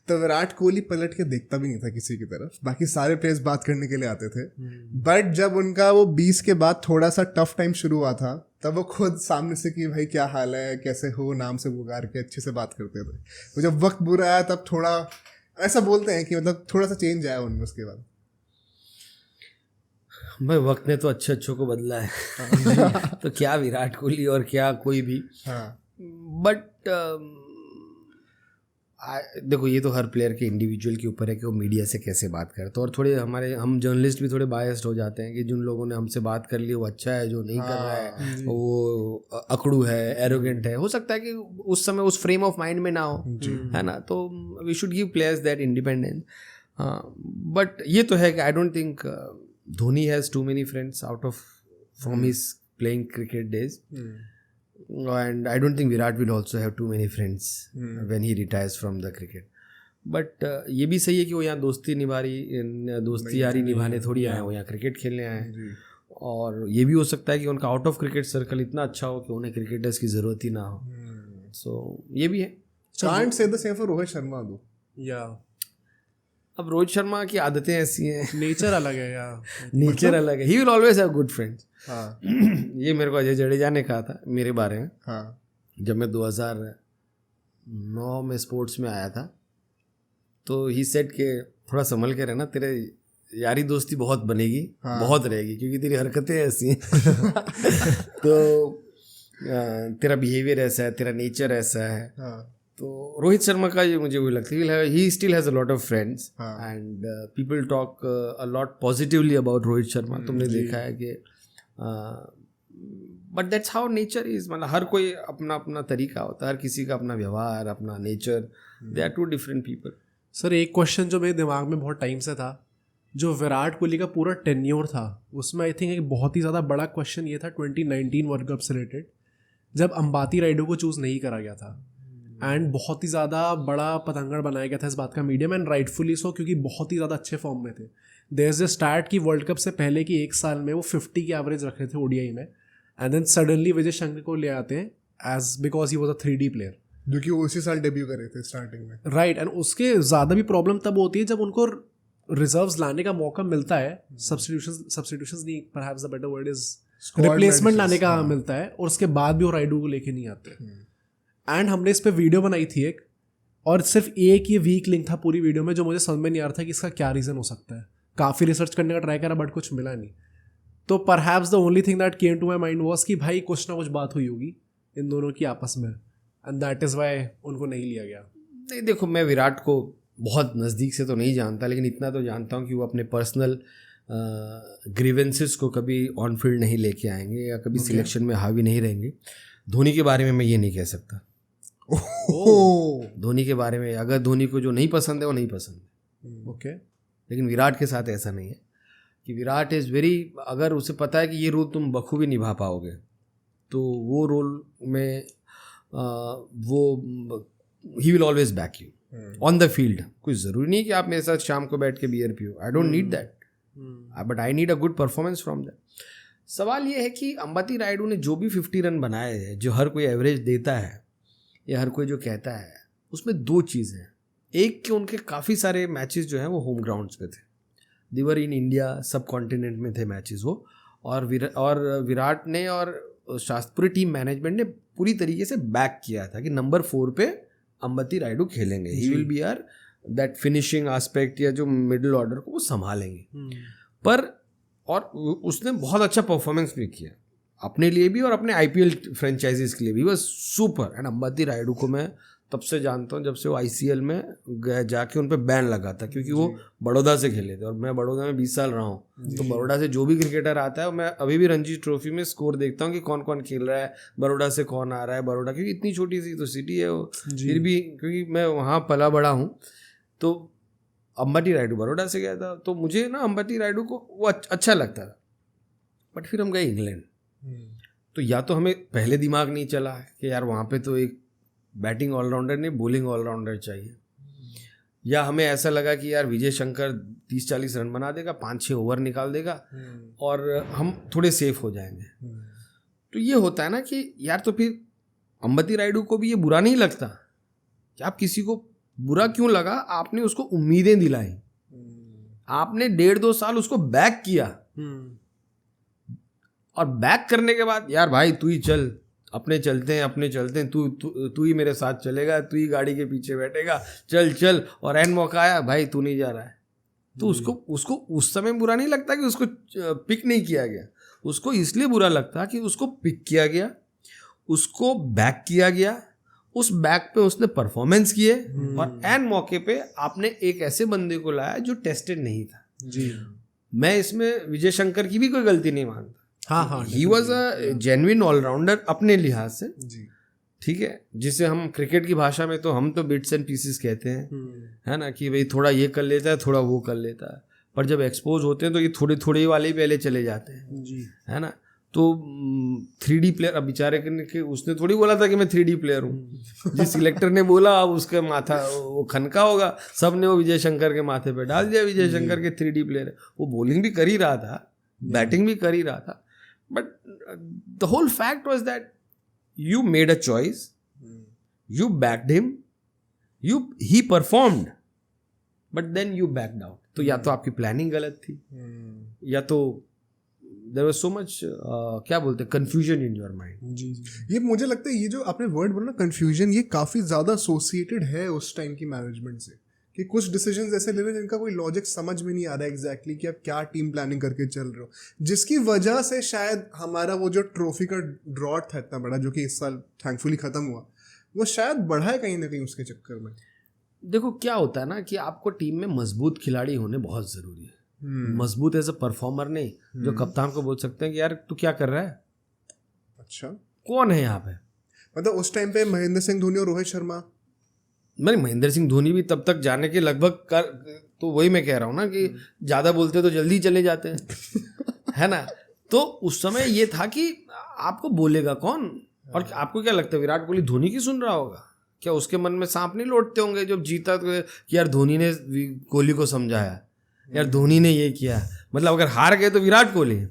तो विराट कोहली पलट के देखता भी नहीं था किसी की तरफ, बाकी सारे प्लेयर्स बात करने के लिए आते थे। बट जब उनका वो 20 के बाद थोड़ा सा टफ टाइम शुरू हुआ था, तब वो खुद सामने से कि भाई क्या हाल है, कैसे हो, नाम से पुकार के अच्छे से बात करते थे। तो जब वक्त बुरा आया तब थोड़ा ऐसा बोलते हैं कि मतलब थोड़ा सा चेंज आया उनमें उसके बाद। भाई वक्त ने तो अच्छों को बदला है तो क्या विराट कोहली और क्या कोई भी, हाँ, बट देखो ये तो हर प्लेयर के इंडिविजुअल के ऊपर है कि वो मीडिया से कैसे बात करते हैं, और थोड़े हम जर्नलिस्ट भी थोड़े बायस्ड हो जाते हैं कि जिन लोगों ने हमसे बात कर ली वो अच्छा है, जो नहीं कर रहा है वो अकड़ू है, एरोगेंट है। हो सकता है कि उस समय उस फ्रेम ऑफ माइंड में ना हो, है ना, तो we should give players that independence. But ये तो है कि I don't think Dhoni has too many friends out of from his playing cricket days, and I don't think Virat will also have too many friends when he retires from the cricket. But ये भी सही है कि वो यहाँ दोस्ती यारी निभाने थोड़ी आए, वो यहाँ क्रिकेट खेलने आए हैं। और ये भी हो सकता है कि उनका आउट ऑफ क्रिकेट सर्कल इतना अच्छा हो कि उन्हें क्रिकेटर्स की ज़रूरत ही ना हो। सो ये भी है। Can't say the same for Rohit Sharma though. या अब रोहित शर्मा की आदतें ऐसी हैं, नेचर अलग है या नेचर अलग है। He will always have good friends. हाँ ये मेरे को अजय जडेजा ने कहा था मेरे बारे में, हाँ जब मैं 2009 में स्पोर्ट्स में आया था, तो ही सेड के थोड़ा संभल के रहना, तेरे यारी दोस्ती बहुत बनेगी, बहुत रहेगी, क्योंकि तेरी हरकतें ऐसी हैं तो तेरा बिहेवियर ऐसा है, तेरा नेचर ऐसा है। तो रोहित शर्मा का ये मुझे वही लगता है, he still has a lot of friends and people talk a lot positively about Rohit Sharma. तुमने देखा है कि but that's how nature is, मतलब हर कोई अपना अपना तरीका होता है, हर किसी का अपना व्यवहार, अपना nature, they are too different people. Sir एक क्वेश्चन जो मेरे दिमाग में बहुत टाइम से था, जो विराट कोहली का पूरा टेन्योर था, उसमें आई थिंक एक बहुत ही ज़्यादा बड़ा क्वेश्चन ये था 2019 वर्ल्ड कप से रिलेटेड, जब अंबाती रायडू को चूज़ नहीं करा गया था एंड बहुत ही ज़्यादा बड़ा पतंगड़ बनाया गया था इस बात का मीडिया में, एंड राइटफुली सो, क्योंकि बहुत ही ज़्यादा अच्छे फॉर्म में थे। देयर इज अ स्टार्ट कि वर्ल्ड कप से पहले की एक साल में वो 50 की एवरेज रख रहे थे ओडीआई में, and then suddenly Vijay Shankar को ले आते हैं as because he was a 3D player, जो कि वो उसी साल डेब्यू कर रहे थे स्टार्टिंग में, राइट। एंड उसके ज़्यादा भी प्रॉब्लम तब होती है जब उनको रिजर्व्स लाने का मौका मिलता है, सब्स्टिट्यूशंस नहीं, perhaps the better word is replacement लाने का मिलता है, और उसके बाद भी वो राइडू को लेके नहीं आते। एंड हमने इस पर वीडियो बनाई थी एक, और सिर्फ एक ये वीक लिंक था पूरी वीडियो में जो मुझे समझ में नहीं आ रहा था कि इसका क्या रीज़न हो सकता है। काफ़ी रिसर्च करने का ट्राई करा बट कुछ मिला नहीं। तो perhaps the only thing that came to my mind was कि भाई कुछ ना कुछ बात हुई होगी इन दोनों की आपस में, एंड दैट इज़ वाई उनको नहीं लिया गया। नहीं देखो, मैं विराट को बहुत नज़दीक से तो नहीं जानता, लेकिन इतना तो जानता हूँ कि वो अपने पर्सनल ग्रीवेंसेस को कभी ऑन फील्ड नहीं लेके आएंगे या कभी सिलेक्शन में हावी नहीं रहेंगे। धोनी के बारे में मैं ये नहीं कह सकता। धोनी के बारे में, अगर धोनी को जो नहीं पसंद है वो नहीं पसंद है, ओके। लेकिन विराट के साथ ऐसा नहीं है कि विराट इज़ वेरी, अगर उसे पता है कि ये रोल तुम बखूबी निभा पाओगे तो वो रोल में वो he will always back you on the field. कोई ज़रूरी नहीं कि आप मेरे साथ शाम को बैठ के बियर पियो, I don't need that, but I need a good performance from that. सवाल ये है कि अंबाती रायडू ने जो भी 50 रन बनाए हैं, जो हर कोई एवरेज देता है या हर कोई जो कहता है, उसमें दो चीज़ें हैं। एक कि उनके काफ़ी सारे मैचेस जो हैं वो होम ग्राउंड्स पे थे, दिवर इन इंडिया, सब कॉन्टिनेंट में थे मैचेस वो, और विराट ने और पूरी टीम मैनेजमेंट ने पूरी तरीके से बैक किया था कि नंबर 4 पे अंबाती रायडू खेलेंगे, he will be are that finishing aspect या जो मिडिल ऑर्डर को वो संभालेंगे। पर और उसने बहुत अच्छा परफॉर्मेंस भी किया अपने लिए भी और अपने आईपीएल फ्रेंचाइजीज के लिए भी, बस सुपर। एंड अंबाती रायडू को मैं तब से जानता हूँ जब से वो आईसीएल में जाके उन पे बैन लगा था, क्योंकि वो बड़ौदा से खेले थे और मैं बड़ौदा में 20 साल रहा हूँ। तो बड़ौदा से जो भी क्रिकेटर आता है, मैं अभी भी रणजी ट्रॉफी में स्कोर देखता हूँ कि कौन कौन खेल रहा है, बड़ौदा से कौन आ रहा है। बड़ौदा क्योंकि इतनी छोटी सी तो सिटी है वो, फिर भी क्योंकि मैं वहाँ पला बड़ा हूँ, तो अंबाती रायडू बड़ौदा से गया था, तो मुझे ना अंबाती रायडू को वो अच्छा लगता था। बट फिर हम गए इंग्लैंड, तो या तो हमें पहले दिमाग नहीं चला कि यार वहाँ पे तो एक बैटिंग ऑलराउंडर नहीं, बॉलिंग ऑलराउंडर चाहिए, या हमें ऐसा लगा कि यार विजय शंकर 30-40 रन बना देगा, 5-6 ओवर निकाल देगा और हम थोड़े सेफ हो जाएंगे। तो ये होता है ना कि यार, तो फिर अंबाती रायडू को भी ये बुरा नहीं लगता कि आप किसी को बुरा क्यों लगा, आपने उसको उम्मीदें दिलाई, आपने 1.5-2 साल उसको बैक किया, और बैक करने के बाद यार भाई तू ही चल, अपने चलते हैं, तू ही मेरे साथ चलेगा, तू ही गाड़ी के पीछे बैठेगा, चल, और एंड मौका आया भाई तू नहीं जा रहा है, तो उसको उस समय बुरा नहीं लगता कि उसको पिक नहीं किया गया, उसको इसलिए बुरा लगता कि उसको पिक किया गया, उसको बैक किया गया, उस बैक पे उसने परफॉर्मेंस किए और एन मौके पे आपने एक ऐसे बंदे को लाया जो टेस्टेड नहीं था। जी मैं इसमें विजय शंकर की भी कोई गलती नहीं मानता। हाँ he was a genuine allrounder अपने लिहाज से, जी ठीक है, जिसे हम क्रिकेट की भाषा में तो हम तो बिट्स एंड पीसेस कहते हैं, है ना, कि भाई थोड़ा ये कर लेता है थोड़ा वो कर लेता है, पर जब एक्सपोज होते हैं तो ये थोड़े थोड़े वाले ही पहले चले जाते हैं जी है ना। तो 3D प्लेयर, अब बेचारे के उसने थोड़ी बोला था कि मैं 3D प्लेयर हूँ। जिस सिलेक्टर ने बोला अब उसका माथा वो खनका होगा, सब ने वो विजय शंकर के माथे पे डाल दिया विजय शंकर के 3D प्लेयर है। वो बॉलिंग भी कर ही रहा था, बैटिंग भी कर ही रहा था, but the whole fact was that you made a choice, you backed him, he performed, but then you backed out. तो या तो आपकी प्लानिंग गलत थी, या तो there was so much क्या बोलते हैं confusion in your mind। जी ये मुझे लगता है ये जो आपने वर्ड बोला ना कंफ्यूजन, ये काफ़ी ज़्यादा एसोसिएटेड है उस टाइम की मैनेजमेंट से, कि कुछ डिसीजंस ऐसे ले रहे हैं जिनका कोई लॉजिक समझ में नहीं आ रहा है एग्जैक्टली कि आप क्या टीम प्लानिंग करके चल रहे हो, जिसकी वजह से शायद हमारा वो जो ट्रॉफी का ड्रॉट था इतना बड़ा जो कि इस साल थैंकफुली ख़त्म हुआ, वो शायद बढ़ा है कहीं ना कहीं उसके चक्कर में। देखो क्या होता है ना कि आपको टीम में मजबूत खिलाड़ी होने बहुत ज़रूरी है। मजबूत एज अ परफॉर्मर नहीं, जो कप्तान को बोल सकते हैं कि यार तू क्या कर रहा है, अच्छा कौन है यहाँ पे। मतलब उस टाइम पे महेंद्र सिंह धोनी और रोहित शर्मा, मैं महेंद्र सिंह धोनी भी तब तक जाने के लगभग कर, तो वही मैं कह रहा हूँ ना कि ज़्यादा बोलते तो जल्दी चले जाते हैं है ना। तो उस समय ये था कि आपको बोलेगा कौन, और आपको क्या लगता है विराट कोहली धोनी की सुन रहा होगा क्या? उसके मन में सांप नहीं लौटते होंगे जब जीता तो कि यार धोनी ने कोहली को समझाया, यार धोनी ने ये किया। मतलब अगर हार गए तो विराट कोहली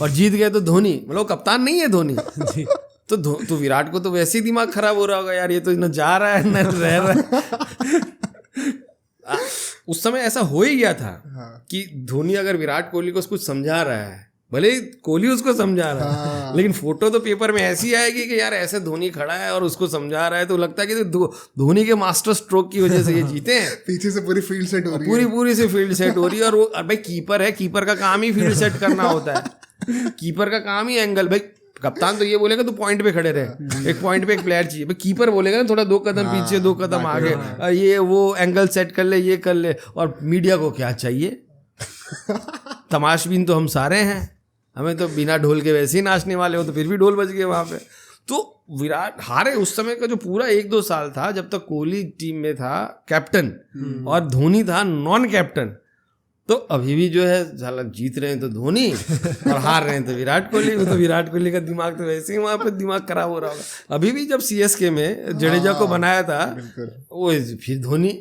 और जीत गए तो धोनी, मतलब कप्तान नहीं है धोनी तो विराट को तो वैसे ही दिमाग खराब हो रहा होगा, यार ये तो न जा रहा है न रह रहा है। उस समय ऐसा हो ही गया था कि धोनी अगर विराट कोहली को कुछ समझा रहा है, भले ही कोहली उसको समझा रहा है, लेकिन फोटो तो पेपर में ऐसी आएगी कि यार ऐसे धोनी खड़ा है और उसको समझा रहा है, तो लगता है कि धोनी के मास्टर स्ट्रोक की वजह से ये जीते हैं। पीछे से पूरी फील्ड सेट हो रही है, पूरी से फील्ड सेट हो रही है। और वो भाई कीपर है, कीपर का काम ही फील्ड सेट करना होता है, कीपर का काम ही एंगल। भाई कप्तान तो ये बोलेगा तो पॉइंट पे खड़े रहे, एक पॉइंट पे एक प्लेयर चाहिए, भाई कीपर बोलेगा ना थोड़ा 2 कदम पीछे 2 कदम आगे, ये वो एंगल सेट कर ले, ये कर ले। और मीडिया को क्या चाहिए? तमाशबीन तो हम सारे हैं, हमें तो बिना ढोल के वैसे ही नाचने वाले हो, तो फिर भी ढोल बज गए वहाँ पे। तो विराट हारे उस समय का जो पूरा 1-2 साल था जब तक कोहली टीम में था कैप्टन और धोनी था नॉन कैप्टन, तो अभी भी जो है साला जीत रहे हैं तो धोनी और हार रहे हैं तो विराट कोहली। तो विराट कोहली का दिमाग तो वैसे ही वहाँ पे दिमाग खराब हो रहा होगा। अभी भी जब CSK में जडेजा को बनाया था वो फिर धोनी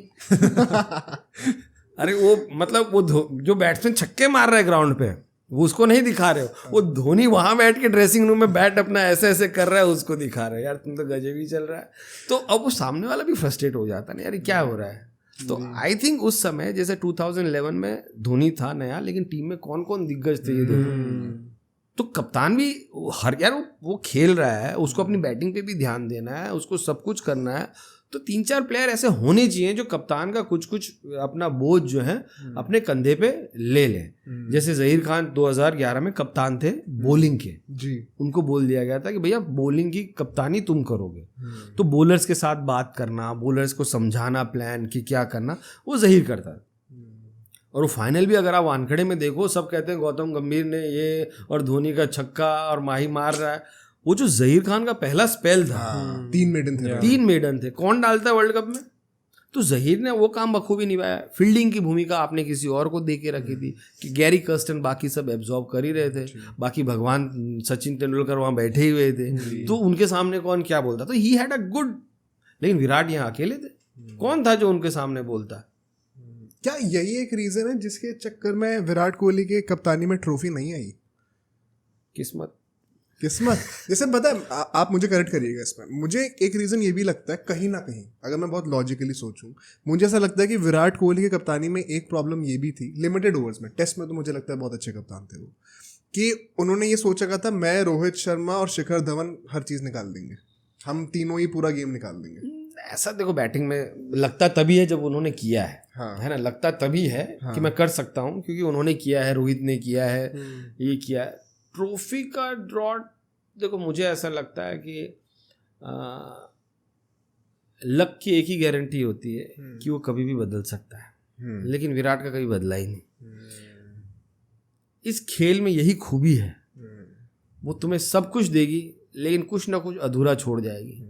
अरे वो मतलब वो जो बैट्समैन छक्के मार रहे हैं ग्राउंड पे वो उसको नहीं दिखा रहे हो, वो धोनी वहां बैठ के ड्रेसिंग रूम में बैट अपना ऐसे ऐसे कर रहा है उसको दिखा रहे हैं, यार तुम तो गजब ही चल रहा है। तो अब वो सामने वाला भी फ्रस्ट्रेट हो जाता है, यार क्या हो रहा है। तो आई थिंक उस समय जैसे 2011 में धोनी था नया, लेकिन टीम में कौन कौन दिग्गज थे ये देखो, तो कप्तान भी हर यार वो खेल रहा है, उसको अपनी बैटिंग पे भी ध्यान देना है, उसको सब कुछ करना है। तो 3-4 प्लेयर ऐसे होने चाहिए जो कप्तान का कुछ अपना बोझ जो है अपने कंधे पे ले लें। जैसे जहीर खान 2011 में कप्तान थे बॉलिंग के जी, उनको बोल दिया गया था कि भैया बॉलिंग की कप्तानी तुम करोगे। तो बॉलर्स के साथ बात करना, बॉलर्स को समझाना प्लान कि क्या करना, वो जहीर करता है। और वो फाइनल भी अगर आप वानखेड़े में देखो, सब कहते हैं गौतम गंभीर ने ये और धोनी का छक्का और माही मार रहा है, वो जो जहीर खान का पहला स्पेल था 3 मेडन थे, कौन डालता है वर्ल्ड कप में? तो जहीर ने वो काम बखूबी निभाया। फील्डिंग की भूमिका आपने किसी और को दे के रखी थी कि गैरी कर्स्टन बाकी सब एब्जॉर्ब कर ही रहे थे, बाकी भगवान सचिन तेंदुलकर वहाँ बैठे ही हुए थे, तो उनके सामने कौन क्या बोलता? तो ही हैड अ गुड, लेकिन विराट यहाँ अकेले थे, कौन था जो उनके सामने बोलता? क्या यही एक रीजन है जिसके चक्कर में विराट कोहली के कप्तानी में ट्रॉफी नहीं आई? किस्मत जैसे पता है, आप मुझे करेक्ट करिएगा इसमें, मुझे एक रीज़न ये भी लगता है कहीं ना कहीं, अगर मैं बहुत लॉजिकली सोचूं, मुझे ऐसा लगता है कि विराट कोहली के कप्तानी में एक प्रॉब्लम ये भी थी लिमिटेड ओवर्स में। टेस्ट में तो मुझे लगता है बहुत अच्छे कप्तान थे वो, कि उन्होंने ये सोचा था मैं, रोहित शर्मा और शिखर धवन हर चीज़ निकाल देंगे, हम तीनों ही पूरा गेम निकाल देंगे। ऐसा देखो बैटिंग में लगता तभी है जब उन्होंने किया है, है ना, लगता तभी है कि मैं कर सकता हूँ क्योंकि उन्होंने किया है, रोहित ने किया है, ये किया है। ट्रॉफी का ड्रॉट देखो मुझे ऐसा लगता है कि लक की एक ही गारंटी होती है कि वो कभी भी बदल सकता है, लेकिन विराट का कभी बदला ही नहीं। इस खेल में यही खूबी है, वो तुम्हें सब कुछ देगी लेकिन कुछ ना कुछ अधूरा छोड़ जाएगी।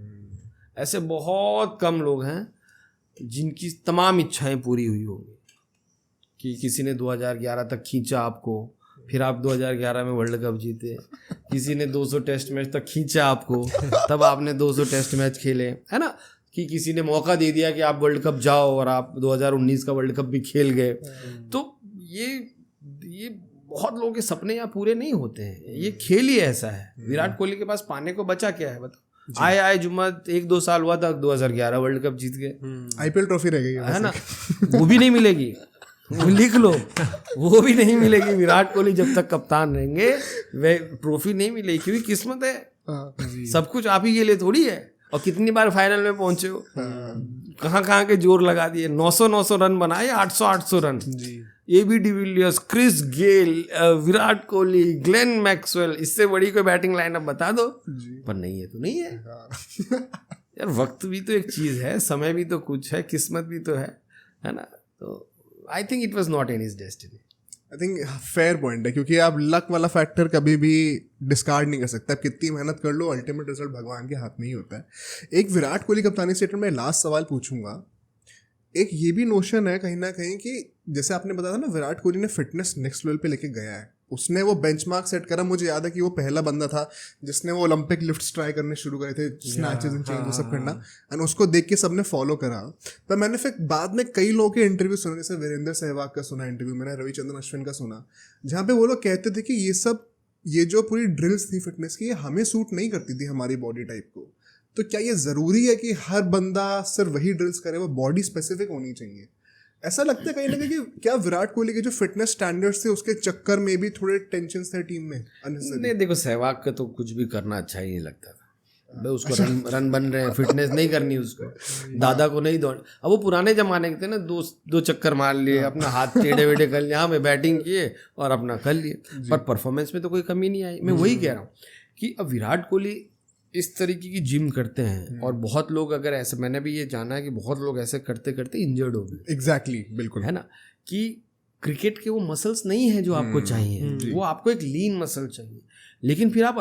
ऐसे बहुत कम लोग हैं जिनकी तमाम इच्छाएं पूरी हुई होंगी, कि किसी ने 2011 तक खींचा आपको, फिर आप 2011 में वर्ल्ड कप जीते, किसी ने 200 टेस्ट मैच तक खींचा आपको, तब आपने 200 टेस्ट मैच खेले, है ना, कि किसी ने मौका दे दिया कि आप वर्ल्ड कप जाओ और आप 2019 का वर्ल्ड कप भी खेल गए। तो ये बहुत लोगों के सपने यहाँ पूरे नहीं होते हैं, ये खेल ही ऐसा है। विराट कोहली के पास पाने को बचा क्या है बताओ? आए जुम्मन 1-2 साल हुआ था, 2011 वर्ल्ड कप जीत गए, आईपीएल ट्रॉफी रह गई है ना, वो भी नहीं मिलेगी, वो लिख लो, वो भी नहीं मिलेगी। विराट कोहली जब तक कप्तान रहेंगे वे ट्रॉफी नहीं मिलेगी, क्योंकि किस्मत है, सब कुछ आप ही के लिए थोड़ी है। और कितनी बार फाइनल में पहुंचे हो, कहाँ के जोर लगा दिए, 900 रन बनाए, 800 run, AB de Villiers, Chris Gayle, Virat Kohli, Glenn Maxwell, इससे बड़ी कोई बैटिंग लाइनअप बता दो, पर नहीं है तो नहीं है। यार वक्त भी तो एक चीज है, समय भी तो कुछ है, किस्मत भी तो है ना। तो I think it was not in his destiny. I think fair point है, क्योंकि आप लक वाला फैक्टर कभी भी डिस्कार्ड नहीं कर सकते। आप कितनी मेहनत कर लो, अल्टीमेट रिजल्ट भगवान के हाथ में ही होता है। एक विराट कोहली कप्तानी स्टेटमेंट में लास्ट सवाल पूछूंगा। एक ये भी नोशन है कहीं ना कहीं कि जैसे आपने बताया था ना, विराट कोहली ने फिटनेस नेक्स्ट लेवल पे लेके गया है, उसने वो बेंचमार्क सेट करा। मुझे याद है कि वो पहला बंदा था जिसने वो ओलंपिक लिफ्ट्स ट्राई करने शुरू करे थे, स्नैचेस एंड चेंज सब करना, एंड उसको देख के सबने फॉलो करा। पर मैंने फिर बाद में कई लोगों के इंटरव्यू सुने, जैसे वीरेंद्र सहवाग का सुना इंटरव्यू, मैंने रविचंद्रन अश्विन का सुना, जहाँ पे वो लोग कहते थे कि ये जो पूरी ड्रिल्स थी फिटनेस की, ये हमें सूट नहीं करती थी हमारी बॉडी टाइप को। तो क्या ये ज़रूरी है कि हर बंदा सिर्फ वही ड्रिल्स करे, वो बॉडी स्पेसिफिक होनी चाहिए? ऐसा लगता है कहीं ना कहीं कि क्या विराट कोहली के जो फिटनेस स्टैंडर्ड्स थे उसके चक्कर में भी थोड़े टेंशन थे टीम में? नहीं, देखो सहवाग का तो कुछ भी करना अच्छा ही नहीं लगता था भाई, उसको रन बन रहे हैं, फिटनेस नहीं करनी उसको, दादा को नहीं दौड़। अब वो पुराने जमाने के थे ना, दो चक्कर मार लिए, अपना हाथ टेढ़े वेढ़े कर लिए, हाँ मैं बैटिंग किए और अपना कर लिए, पर परफॉर्मेंस में तो कोई कमी नहीं आई। मैं वही कह रहा हूँ कि अब विराट कोहली इस तरीके की जिम करते हैं, और बहुत लोग अगर ऐसे, मैंने भी ये जाना है कि बहुत लोग ऐसे करते करते इंजर्ड हो गए। एग्जैक्टली, बिल्कुल, है ना, कि क्रिकेट के वो मसल्स नहीं है जो आपको चाहिए, वो आपको एक लीन मसल चाहिए। लेकिन फिर आप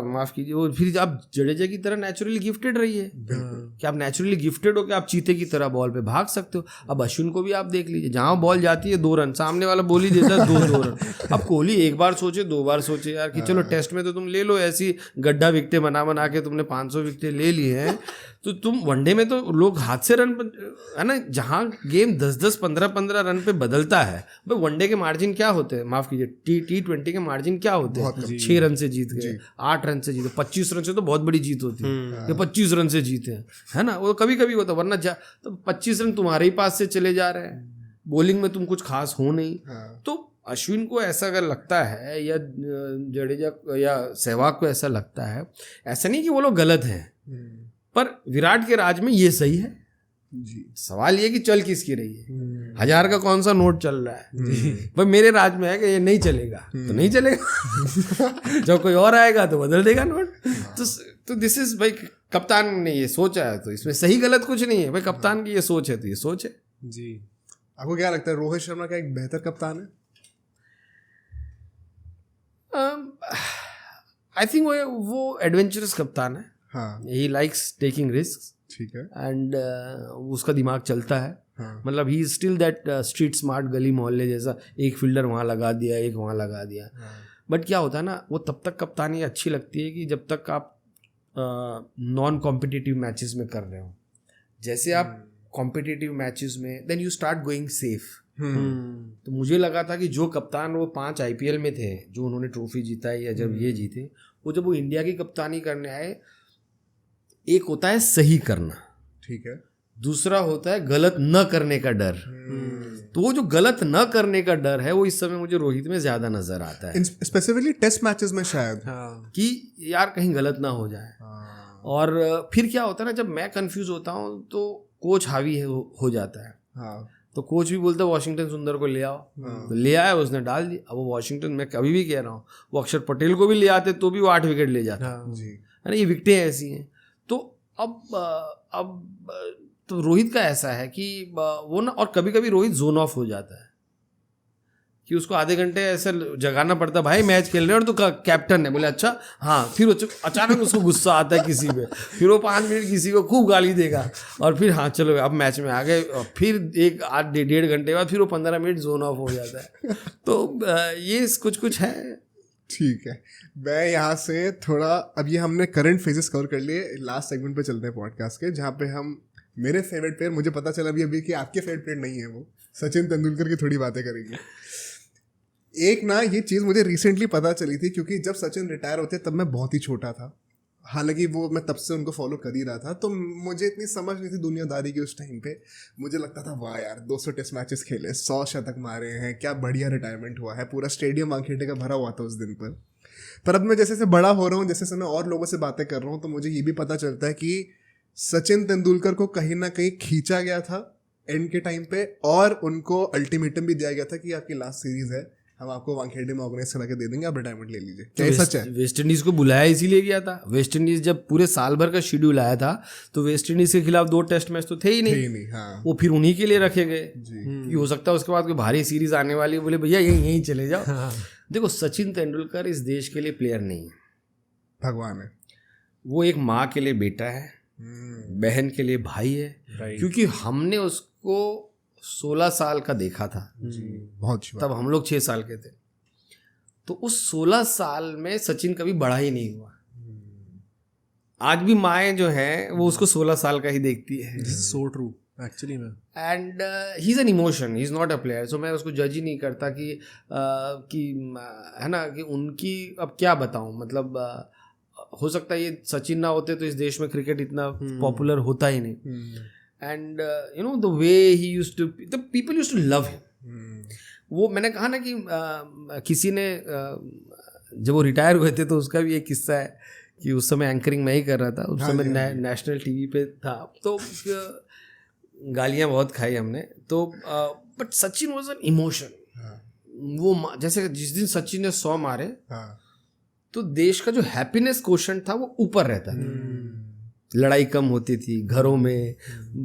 माफ कीजिए, वो फिर आप जडेजा की तरह नेचुरली गिफ्टेड रहिए, कि आप नेचुरली गिफ्टेड हो कि आप चीते की तरह बॉल पे भाग सकते हो। अब अश्विन को भी आप देख लीजिए, जहाँ बॉल जाती है 2 रन, सामने वाला बॉल ही देता है 2 रन। अब कोहली एक बार सोचे, 2 बार सोचे यार कि चलो टेस्ट में तो तुम ले लो, ऐसी गड्ढा विकटें बना के तुमने 500 विकटें ले ली हैं, तो तुम वनडे में तो लोग हाथ से रन, है ना, जहाँ गेम 10-10, 15-15 रन पे बदलता है। भाई वनडे के मार्जिन क्या होते हैं, माफ कीजिए, T20 के मार्जिन क्या होते हैं? 6 रन से जीत गए, 8 रन से जीते, 25 रन से तो बहुत बड़ी जीत होती है, ये 25 रन से जीते हैं, है ना, वो कभी कभी होता, वरना तो 25 रन तुम्हारे ही पास से चले जा रहे हैं, बॉलिंग में तुम कुछ खास हो नहीं। तो अश्विन को ऐसा अगर लगता है, या जडेजा या सहवाग को ऐसा लगता है, ऐसा नहीं कि वो लोग गलत हैं, पर विराट के राज में ये सही है जी। सवाल ये कि चल किसकी रही है, 1000 का कौन सा नोट चल रहा है, भाई मेरे राज में है कि ये नहीं चलेगा तो नहीं चलेगा जब कोई और आएगा तो बदल देगा नोट। तो दिस इज भाई, कप्तान ने ये सोचा है तो इसमें सही गलत कुछ नहीं है भाई, कप्तान की ये सोच है तो ये सोच है जी। आपको क्या लगता है, रोहित शर्मा क्या एक बेहतर कप्तान है? आई थिंक वो एडवेंचरस कप्तान है, हाँ, ही लाइक्स टेकिंग रिस्क, ठीक है, एंड उसका दिमाग चलता है, हाँ. मतलब he is still that street smart, गली मोहल्ले जैसा, एक फील्डर वहाँ लगा दिया, एक वहाँ लगा दिया, हाँ. बट क्या होता है ना, वो तब तक कप्तानी अच्छी लगती है कि जब तक आप नॉन कॉम्पिटिटिव मैचेस में कर रहे हो। जैसे आप कॉम्पिटिटिव मैचेस में, then you start going safe. तो मुझे लगा था कि जो कप्तान वो 5 IPL में थे, जो उन्होंने ट्रॉफी जीता है या जब ये जीते, वो जब वो इंडिया की कप्तानी करने आए, एक होता है सही करना, ठीक है, दूसरा होता है गलत न करने का डर। तो वो जो गलत न करने का डर है, वो इस समय मुझे रोहित में ज्यादा नजर आता है, स्पेसिफिकली टेस्ट मैचेस में शायद, हाँ. कि यार कहीं गलत ना हो जाए, हाँ. और फिर क्या होता है ना, जब मैं कंफ्यूज होता हूँ तो कोच हावी हो जाता है, हाँ. तो कोच भी बोलता है वॉशिंगटन सुंदर को ले आओ, तो ले आया, उसने डाल दी। अब वो वॉशिंगटन, मैं कभी भी कह रहा हूँ, वो अक्षर पटेल को भी ले आते तो भी वो 8 विकेट ले जाता जी, है ना, ये विकेटें ऐसी हैं। तो अब तो रोहित का ऐसा है कि वो ना, और कभी कभी रोहित जोन ऑफ हो जाता है कि उसको आधे घंटे ऐसे जगाना पड़ता है, भाई मैच खेल रहे हो और तो कैप्टन है, बोले अच्छा हाँ, फिर अचानक उसको गुस्सा आता है किसी पे, फिर वो 5 मिनट किसी को खूब गाली देगा और फिर हाँ चलो अब मैच में आ गए, फिर 1-1.5 घंटे बाद फिर वो 15 मिनट जोन ऑफ हो जाता है। तो ये कुछ है। ठीक है, मैं यहाँ से थोड़ा, अब ये हमने करंट फेजेस कवर कर लिए, लास्ट सेगमेंट पे चलते हैं पॉडकास्ट के, जहाँ पे हम मेरे फेवरेट प्लेयर, मुझे पता चला अभी कि आपके फेवरेट प्लेयर नहीं है वो, सचिन तेंदुलकर की थोड़ी बातें करेंगे। एक ना ये चीज़ मुझे रिसेंटली पता चली थी, क्योंकि जब सचिन रिटायर होते तब मैं बहुत ही छोटा था, हालांकि वो मैं तब से उनको फॉलो कर ही रहा था, तो मुझे इतनी समझ नहीं थी दुनियादारी की उस टाइम पे। मुझे लगता था वाह यार 200 टेस्ट मैचेस खेले, 100 शतक मारे हैं, क्या बढ़िया रिटायरमेंट हुआ है, पूरा स्टेडियम वानखेड़े का भरा हुआ था उस दिन पर अब मैं जैसे जैसे बड़ा हो रहा हूँ, जैसे मैं और लोगों से बातें कर रहा हूँ, तो मुझे ये भी पता चलता है कि सचिन तेंदुलकर को कहीं ना कहीं खींचा गया था एंड के टाइम पे, और उनको अल्टीमेटम भी दिया गया था कि आपकी लास्ट सीरीज है, हम आपको वानखेड़े में ऑर्गेनाइज करा के दे देंगे, आप रिटायरमेंट ले लीजिए। क्या सच है? वेस्ट इंडीज को बुलाया इसीलिए गया था। वेस्ट इंडीज जब पूरे साल भर का शेड्यूल आया था तो वेस्ट इंडीज के खिलाफ 2 टेस्ट मैच तो थे ही नहीं, हाँ। वो फिर उन्हीं के लिए रखे गए कि हो सकता है उसके बाद कोई भारी सीरीज आने वाली है, बोले भैया यहीं चले जाओ। हाँ। देखो सचिन तेंदुलकर इस देश के लिए प्लेयर नहीं है, भगवान है। वो एक माँ के लिए बेटा है, बहन के लिए भाई है, क्योंकि हमने उसको 16 साल का देखा था, बहुत तब हम लोग 6 साल के थे, तो उस 16 साल में सचिन कभी बड़ा ही नहीं हुआ। आज भी माएँ जो हैं वो उसको 16 साल का ही देखती है। सो ट्रू एक्चुअली में। And he is an emotion, he is not a player. सो मैं उसको जज ही नहीं करता कि है ना, कि उनकी अब क्या बताऊं, मतलब हो सकता है ये सचिन ना होते तो इस देश में क्रिकेट इतना पॉपुलर होता ही नहीं। And you know the way he used to, the people used to love him. वो मैंने कहा ना कि किसी ने जब वो रिटायर हुए थे तो उसका भी एक किस्सा है कि उस समय एंकरिंग मैं ही कर रहा था, उस समय नेशनल टीवी पे था, तो गालियाँ बहुत खाई हमने, तो but Sachin was an emotion. वो जैसे जिस दिन सचिन ने 100 मारे तो देश का जो हैप्पीनेस क्वोशंट था वो ऊपर रहता था। लड़ाई कम होती थी घरों में,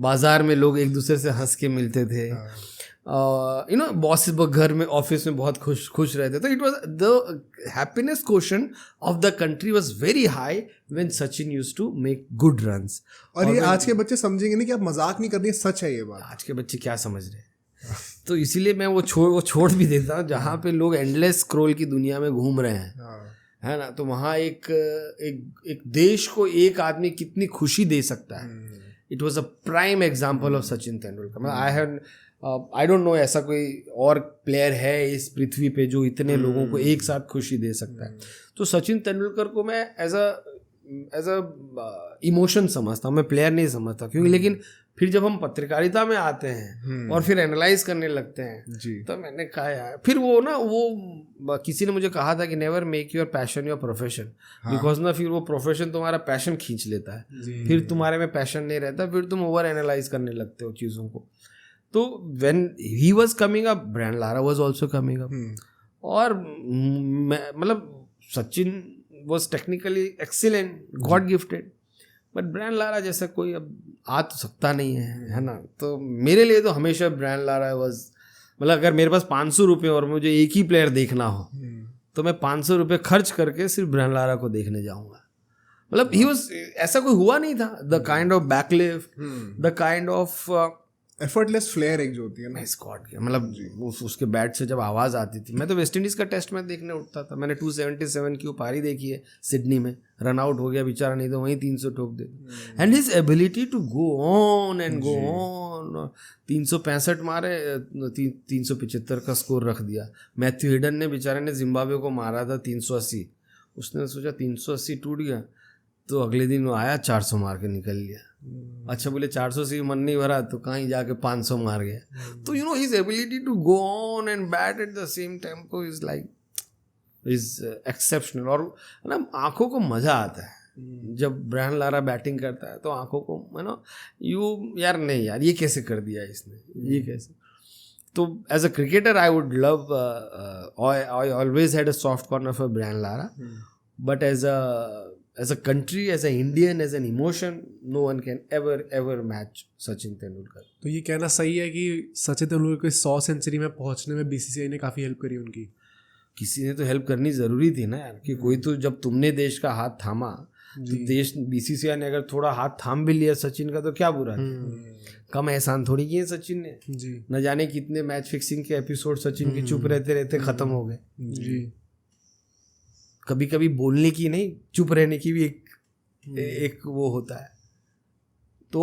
बाजार में लोग एक दूसरे से हंस के मिलते थे, यू नो बॉस घर में ऑफिस में बहुत खुश रहते। तो it was the happiness quotient of the country was very high when Sachin used to make good runs. और ये आज के बच्चे समझेंगे नहीं कि आप मजाक नहीं कर रहे, सच है ये बात। आज के बच्चे क्या समझ रहे हैं? तो इसीलिए मैं वो छोड़ भी देता हूँ। जहाँ पे लोग एंडलेस स्क्रॉल की दुनिया में घूम रहे हैं, है ना, तो वहाँ एक देश को एक आदमी कितनी खुशी दे सकता है। It was a prime example of Sachin Tendulkar. मतलब आई डोंट नो ऐसा कोई और प्लेयर है इस पृथ्वी पे जो इतने लोगों को एक साथ खुशी दे सकता है। तो सचिन तेंदुलकर को मैं एज अ इमोशन समझता हूँ, मैं प्लेयर नहीं समझता, क्योंकि लेकिन फिर जब हम पत्रकारिता में आते हैं और फिर एनालाइज करने लगते हैं तो मैंने कहा यार, फिर वो किसी ने मुझे कहा था कि never make your passion your profession, because ना फिर वो प्रोफेशन तुम्हारा पैशन खींच लेता है, फिर तुम्हारे में पैशन नहीं रहता, फिर तुम ओवर एनालाइज करने लगते हो चीज़ों को। तो when he was coming up, Brian Lara was also coming up, और मतलब Sachin was technically excellent, god gifted, but Brian Lara जैसा कोई अब आ तो सकता नहीं है ना। तो मेरे लिए तो हमेशा ब्रायन लारा वाज, मतलब अगर मेरे पास 500 रुपये और मुझे एक ही प्लेयर देखना हो तो मैं 500 रुपये खर्च करके सिर्फ ब्रायन लारा को देखने जाऊंगा। मतलब ही वाज, ऐसा कोई हुआ नहीं था, the kind of backlift, the kind of effortless flair एक जो होती है ना, स्कॉट के, मतलब उसके बैट से जब आवाज़ आती थी, मैं तो वेस्ट इंडीज़ का टेस्ट मैच देखने उठता था। मैंने 277 की पारी देखी है सिडनी में, रन आउट हो गया बेचारा, नहीं तो वहीं 300 ठोक देते। And his ability to go on and go on, 365 मारे, 375 का स्कोर रख दिया। मैथ्यू हिडन ने बेचारे ने जिम्बाब्वे को मारा था 380, उसने सोचा 380 टूट गया, तो अगले दिन वो आया 400 मार के निकल लिया। अच्छा, बोले 400 से मन नहीं भरा तो कहीं जाके 500 मार गया। तो you know his ability to go on and bat at the same tempo is like is exceptional. और ना आंखों को मज़ा आता है जब ब्रायन लारा बैटिंग करता है, तो आंखों को यार नहीं यार ये कैसे कर दिया इसने, ये कैसे। तो as a cricketer I would love, I always had a soft corner for Brian Lara, but as a as a country, as a Indian, as an emotion, no one can ever match Sachin Tendulkar. तो ये कहना सही है कि सचिन तेंदुलकर को 100 सेंचुरी में पहुंचने में बीसीसीआई ने काफ़ी हेल्प करी उनकी। किसी ने तो हेल्प करनी ज़रूरी थी ना यार, कि कोई तो, जब तुमने देश का हाथ थामा तो देश, बीसीसीआई ने अगर थोड़ा हाथ थाम भी लिया सचिन का तो क्या बुरा था। कम एहसान थोड़ी किए सचिन ने जी न जाने कितने मैच फिक्सिंग के एपिसोड सचिन के चुप रहते रहते खत्म हो गए। जी कभी कभी बोलने की नहीं, चुप रहने की भी एक वो होता है। तो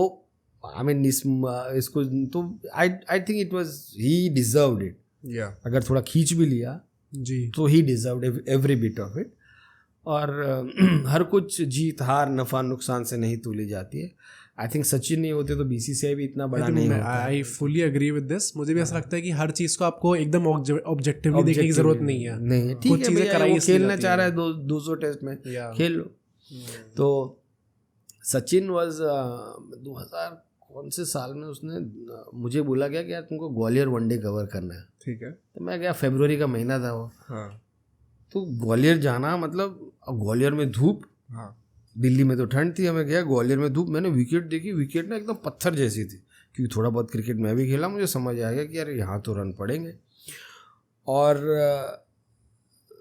आई मीन इसको तो I think it was, he deserved it. या अगर थोड़ा खींच भी लिया जी तो he deserved every bit of it. और हर कुछ जीत हार नफा नुकसान से नहीं तोली जाती है। आई थिंक सचिन नहीं होते तो बीसीसीआई भी इतना बड़ा नहीं होता। I fully agree with this. मुझे भी ऐसा लगता है कि हर चीज़ को आपको एकदम ऑब्जेक्टिवली देखने की जरूरत नहीं है। नहीं, ठीक है भैया, वो खेलना चाह रहा है 200 टेस्ट में, खेल लो। तो सचिन वाज 2000 कौन से साल में उसने मुझे बोला गया कि यार तुमको ग्वालियर वनडे कवर करना है। ठीक है। तो मैं गया, फरवरी का महीना था वो। हाँ तो ग्वालियर जाना मतलब, ग्वालियर में धूप, हाँ दिल्ली में तो ठंड थी, हमें गया ग्वालियर में धूप। मैंने विकेट देखी, विकेट ना एकदम पत्थर जैसी थी, क्योंकि थोड़ा बहुत क्रिकेट मैं भी खेला, मुझे समझ आ गया कि यार यहाँ तो रन पड़ेंगे। और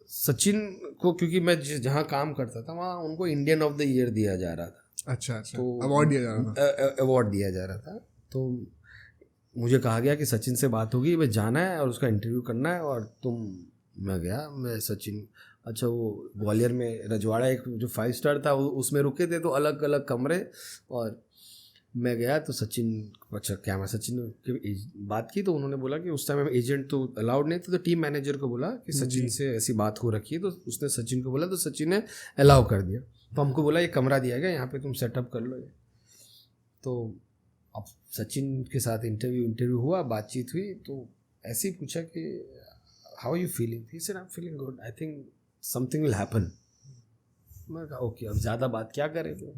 सचिन को, क्योंकि मैं जहाँ काम करता था वहाँ उनको इंडियन ऑफ द ईयर दिया जा रहा था। अच्छा अच्छा, तो अवार्ड दिया जा रहा था। अवार्ड दिया जा रहा था। तो मुझे कहा गया कि सचिन से बात होगी, बस जाना है और उसका इंटरव्यू करना है। और मैं गया, मैं सचिन, अच्छा वो ग्वालियर में रजवाड़ा एक जो 5 स्टार था उसमें रुके थे, तो अलग अलग कमरे। और मैं गया तो सचिन, अच्छा क्या मैं सचिन की बात की तो उन्होंने बोला कि उस टाइम एजेंट तो अलाउड नहीं था, तो टीम मैनेजर को बोला कि सचिन से ऐसी बात हो रखी है। तो उसने सचिन को बोला, तो सचिन ने अलाउ कर दिया। तो हमको बोला ये कमरा दिया गया, यहाँ पे तुम सेटअप कर लो। तो अब सचिन के साथ इंटरव्यू हुआ, बातचीत हुई। तो ऐसे ही पूछा कि how are you feeling? He said I am feeling good, I think something will happen. मैं कहा ओके, अब ज़्यादा बात क्या करें, तो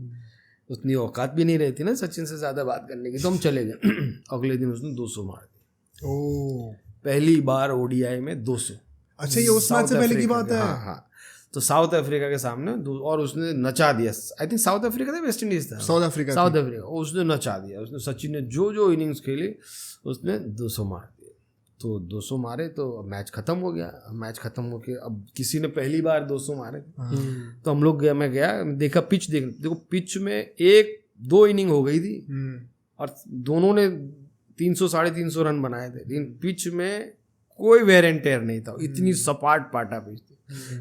उतनी औकात भी नहीं रहती ना सचिन से ज़्यादा बात करने की। तो हम चले गए। अगले दिन उसने 200 मार दिए। ओह, पहली बार ओडीआई में 200। अच्छा, ये उस मैच से पहले की बात है? हाँ। तो साउथ अफ्रीका के सामने और उसने नचा दिया। आई थिंक साउथ अफ्रीका था, वेस्ट इंडीज था, साउथ अफ्रीका। उसने नचा दिया। उसने, सचिन ने जो इनिंग्स खेली उसने 200 मार दिए। तो 200 मारे तो मैच खत्म हो गया। मैच खत्म हो के अब किसी ने पहली बार 200 मारे, तो हम लोग गया, मैं गया, देखा पिच, देखो पिच में 1-2 इनिंग हो गई थी और दोनों ने 300 350 रन बनाए थे, लेकिन पिच में कोई वेयर एंड टेयर नहीं था, इतनी सपाट पाटा पिच थी।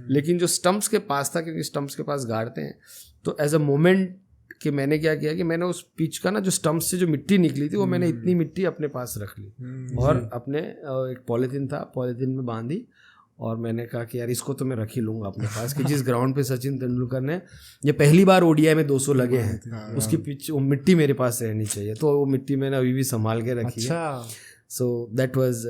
लेकिन जो स्टंप्स के पास था, क्योंकि स्टंप्स के पास गाड़ते हैं, तो एज अ मोमेंट कि मैंने क्या किया कि मैंने उस पिच का ना, जो स्टंप्स से जो मिट्टी निकली थी, वो मैंने इतनी मिट्टी अपने पास रख ली और अपने एक पॉलीथीन था, पॉलीथीन में बांधी। और मैंने कहा कि यार इसको तो मैं रख ही लूँगा अपने पास, कि जिस ग्राउंड पे सचिन तेंदुलकर ने ये पहली बार ओडीआई में 200 लगे हैं, उसकी पिच, वो मिट्टी मेरे पास रहनी चाहिए। तो वो मिट्टी मैंने अभी भी संभाल के रखी है। सो दैट वाज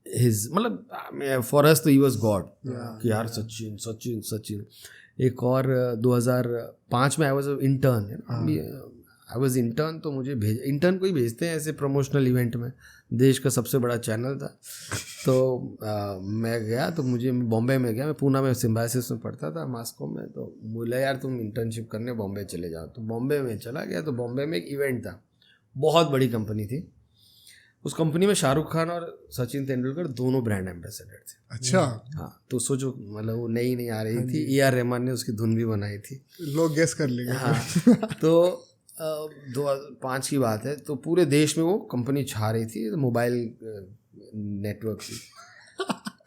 हिज, मतलब फॉर अस तो ही वाज गॉड, कि यार सचिन सचिन सचिन। एक और 2005 में आई वाज इंटर्न, तो मुझे इंटर्न को ही भेजते हैं ऐसे प्रमोशनल इवेंट में, देश का सबसे बड़ा चैनल था। तो मैं गया, तो मुझे बॉम्बे में गया, मैं पूना में सिम्बायोसिस में पढ़ता था, मास्को में। तो बोला यार तुम इंटर्नशिप करने बॉम्बे चले जाओ। तो बॉम्बे में चला गया। तो बॉम्बे में एक इवेंट था, बहुत बड़ी कंपनी थी। उस कंपनी में शाहरुख खान और सचिन तेंदुलकर दोनों ब्रांड एम्बेसडर थे। अच्छा, हाँ। तो सोचो, मतलब वो नई आ रही थी, ए.आर. रहमान ने उसकी धुन भी बनाई थी, लोग गेस कर लेंगे। हाँ। तो 2005 की बात है। तो पूरे देश में वो कंपनी छा रही थी, मोबाइल नेटवर्क की।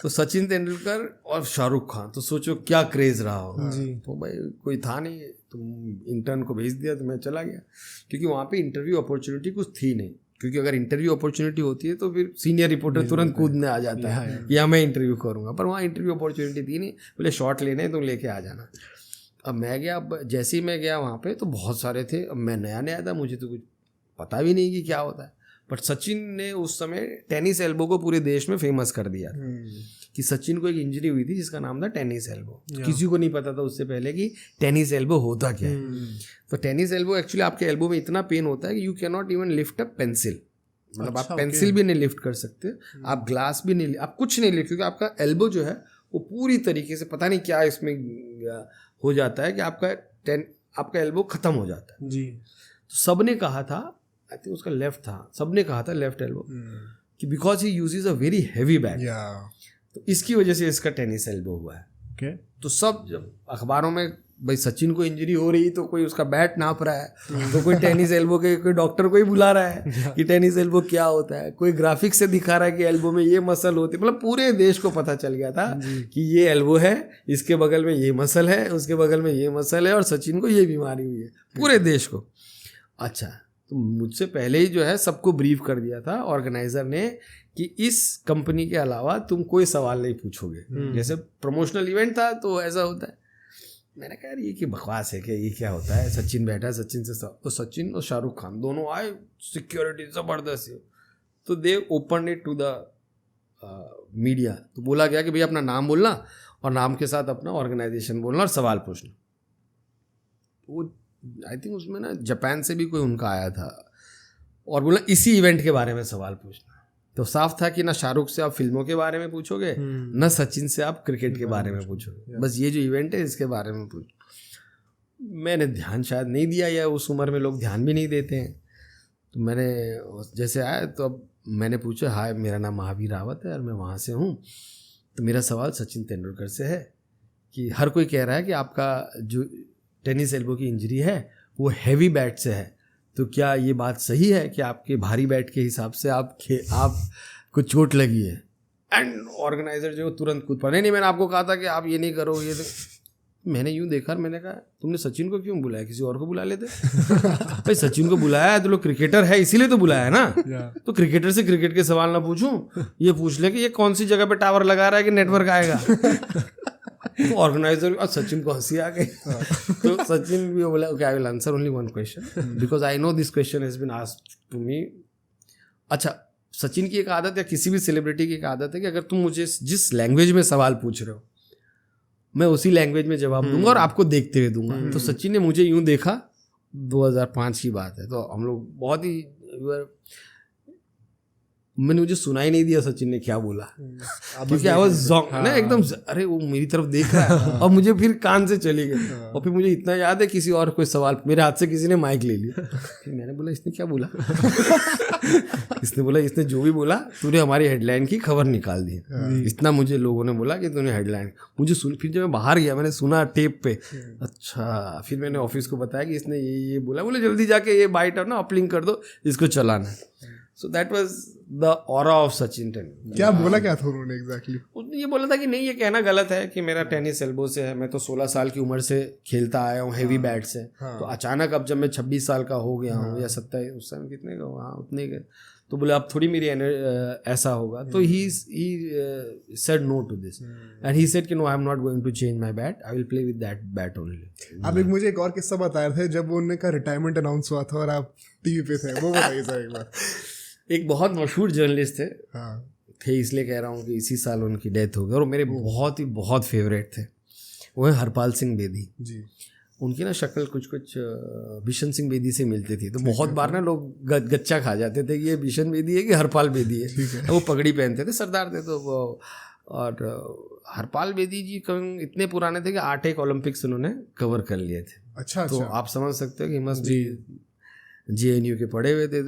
तो सचिन तेंदुलकर और शाहरुख खान, तो सोचो क्या क्रेज रहा होगा। तो भाई कोई था नहीं, तुम इंटर्न को भेज दिया, तो मैं चला गया, क्योंकि वहाँ पे इंटरव्यू अपॉर्चुनिटी कुछ थी नहीं। क्योंकि अगर इंटरव्यू अपॉर्चुनिटी होती है तो फिर सीनियर रिपोर्टर तुरंत कूदने आ जाता है, या मैं इंटरव्यू करूँगा। पर वहाँ इंटरव्यू अपॉर्चुनिटी थी नहीं, बोले शॉट लेने तुम लेके आ जाना। अब मैं गया, अब जैसे ही मैं गया वहाँ पे, तो बहुत सारे थे। अब मैं नया था, मुझे तो कुछ पता भी नहीं कि क्या होता है। बट सचिन ने उस समय टेनिस एल्बो को पूरे देश में फेमस कर दिया कि सचिन को एक इंजरी हुई थी जिसका नाम था टेनिस एल्बो। किसी को नहीं पता था उससे पहले कि टेनिस एल्बो होता क्या है। तो टेनिस एल्बो एक्चुअली आपके एल्बो में इतना पेन होता है कि you can not even lift a pencil. मतलब आप पेंसिल भी नहीं लिफ्ट कर सकते, आप ग्लास भी नहीं, आप कुछ नहीं लिफ्ट, क्योंकि आपका एल्बो जो है वो पूरी तरीके से, पता नहीं क्या इसमें हो जाता है कि आपका एल्बो खत्म हो जाता है। जी। तो सब ने कहा था, आई थिंक उसका लेफ्ट था, सब ने कहा था लेफ्ट एल्बो कि because he uses a very heavy bat, तो इसकी वजह से इसका टेनिस एल्बो हुआ है। ओके। तो सब जब अखबारों में भाई सचिन को इंजरी हो रही तो कोई उसका बैट नाप रहा है, तो कोई टेनिस एल्बो के कोई डॉक्टर को ही बुला रहा है कि टेनिस एल्बो क्या होता है, कोई ग्राफिक्स से दिखा रहा है कि एल्बो में ये मसल होती है। मतलब पूरे देश को पता चल गया था कि ये एल्बो है, इसके बगल में ये मसल है, उसके बगल में ये मसल है और सचिन को ये बीमारी हुई है, पूरे देश को। अच्छा, तो मुझसे पहले ही जो है सबको ब्रीफ कर दिया था ऑर्गेनाइजर ने कि इस कंपनी के अलावा तुम कोई सवाल नहीं पूछोगे। जैसे प्रमोशनल इवेंट था तो ऐसा होता है। मैंने कहा ये कि बकवास है कि ये क्या होता है, सचिन बैठा है, सचिन से सब, तो सचिन और शाहरुख खान दोनों आए, सिक्योरिटी ज़बरदस्त, तो they open it to the media. तो बोला गया कि भाई अपना नाम बोलना और नाम के साथ अपना ऑर्गेनाइजेशन बोलना और सवाल पूछना। वो आई थिंक उसमें ना जापान से भी कोई उनका आया था और बोला इसी इवेंट के बारे में सवाल पूछना। तो साफ था कि ना शाहरुख से आप फिल्मों के बारे में पूछोगे, ना सचिन से आप क्रिकेट के बारे में पूछोगे, बस ये जो इवेंट है इसके बारे में पूछो। मैंने ध्यान शायद नहीं दिया, या उस उम्र में लोग ध्यान भी नहीं देते हैं। तो मैंने जैसे आया तो अब मैंने पूछा, हाय मेरा नाम महावीर रावत है और मैं वहाँ से हूँ। तो मेरा सवाल सचिन तेंदुलकर से है कि हर कोई कह रहा है कि आपका जो टेनिस एल्बो की इंजरी है वो हैवी बैट से है, तो क्या ये बात सही है कि आपके भारी बैट के हिसाब से आपको चोट लगी है? एंड ऑर्गेनाइजर जो तुरंत कूद पड़ा, नहीं मैंने आपको कहा था कि आप ये नहीं करो, ये तो। मैंने यूँ देखा, मैंने कहा तुमने सचिन को क्यों बुलाया, किसी और को बुला लेते। भाई सचिन को बुलाया है तो लोग क्रिकेटर है इसीलिए तो बुलाया है ना, तो क्रिकेटर से क्रिकेट के सवाल ना पूछूं, ये पूछ ले कि ये कौन सी जगह पे टावर लगा रहा है कि नेटवर्क आएगा। तो ऑर्गेनाइजर और सचिन को हंसी आ गई। तो सचिन भी बोला, okay I will answer only one question because I know this question has been asked to me. अच्छा, सचिन की एक आदत या किसी भी सेलिब्रिटी की एक आदत है कि अगर तुम मुझे जिस लैंग्वेज में सवाल पूछ रहे हो मैं उसी लैंग्वेज में जवाब दूंगा और आपको देखते हुए दूंगा। तो सचिन ने मुझे यूं देखा, 2005 की बात है, तो हम लोग बहुत ही, मैंने मुझे सुनाई नहीं दिया सचिन ने क्या बोला, क्योंकि आई वाज ज़ोंग ना एकदम, अरे वो मेरी तरफ देख रहा है और मुझे फिर कान से चली गई। और फिर मुझे इतना याद है किसी और कोई सवाल मेरे हाथ से किसी ने माइक ले लिया, फिर मैंने बोला इसने क्या बोला। इसने बोला इसने जो भी बोला तूने हमारी हेडलाइन की खबर निकाल दी, इतना मुझे लोगों ने बोला कि तूने हेडलाइन, मुझे सुन, फिर जब मैं बाहर गया मैंने सुना टेप पे। अच्छा, फिर मैंने ऑफिस को बताया कि इसने ये बोला, बोले जल्दी जाके ये बाइट ना अपलिंक कर दो, इसको चलाना है। So that was the aura of Sachin Tendulkar। क्या बोला क्या था उन्होंने एग्जैक्टली? उसने ये बोला था कि नहीं ये कहना गलत है कि मेरा टेनिस एल्बो से है, मैं तो 16 साल की उम्र से खेलता आया हूँ हैवी बैट से। तो अचानक अब जब मैं 26 साल का हो गया हूँ या 27, उस समय कितने का, हाँ उतने के, तो बोले अब थोड़ी मेरी ऐसा होगा। तो he said no to this and he said कि no I am not going to change my bat, I will play with that bat only। आप एक मुझे एक और किस्सा बता रहे थे जब उनका रिटायरमेंट अनाउंस हुआ था और आप टीवी पे थे, वो बताइए सर एक बार। एक बहुत मशहूर जर्नलिस्ट थे, इसलिए कह रहा हूँ कि इसी साल उनकी डेथ हो गई, और मेरे बहुत फेवरेट थे, वो है हरपाल सिंह बेदी जी। उनकी ना शक्ल कुछ बिशन सिंह बेदी से मिलती थी, तो बहुत बार ना लोग गच्चा खा जाते थे कि ये बिशन बेदी है कि हरपाल बेदी है। वो पगड़ी पहनते थे, सरदार थे, तो वो, और हरपाल बेदी जी इतने पुराने थे कि 8 ओलंपिक्स उन्होंने कवर कर लिए थे। अच्छा, तो आप समझ सकते हो कि मस्त जी JNU के पढ़े हुए थे।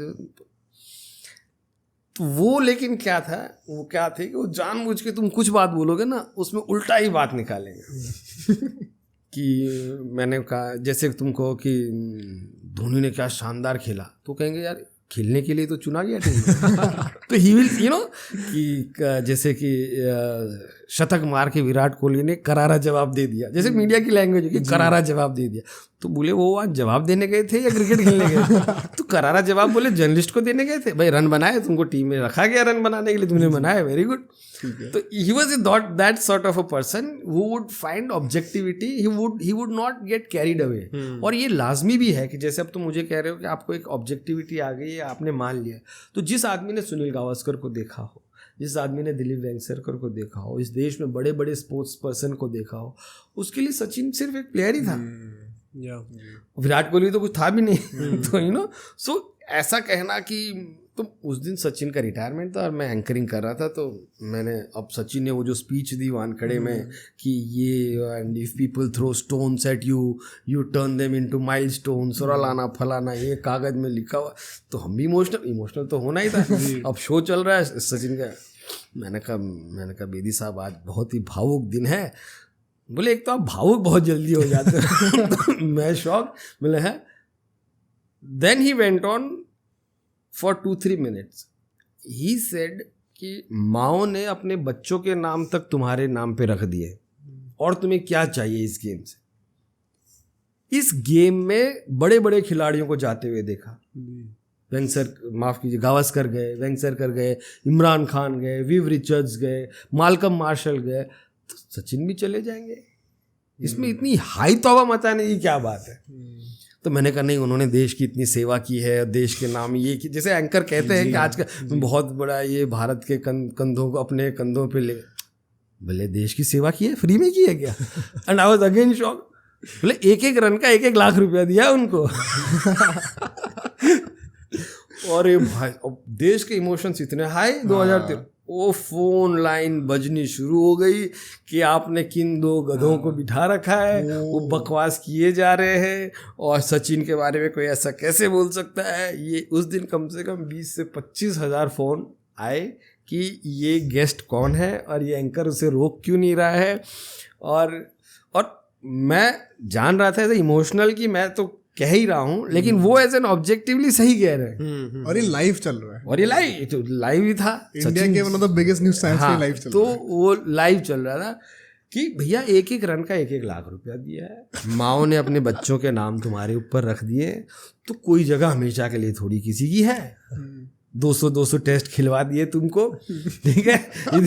तो वो लेकिन क्या था, वो क्या थे कि वो जानबूझ के तुम कुछ बात बोलोगे ना उसमें उल्टा ही बात निकालेंगे। कि मैंने कहा, जैसे तुम कहो कि धोनी ने क्या शानदार खेला, तो कहेंगे यार खेलने के लिए तो चुना गया टीम। तो ही विल कि जैसे कि शतक मार के विराट कोहली ने करारा जवाब दे दिया, जैसे मीडिया की लैंग्वेज है कि करारा जवाब दे दिया। तो बोले वो आज जवाब देने गए थे या क्रिकेट खेलने गए थे? तो करारा जवाब बोले जर्नलिस्ट को देने गए थे, भाई रन बनाए, तुमको टीम में रखा गया रन बनाने के लिए, तुमने बनाया, वेरी गुड। तो he was that sort of a person who would find objectivity, he would not gate carried away. और ये लाजमी भी है कि जैसे अब तुम मुझे कह रहे हो कि आपको एक ऑब्जेक्टिविटी आ गई है, आपने मान लिया, तो जिस आदमी ने सुनील गावस्कर को देखा हो, जिस आदमी ने दिलीप वेंगसरकर को देखा हो, इस देश में बड़े बड़े स्पोर्ट्स पर्सन को देखा हो, उसके लिए सचिन सिर्फ एक प्लेयर ही था। विराट कोहली तो कुछ था भी नहीं। तो सो ऐसा कहना कि तो उस दिन सचिन का रिटायरमेंट था और मैं एंकरिंग कर रहा था, तो मैंने अब सचिन ने वो जो स्पीच दी वानखड़े में कि ये and if people throw stones at you turn them into milestones और अलाना फलाना ये कागज में लिखा हुआ, तो हम भी इमोशनल तो होना ही था। अब शो चल रहा है सचिन का, मैंने कहा बेदी साहब आज बहुत ही भावुक दिन है। बोले एक तो आप भावुक बहुत जल्दी हो जाते हो। तो मैं शॉक, बोले है। Then he went on for 2-3 minutes. He said कि माओ ने अपने बच्चों के नाम तक तुम्हारे नाम पे रख दिए और तुम्हें क्या चाहिए इस गेम से। इस गेम में बड़े बड़े खिलाड़ियों को जाते हुए देखा, गावस्कर गए, वेंगसरकर गए, इमरान खान गए, विव रिचर्ड्स गए, मालकम मार्शल गए, तो सचिन भी चले जाएंगे। इसमें इतनी हाई तौबा मचाने की क्या बात है। तो मैंने कहा नहीं, उन्होंने देश की इतनी सेवा की है, देश के नाम ये कि जैसे एंकर कहते हैं कि आज का बहुत बड़ा ये भारत के कंधों को अपने कंधों पे ले, बोले देश की सेवा की है, फ्री में की है क्या। And I was again shock. बोले 1-1 रन का 1-1 लाख रुपया दिया उनको। और ये भाई देश के इमोशंस इतने हाई 2003, वो फोन लाइन बजनी शुरू हो गई कि आपने किन 2 गधों को बिठा रखा है, वो बकवास किए जा रहे हैं और सचिन के बारे में कोई ऐसा कैसे बोल सकता है। ये उस दिन कम से कम 20 से 25 हज़ार फ़ोन आए कि ये गेस्ट कौन है और ये एंकर उसे रोक क्यों नहीं रहा है। और मैं जान रहा था ऐसे इमोशनल कि मैं तो कह ही रहा हूँ, लेकिन वो एज एन ऑब्जेक्टिवली सही कह रहे हैं। और ये लाइव चल रहा है, और ये लाइव ही था, इंडिया के one of the biggest news channels पे लाइव चल तो रहा है। वो लाइव चल रहा था कि भैया 1-1 रन का 1-1 लाख रुपया दिया है, माओ ने अपने बच्चों के नाम तुम्हारे ऊपर रख दिए, तो कोई जगह हमेशा के लिए थोड़ी किसी की है। 200 टेस्ट खिलवा दिए तुमको, ठीक है,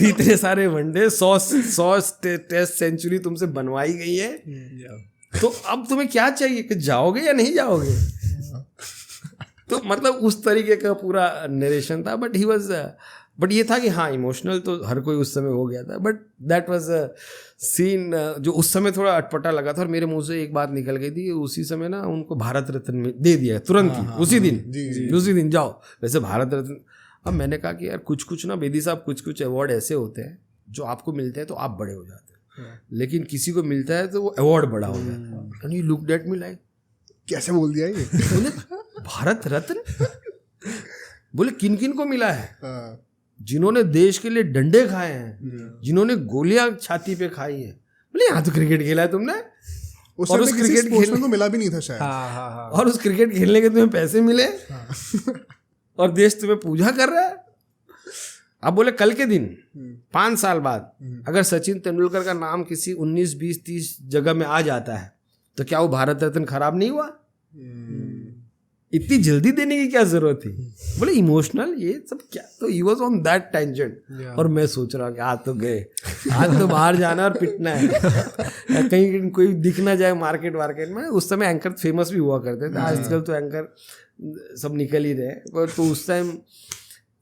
इतने सारे वनडे, 100 टेस्ट सेंचुरी तुमसे बनवाई गई है, तो अब तुम्हें क्या चाहिए कि जाओगे या नहीं जाओगे। तो मतलब उस तरीके का पूरा नरेशन था। बट ये था कि हाँ, इमोशनल तो हर कोई उस समय हो गया था, but that was a scene जो उस समय थोड़ा अटपटा लगा था। और मेरे मुंह से एक बात निकल गई थी, उसी समय ना उनको भारत रत्न में दे दिया तुरंत ही, उसी दिन जाओ वैसे भारत रत्न। अब मैंने कहा कि यार कुछ ना बेदी साहब, कुछ अवार्ड ऐसे होते हैं जो आपको मिलते हैं तो आप बड़े हो जाते हैं, लेकिन किसी को मिलता है तो वो अवार्ड बड़ा हो जाता है। And you looked at me like कैसे बोल दिया ये। बोले भारत रत्न, बोले किन किन को मिला है, जिन्होंने देश के लिए डंडे खाए हैं, जिन्होंने गोलियां छाती पे खाई हैं। बोले यहाँ तो क्रिकेट खेला है तुमने, और उस क्रिकेट खेलने को मिला भी नहीं था शायद। और उस क्रिकेट खेलने के तुम्हें पैसे मिले और देश तुम्हें पूजा कर रहा है। अब बोले कल के दिन 5 साल बाद अगर सचिन तेंदुलकर का नाम किसी 19, 20, 30 जगह में आ जाता है तो क्या वो भारत रत्न खराब नहीं हुआ। इतनी जल्दी देने की क्या जरूरत थी। बोले इमोशनल ये सब क्या, तो he was on that tangent. और मैं सोच रहा हूँ कि आज तो गए, आज तो बाहर जाना और पिटना है। कहीं कोई दिख ना जाए मार्केट में। उस समय एंकर फेमस भी हुआ करते थे, आजकल तो एंकर सब निकल ही रहे। पर तो उस टाइम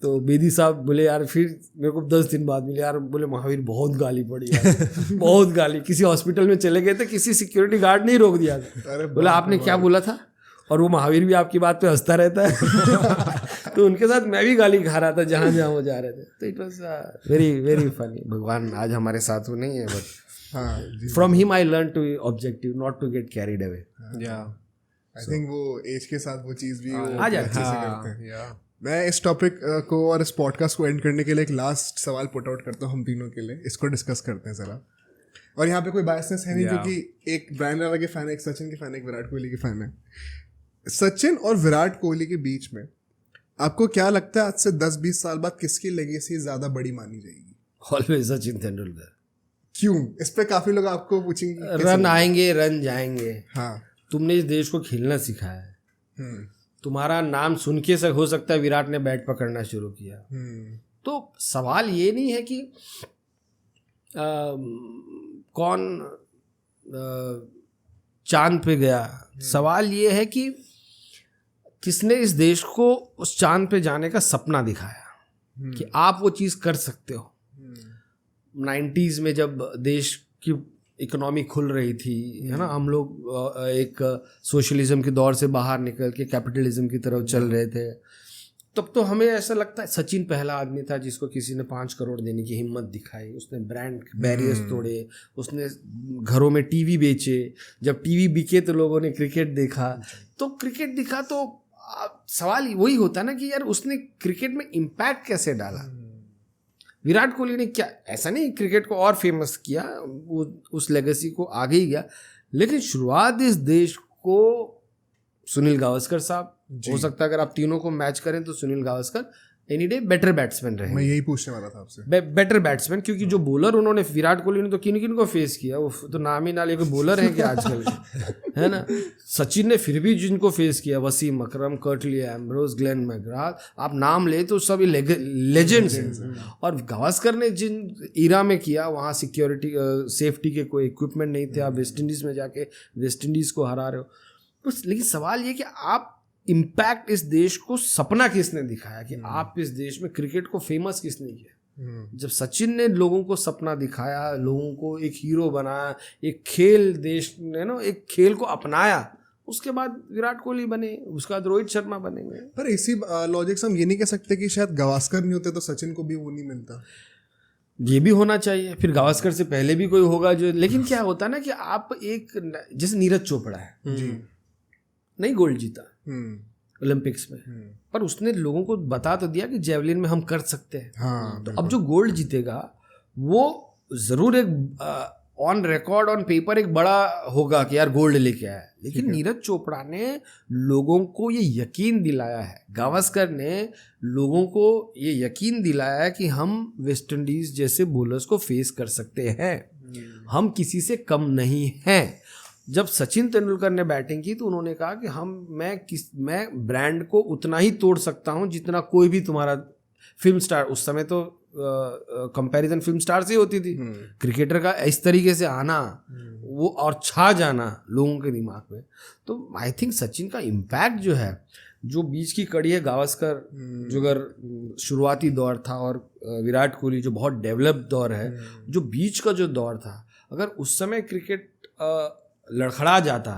तो बेदी साहब बोले यार, फिर मेरे को 10 दिन बाद मिले यार, बोले महावीर बहुत गाली पड़ी यार, बहुत गाली। किसी हॉस्पिटल में चले गए थे, किसी सिक्योरिटी गार्ड ने ही रोक दिया था, बोला आपने क्या बोला था। और वो महावीर भी आपकी बात पे हंसता रहता है। तो उनके साथ मैं भी गाली खा रहा था जहाँ वो जा रहे थे। तो it was very very funny. भगवान आज हमारे साथ वो नहीं है, but from him I learn to be objective, not to get carried away. I think वो एज के साथ वो चीज़ भी आ जाती है। मैं इस टॉपिक को और इस पॉडकास्ट को एंड करने के लिए एक लास्ट सवाल पुट आउट करता हूँ हम तीनों के लिए, इसको डिस्कस करते हैं ज़रा। और यहाँ पे कोई बायसनेस है नहीं, क्योंकि एक ब्रायन लारा के फ़ैन है, एक सचिन के फ़ैन है, एक विराट कोहली के फ़ैन है। सचिन और विराट कोहली के बीच में आपको क्या लगता है आज से 10-20 साल बाद किसकी लेगेसी ज़्यादा बड़ी मानी जाएगी? ऑलवेज सचिन तेंदुलकर। क्यों? इस पे काफ़ी लोग आपको पूछेंगे। रन आएंगे, रन जाएंगे। हाँ, तुमने इस देश को खेलना सिखाया है। तुम्हारा नाम सुन के हो सकता है विराट ने बैट पकड़ना शुरू किया। तो सवाल ये नहीं है कि कौन चांद पे गया, सवाल ये है कि किसने इस देश को उस चांद पे जाने का सपना दिखाया कि आप वो चीज़ कर सकते हो। 90s में जब देश की इकोनॉमी खुल रही थी, है ना, हम लोग एक सोशलिज्म के दौर से बाहर निकल के कैपिटलिज्म की तरफ चल रहे थे, तब तो हमें ऐसा लगता है सचिन पहला आदमी था जिसको किसी ने 5 करोड़ देने की हिम्मत दिखाई, उसने ब्रांड बैरियर्स तोड़े, उसने घरों में टीवी बेचे, जब टीवी बिके तो लोगों ने क्रिकेट देखा, तो क्रिकेट दिखा तो सवाल वही होता ना कि यार उसने क्रिकेट में इम्पैक्ट कैसे डाला। विराट कोहली ने क्या, ऐसा नहीं क्रिकेट को और फेमस किया, वो उस लेगेसी को आगे ही गया, लेकिन शुरुआत इस देश को सुनील गावस्कर साहब, हो सकता है अगर आप तीनों को मैच करें तो Sunil Gavaskar any day better batsman रहे। मैं यही पूछने वाला था आपसे, बेटर बैट्समैन, क्योंकि जो बॉलर उन्होंने, विराट कोहली ने तो किन किन को फेस किया, वो तो नाम ही ना लेके बॉलर है कि आजकल है ना। सचिन ने फिर भी जिनको फेस किया, वसीम अकरम, कर्टली एम्ब्रोज, ग्लेन मैकग्राथ, आप नाम ले तो सब लेजेंड्स हैं। और गावस्कर ने जिन इरा में किया, वहाँ सिक्योरिटी सेफ्टी के कोई इक्विपमेंट नहीं थे, आप वेस्ट इंडीज़ में जाके वेस्ट इंडीज़ को हरा रहे हो। तो लेकिन सवाल ये कि आप इम्पैक्ट इस देश को, सपना किसने दिखाया कि आप इस देश में क्रिकेट को फेमस किसने किया। जब सचिन ने लोगों को सपना दिखाया, लोगों को एक हीरो बनाया, एक खेल देश ने ना एक खेल को अपनाया, उसके बाद विराट कोहली बने, उसके बाद रोहित शर्मा बनेंगे। पर इसी लॉजिक से हम ये नहीं कह सकते कि शायद गावस्कर नहीं होते तो सचिन को भी वो नहीं मिलता। ये भी होना चाहिए, फिर गावस्कर से पहले भी कोई होगा जो, लेकिन क्या होता है ना कि आप एक, जैसे नीरज चोपड़ा है जी, नहीं गोल्ड जीता ओलंपिक्स में, पर उसने लोगों को बता तो दिया कि जेवलिन में हम कर सकते हैं। हाँ, तो अब जो गोल्ड जीतेगा वो जरूर एक ऑन रिकॉर्ड, ऑन पेपर एक बड़ा होगा कि यार गोल्ड लेके आया, लेकिन नीरज चोपड़ा ने लोगों को ये यकीन दिलाया है, गावस्कर ने लोगों को ये यकीन दिलाया है कि हम वेस्ट इंडीज जैसे बॉलर्स को फेस कर सकते हैं, हम किसी से कम नहीं हैं। जब सचिन तेंदुलकर ने बैटिंग की तो उन्होंने कहा कि मैं ब्रांड को उतना ही तोड़ सकता हूं जितना कोई भी तुम्हारा फिल्म स्टार, उस समय तो कंपैरिजन फिल्म स्टार से होती थी, क्रिकेटर का इस तरीके से आना वो और छा जाना लोगों के दिमाग में। तो आई थिंक सचिन का इम्पैक्ट जो है, जो बीच की कड़ी है गावस्कर जो अगर शुरुआती दौर था, और विराट कोहली जो बहुत डेवलप्ड दौर है, जो बीच का जो दौर था, अगर उस समय क्रिकेट लड़खड़ा जाता,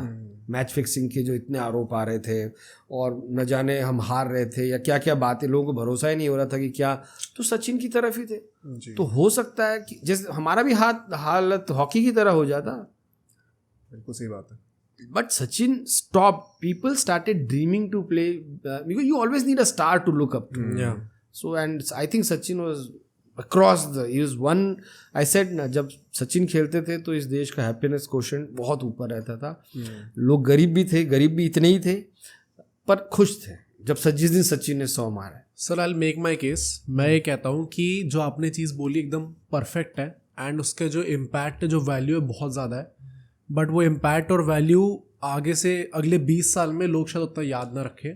मैच फिक्सिंग के जो इतने आरोप आ रहे थे और न जाने हम हार रहे थे या क्या क्या बातें, लोगों को भरोसा ही नहीं हो रहा था कि क्या, तो सचिन की तरफ ही थे। तो हो सकता है कि जैसे हमारा भी हालत हॉकी की तरह हो जाता। बिल्कुल सही बात है। But Sachin stop, people started dreaming to play, because you always need a star to look up to. So and I think Sachin was across the, he was one, I said ना, जब सचिन खेलते थे तो इस देश का हैप्पीनेस क्वोशेंट बहुत ऊपर रहता था। लोग गरीब भी थे, गरीब भी इतने ही थे, पर खुश थे जब जिस दिन सचिन ने 100 मारा। Sir I will make my case. मैं ये कहता हूँ कि जो आपने चीज़ बोली एकदम परफेक्ट है, एंड उसके जो इम्पैक्ट, जो वैल्यू है बहुत ज़्यादा है, बट वो इम्पैक्ट और वैल्यू आगे से अगले 20 साल में लोग शायद उतना याद ना रखें,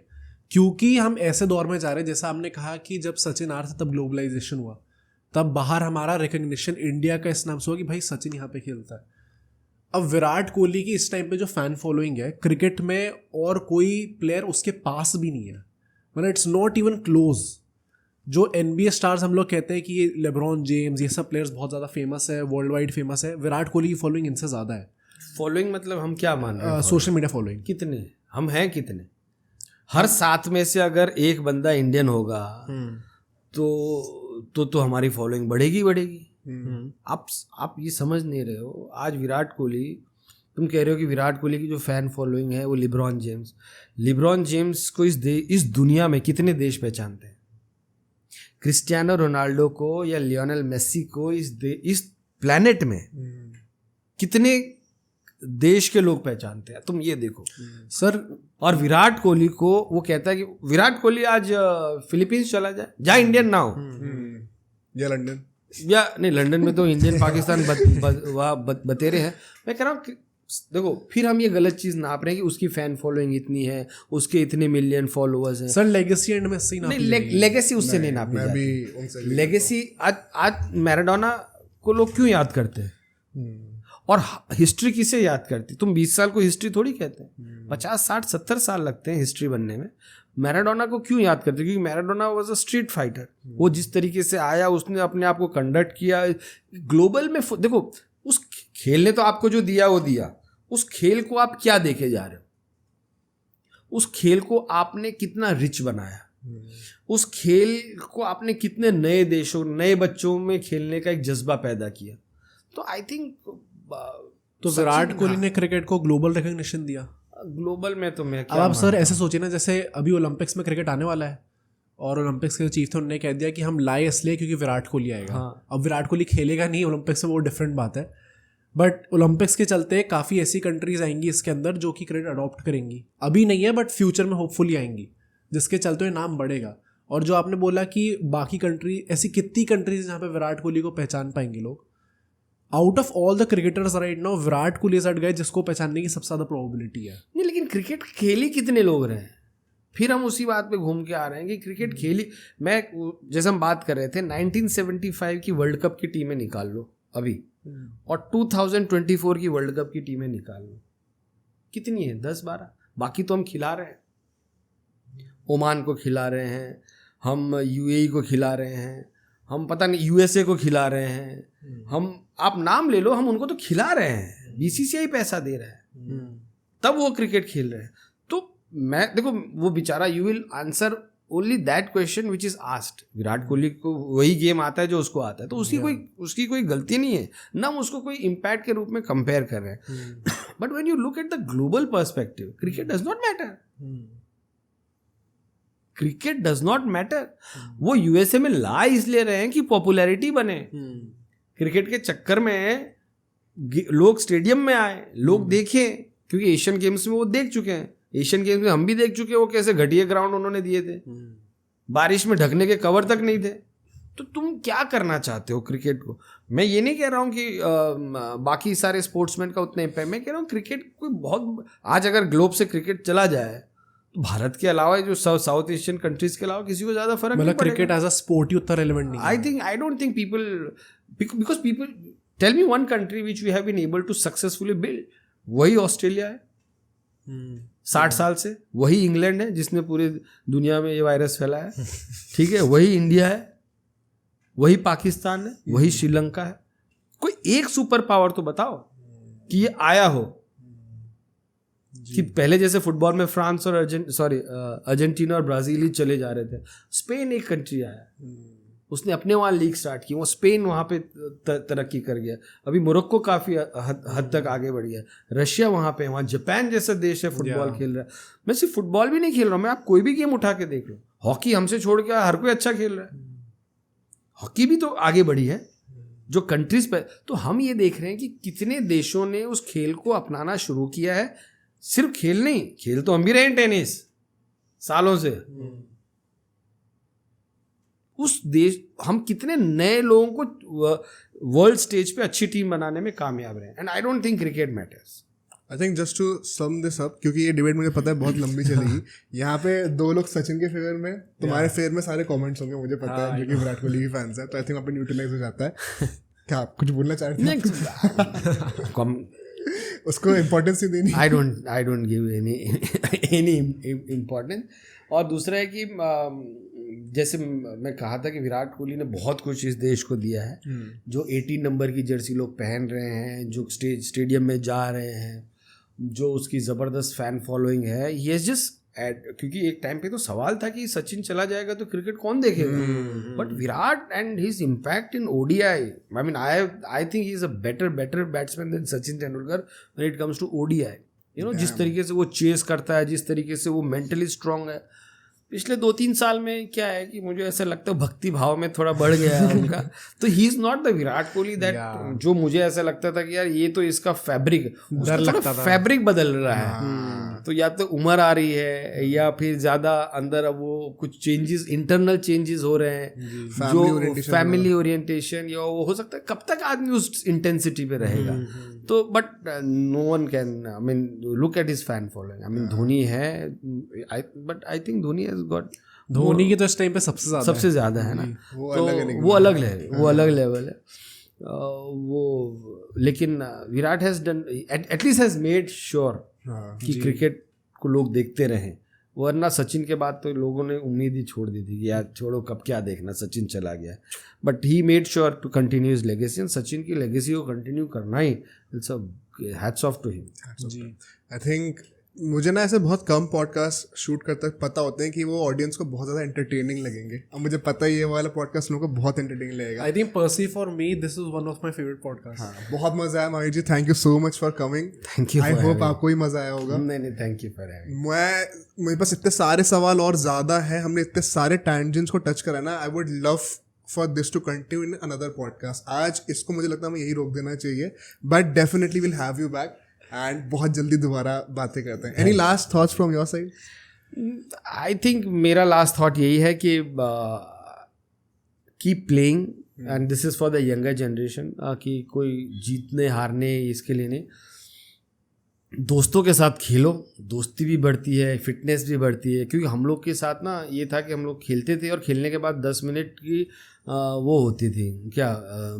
क्योंकि हम ऐसे दौर में जा रहे हैं, जैसा आपने कहा कि जब सचिन आ रहा था तब ग्लोबलाइजेशन हुआ, तब बाहर हमारा रिकग्निशन इंडिया का इस नाम से हुआ कि भाई सचिन यहाँ पे खेलता है। अब विराट कोहली की इस टाइम पे जो फैन फॉलोइंग है क्रिकेट में, और कोई प्लेयर उसके पास भी नहीं है, मतलब इट्स नॉट इवन क्लोज। जो NBA स्टार्स हम लोग कहते हैं कि ये लेब्रॉन जेम्स, ये सब प्लेयर्स बहुत ज़्यादा फेमस है, वर्ल्ड वाइड फेमस है, विराट कोहली की फॉलोइंग इनसे ज़्यादा है। फॉलोइंग मतलब हम क्या मान रहे हैं? सोशल मीडिया फॉलोइंग कितने हम हैं, कितने? हर 7 में से अगर एक बंदा इंडियन होगा तो हमारी फॉलोइंग बढ़ेगी। आप ये समझ नहीं रहे हो। आज विराट कोहली, तुम कह रहे हो कि विराट कोहली की जो फैन फॉलोइंग है वो लिब्रॉन जेम्स को इस दुनिया में कितने देश पहचानते हैं? क्रिस्टियानो रोनाल्डो को या लियोनेल मेसी को इस प्लेनेट में कितने देश के लोग पहचानते हैं? तुम ये देखो सर। और विराट कोहली को वो कहता है कि विराट कोहली आज फिलीपींस चला जाए, जा इंडियन ना हो, या लंदन, या नहीं, लंदन में तो इंडियन पाकिस्तान बतेरे हैं। मैं कह रहा हूँ देखो, फिर हम ये गलत चीज नाप रहे हैं कि उसकी फैन फॉलोइंग इतनी है, उसके इतने मिलियन फॉलोअर्स हैं। सर लेगेसी एंड में सही नहीं, लेगेसी उससे नहीं नापी जाती। लेगेसी आज मैराडोना को लोग क्यों याद करते हैं, और हिस्ट्री किसे याद करती? तुम 20 साल को हिस्ट्री थोड़ी कहते हैं, 50, 60, 70 साल लगते हैं हिस्ट्री बनने में। मैराडोना को क्यों याद करते? क्योंकि Maradona was a street fighter. वो जिस तरीके से आया, उसने अपने आप को कंडक्ट किया ग्लोबल में। देखो, उस खेल ने तो आपको जो दिया वो दिया, उस खेल को आप क्या देखे जा रहे हो, उस खेल को आपने कितना रिच बनाया, उस खेल को आपने कितने नए देशों, नए बच्चों में खेलने का एक जज्बा पैदा किया। तो आई थिंक तो विराट कोहली ने क्रिकेट को ग्लोबल रिकग्निशन दिया। ग्लोबल में तो मैं अब आप सर ऐसे सोचिए ना, जैसे अभी ओलंपिक्स में क्रिकेट आने वाला है और ओलंपिक्स के चीफ थे, उन्होंने कह दिया कि हम लाए इसलिए क्योंकि विराट कोहली आएगा। हाँ। अब विराट कोहली खेलेगा नहीं ओलंपिक्स में, वो डिफरेंट बात है, बट ओलंपिक्स के चलते काफ़ी ऐसी कंट्रीज आएंगी इसके अंदर जो कि क्रिकेट अडॉप्ट करेंगी। अभी नहीं है बट फ्यूचर में होपफुली आएंगी, जिसके चलते नाम बढ़ेगा। और जो आपने बोला कि बाकी कंट्री, ऐसी कितनी कंट्रीज जहाँ पे विराट कोहली को पहचान पाएंगे लोग। Out of all the cricketers right now Virat Kohli हट गए जिसको पहचानने की सबसे ज़्यादा प्रोबेबिलिटी है। नहीं, लेकिन क्रिकेट खेली कितने लोग रहे हैं? फिर हम उसी बात पे घूम के आ रहे हैं कि क्रिकेट खेली, मैं जैसे हम बात कर रहे थे 1975 की वर्ल्ड कप की टीमें निकाल लो अभी, और 2024 की वर्ल्ड कप की टीमें निकाल लो, कितनी है? 10-12। बाकी तो हम खिला रहे हैं, ओमान को खिला रहे हैं, हम यूएई को खिला रहे हैं, हम पता नहीं यूएसए को खिला रहे हैं, हम आप नाम ले लो, हम उनको तो खिला रहे हैं, बीसीसीआई पैसा दे रहा है, तब वो क्रिकेट खेल रहे हैं। तो मैं देखो, वो बेचारा, you will answer only that question which is asked. Virat Kohli को वही गेम आता है जो उसको आता है, तो उसकी कोई गलती नहीं है ना, हम उसको कोई इम्पैक्ट के रूप में कंपेयर कर रहे हैं। But when you look at the global perspective, cricket does not matter. Cricket does not matter. वो यूएसए में ला इसलिए रहे हैं कि पॉपुलैरिटी बने। क्रिकेट के चक्कर में लोग स्टेडियम में आए, लोग देखें, क्योंकि एशियन गेम्स में वो देख चुके हैं, एशियन गेम्स में हम भी देख चुके हैं वो कैसे घटिया ग्राउंड उन्होंने दिए थे, बारिश में ढकने के कवर तक नहीं थे। तो तुम क्या करना चाहते हो क्रिकेट को? मैं ये नहीं कह रहा हूँ कि बाकी सारे स्पोर्ट्समैन का उतना इम्पैक्ट, मैं कह रहा हूँ क्रिकेट कोई बहुत, आज अगर ग्लोब से क्रिकेट चला जाए तो भारत के अलावा जो साउथ एशियन कंट्रीज के अलावा किसी को ज्यादा फर्क नहीं पड़ेगा। क्रिकेट एज अ स्पोर्ट ही उतना रेलेवेंट नहीं। I don't think people, because people tell me one country which we have been able to successfully build, वही ऑस्ट्रेलिया है 60 साल से, वही इंग्लैंड है जिसने पूरी दुनिया में ये वायरस फैलाया है, ठीक है, वही इंडिया है, वही पाकिस्तान है, वही श्रीलंका है। कोई एक सुपर पावर तो बताओ कि ये आया हो, कि पहले जैसे फुटबॉल में फ्रांस और अर्जेंटीना और ब्राजील ही चले जा रहे थे, स्पेन एक कंट्री आया, उसने अपने वहाँ लीग स्टार्ट की, वो स्पेन वहाँ पे तरक्की कर गया, अभी मोरक्को काफ़ी हद तक आगे बढ़ गया, रशिया वहाँ पे, वहाँ जापान जैसा देश है फुटबॉल खेल रहा है। मैं सिर्फ फुटबॉल भी नहीं खेल रहा हूँ, मैं आप कोई भी गेम उठा के देख लो, हॉकी हमसे छोड़ के हर कोई अच्छा खेल रहा है, हॉकी भी तो आगे बढ़ी है जो कंट्रीज पे। तो हम ये देख रहे हैं कि कितने देशों ने उस खेल को अपनाना शुरू किया है। सिर्फ खेल नहीं, खेल तो हम भी रहे हैं टेनिस सालों से, उस देश, हम कितने नए लोगों को वर्ल्ड स्टेज पे अच्छी टीम बनाने में कामयाब रहे। And I don't think cricket matters. I think just to sum this up, क्योंकि ये डिबेट मुझे पता है बहुत लंबी चलेगी, यहाँ पे 2 लोग सचिन के फेवर में, तुम्हारे फेवर में सारे कमेंट्स होंगे मुझे पता है, जो कि विराट कोहली के फैंस है, तो आई थिंक वहाँ पे न्यूट्रलाइज हो जाता है। क्या आप कुछ बोलना चाह रहे थे? उसको इम्पोर्टेंस ही देनी। I don't give any importance. और दूसरा है कि जैसे मैं कहा था कि विराट कोहली ने बहुत कुछ इस देश को दिया है, जो 18 नंबर की जर्सी लोग पहन रहे हैं, जो स्टेडियम में जा रहे हैं, जो उसकी ज़बरदस्त फैन फॉलोइंग है, ये जस्ट क्योंकि एक टाइम पे तो सवाल था कि सचिन चला जाएगा तो क्रिकेट कौन देखेगा, but Virat and his impact in ODI, I mean I think he is a better batsman than Sachin Tendulkar when it comes to ODI. You know, जिस तरीके से वो चेस करता है, जिस तरीके से वो मेंटली स्ट्रांग है, पिछले 2-3 साल में क्या है कि मुझे ऐसा लगता है भक्ति भाव में थोड़ा बढ़ गया है उनका। तो he is not the Virat Kohli that, जो मुझे ऐसा लगता था कि यार ये तो इसका फैब्रिक, डर लगता था, फैब्रिक बदल रहा है। तो या तो उम्र आ रही है, या फिर ज्यादा अंदर अब वो कुछ चेंजेस, इंटरनल चेंजेस हो रहे हैं, जो फैमिली ओरिएंटेशन, या वो हो सकता है कब तक आदमी उस इंटेंसिटी पे रहेगा। तो but no one can, I mean look at his fan following. I mean Dhoni है, but I think Dhoni has got, Dhoni की तो इस टाइम पे सबसे ज्यादा है ना, वो अलग लेवल है वो। लेकिन Virat has done, at least has made sure कि क्रिकेट को लोग देखते रहें, वरना सचिन के बाद तो लोगों ने उम्मीद ही छोड़ दी थी कि यार छोड़ो, कब क्या देखना, सचिन चला गया। But he made sure to continue his legacy, and Sachin की लेगेसी को कंटिन्यू करना ही, it's a hats off to him. I think मुझे ना ऐसे बहुत कम पॉडकास्ट शूट करते पता होते हैं कि वो ऑडियंस को बहुत ज़्यादा एंटरटेनिंग लगेंगे। अब मुझे पता ही है वाला पॉडकास्ट लोगों को बहुत एंटरटेनिंग लगेगा। I think personally for me this is one of my favourite podcast. हाँ, बहुत मजा आया Mahavir ji, thank you so much for coming. Thank you. I hope आपको भी मजा आया होगा। नहीं, थैंक यू फॉर हैविंग। मेरे पास इतने सारे सवाल और ज़्यादा है, हमने इतने सारे टैंजेंट्स को टच करा ना। I would love for this to continue in another podcast. आज इसको मुझे लगता है हमें यही रोक देना चाहिए, but definitely will have you back and बहुत जल्दी दोबारा बातें करते हैं। Any last thoughts from your side? I think मेरा लास्ट थॉट यही है कि keep playing and this is for the younger generation, कि कोई जीतने हारने इसके लिए नहीं, दोस्तों के साथ खेलो, दोस्ती भी बढ़ती है, फिटनेस भी बढ़ती है। क्योंकि हम लोग के साथ ना ये था कि हम लोग खेलते थे और खेलने के बाद 10 मिनट की वो होती थी क्या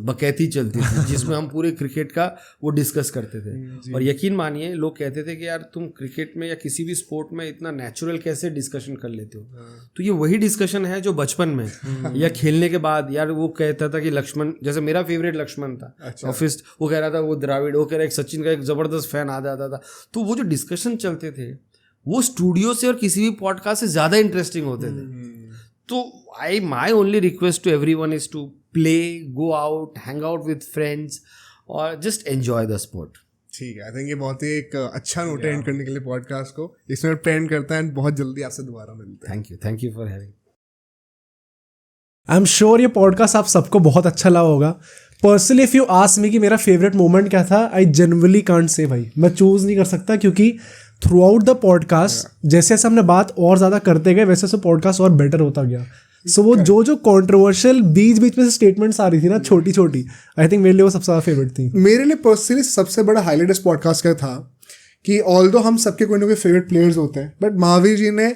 बकैती चलती थी जिसमें हम पूरे क्रिकेट का वो डिस्कस करते थे। और यकीन मानिए लोग कहते थे कि यार तुम क्रिकेट में या किसी भी स्पोर्ट में इतना नेचुरल कैसे डिस्कशन कर लेते हो। तो ये वही डिस्कशन है जो बचपन में या खेलने के बाद, यार वो कहता था कि लक्ष्मण, जैसे मेरा फेवरेट लक्ष्मण था ऑफिस, वो कह रहा था वो द्राविड, वो कह रहा है सचिन का एक ज़बरदस्त फैन आ जाता था। तो वो जो डिस्कशन चलते थे वो स्टूडियो से और किसी भी पॉडकास्ट से ज़्यादा इंटरेस्टिंग होते थे। तो my only request to everyone is to play, go out, hang out with friends और just enjoy the sport. ठीक है, आई थिंक ये बहुत ही एक अच्छा नोट एंड करने के लिए पॉडकास्ट को इसमें पेंड करता है। बहुत जल्दी आपसे दोबारा मिलते हैं। Thank you for having. I am sure ये पॉडकास्ट आप सबको बहुत अच्छा लगा होगा। Personally if you ask me कि मेरा फेवरेट मोमेंट क्या था, आई जनरली कांट से भाई, मैं चूज नहीं कर सकता, क्योंकि थ्रू आउट द पॉडकास्ट जैसे जैसे हमने बात और ज़्यादा करते गए वैसे वैसे पॉडकास्ट और बेटर होता गया। सो वो जो कंट्रोवर्शियल बीच बीच में से स्टेटमेंट्स आ रही थी ना छोटी छोटी, आई थिंक मेरे लिए वो सबसे ज़्यादा फेवरेट थी। मेरे लिए पर्सनली सबसे बड़ा हाईलाइट इस पॉडकास्ट का था कि ऑल्दो हम सबके कोई ना कोई फेवरेट प्लेयर्स होते हैं, बट महावीर जी ने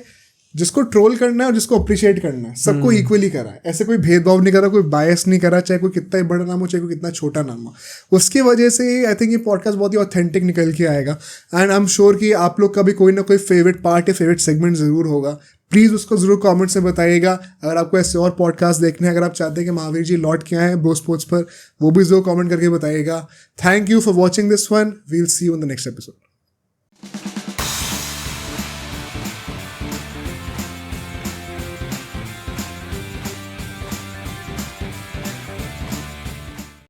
जिसको ट्रोल करना है और जिसको अप्रिशिएट करना है सबको इक्वली करा है। ऐसे कोई भेदभाव नहीं करा, कोई बायस नहीं करा, चाहे कोई कितना ही बड़ा नाम हो चाहे कोई कितना छोटा नाम हो। उसकी वजह से आई थिंक ये पॉडकास्ट बहुत ही ऑथेंटिक निकल के आएगा। एंड आई एम श्योर कि आप लोग का भी कोई ना कोई फेवरेट पार्ट या फेवरेट सेगमेंट ज़रूर होगा। प्लीज़ उसको ज़रूर कमेंट से बताइएगा। अगर आपको ऐसे और पॉडकास्ट देखने हैं, अगर आप चाहते हैं कि महावीर जी लौट के आए हैं ब्रो स्पोर्ट्स पर, वो भी ज़रूर कमेंट करके बताइएगा। Thank you for watching this one. We'll see you in the next episode.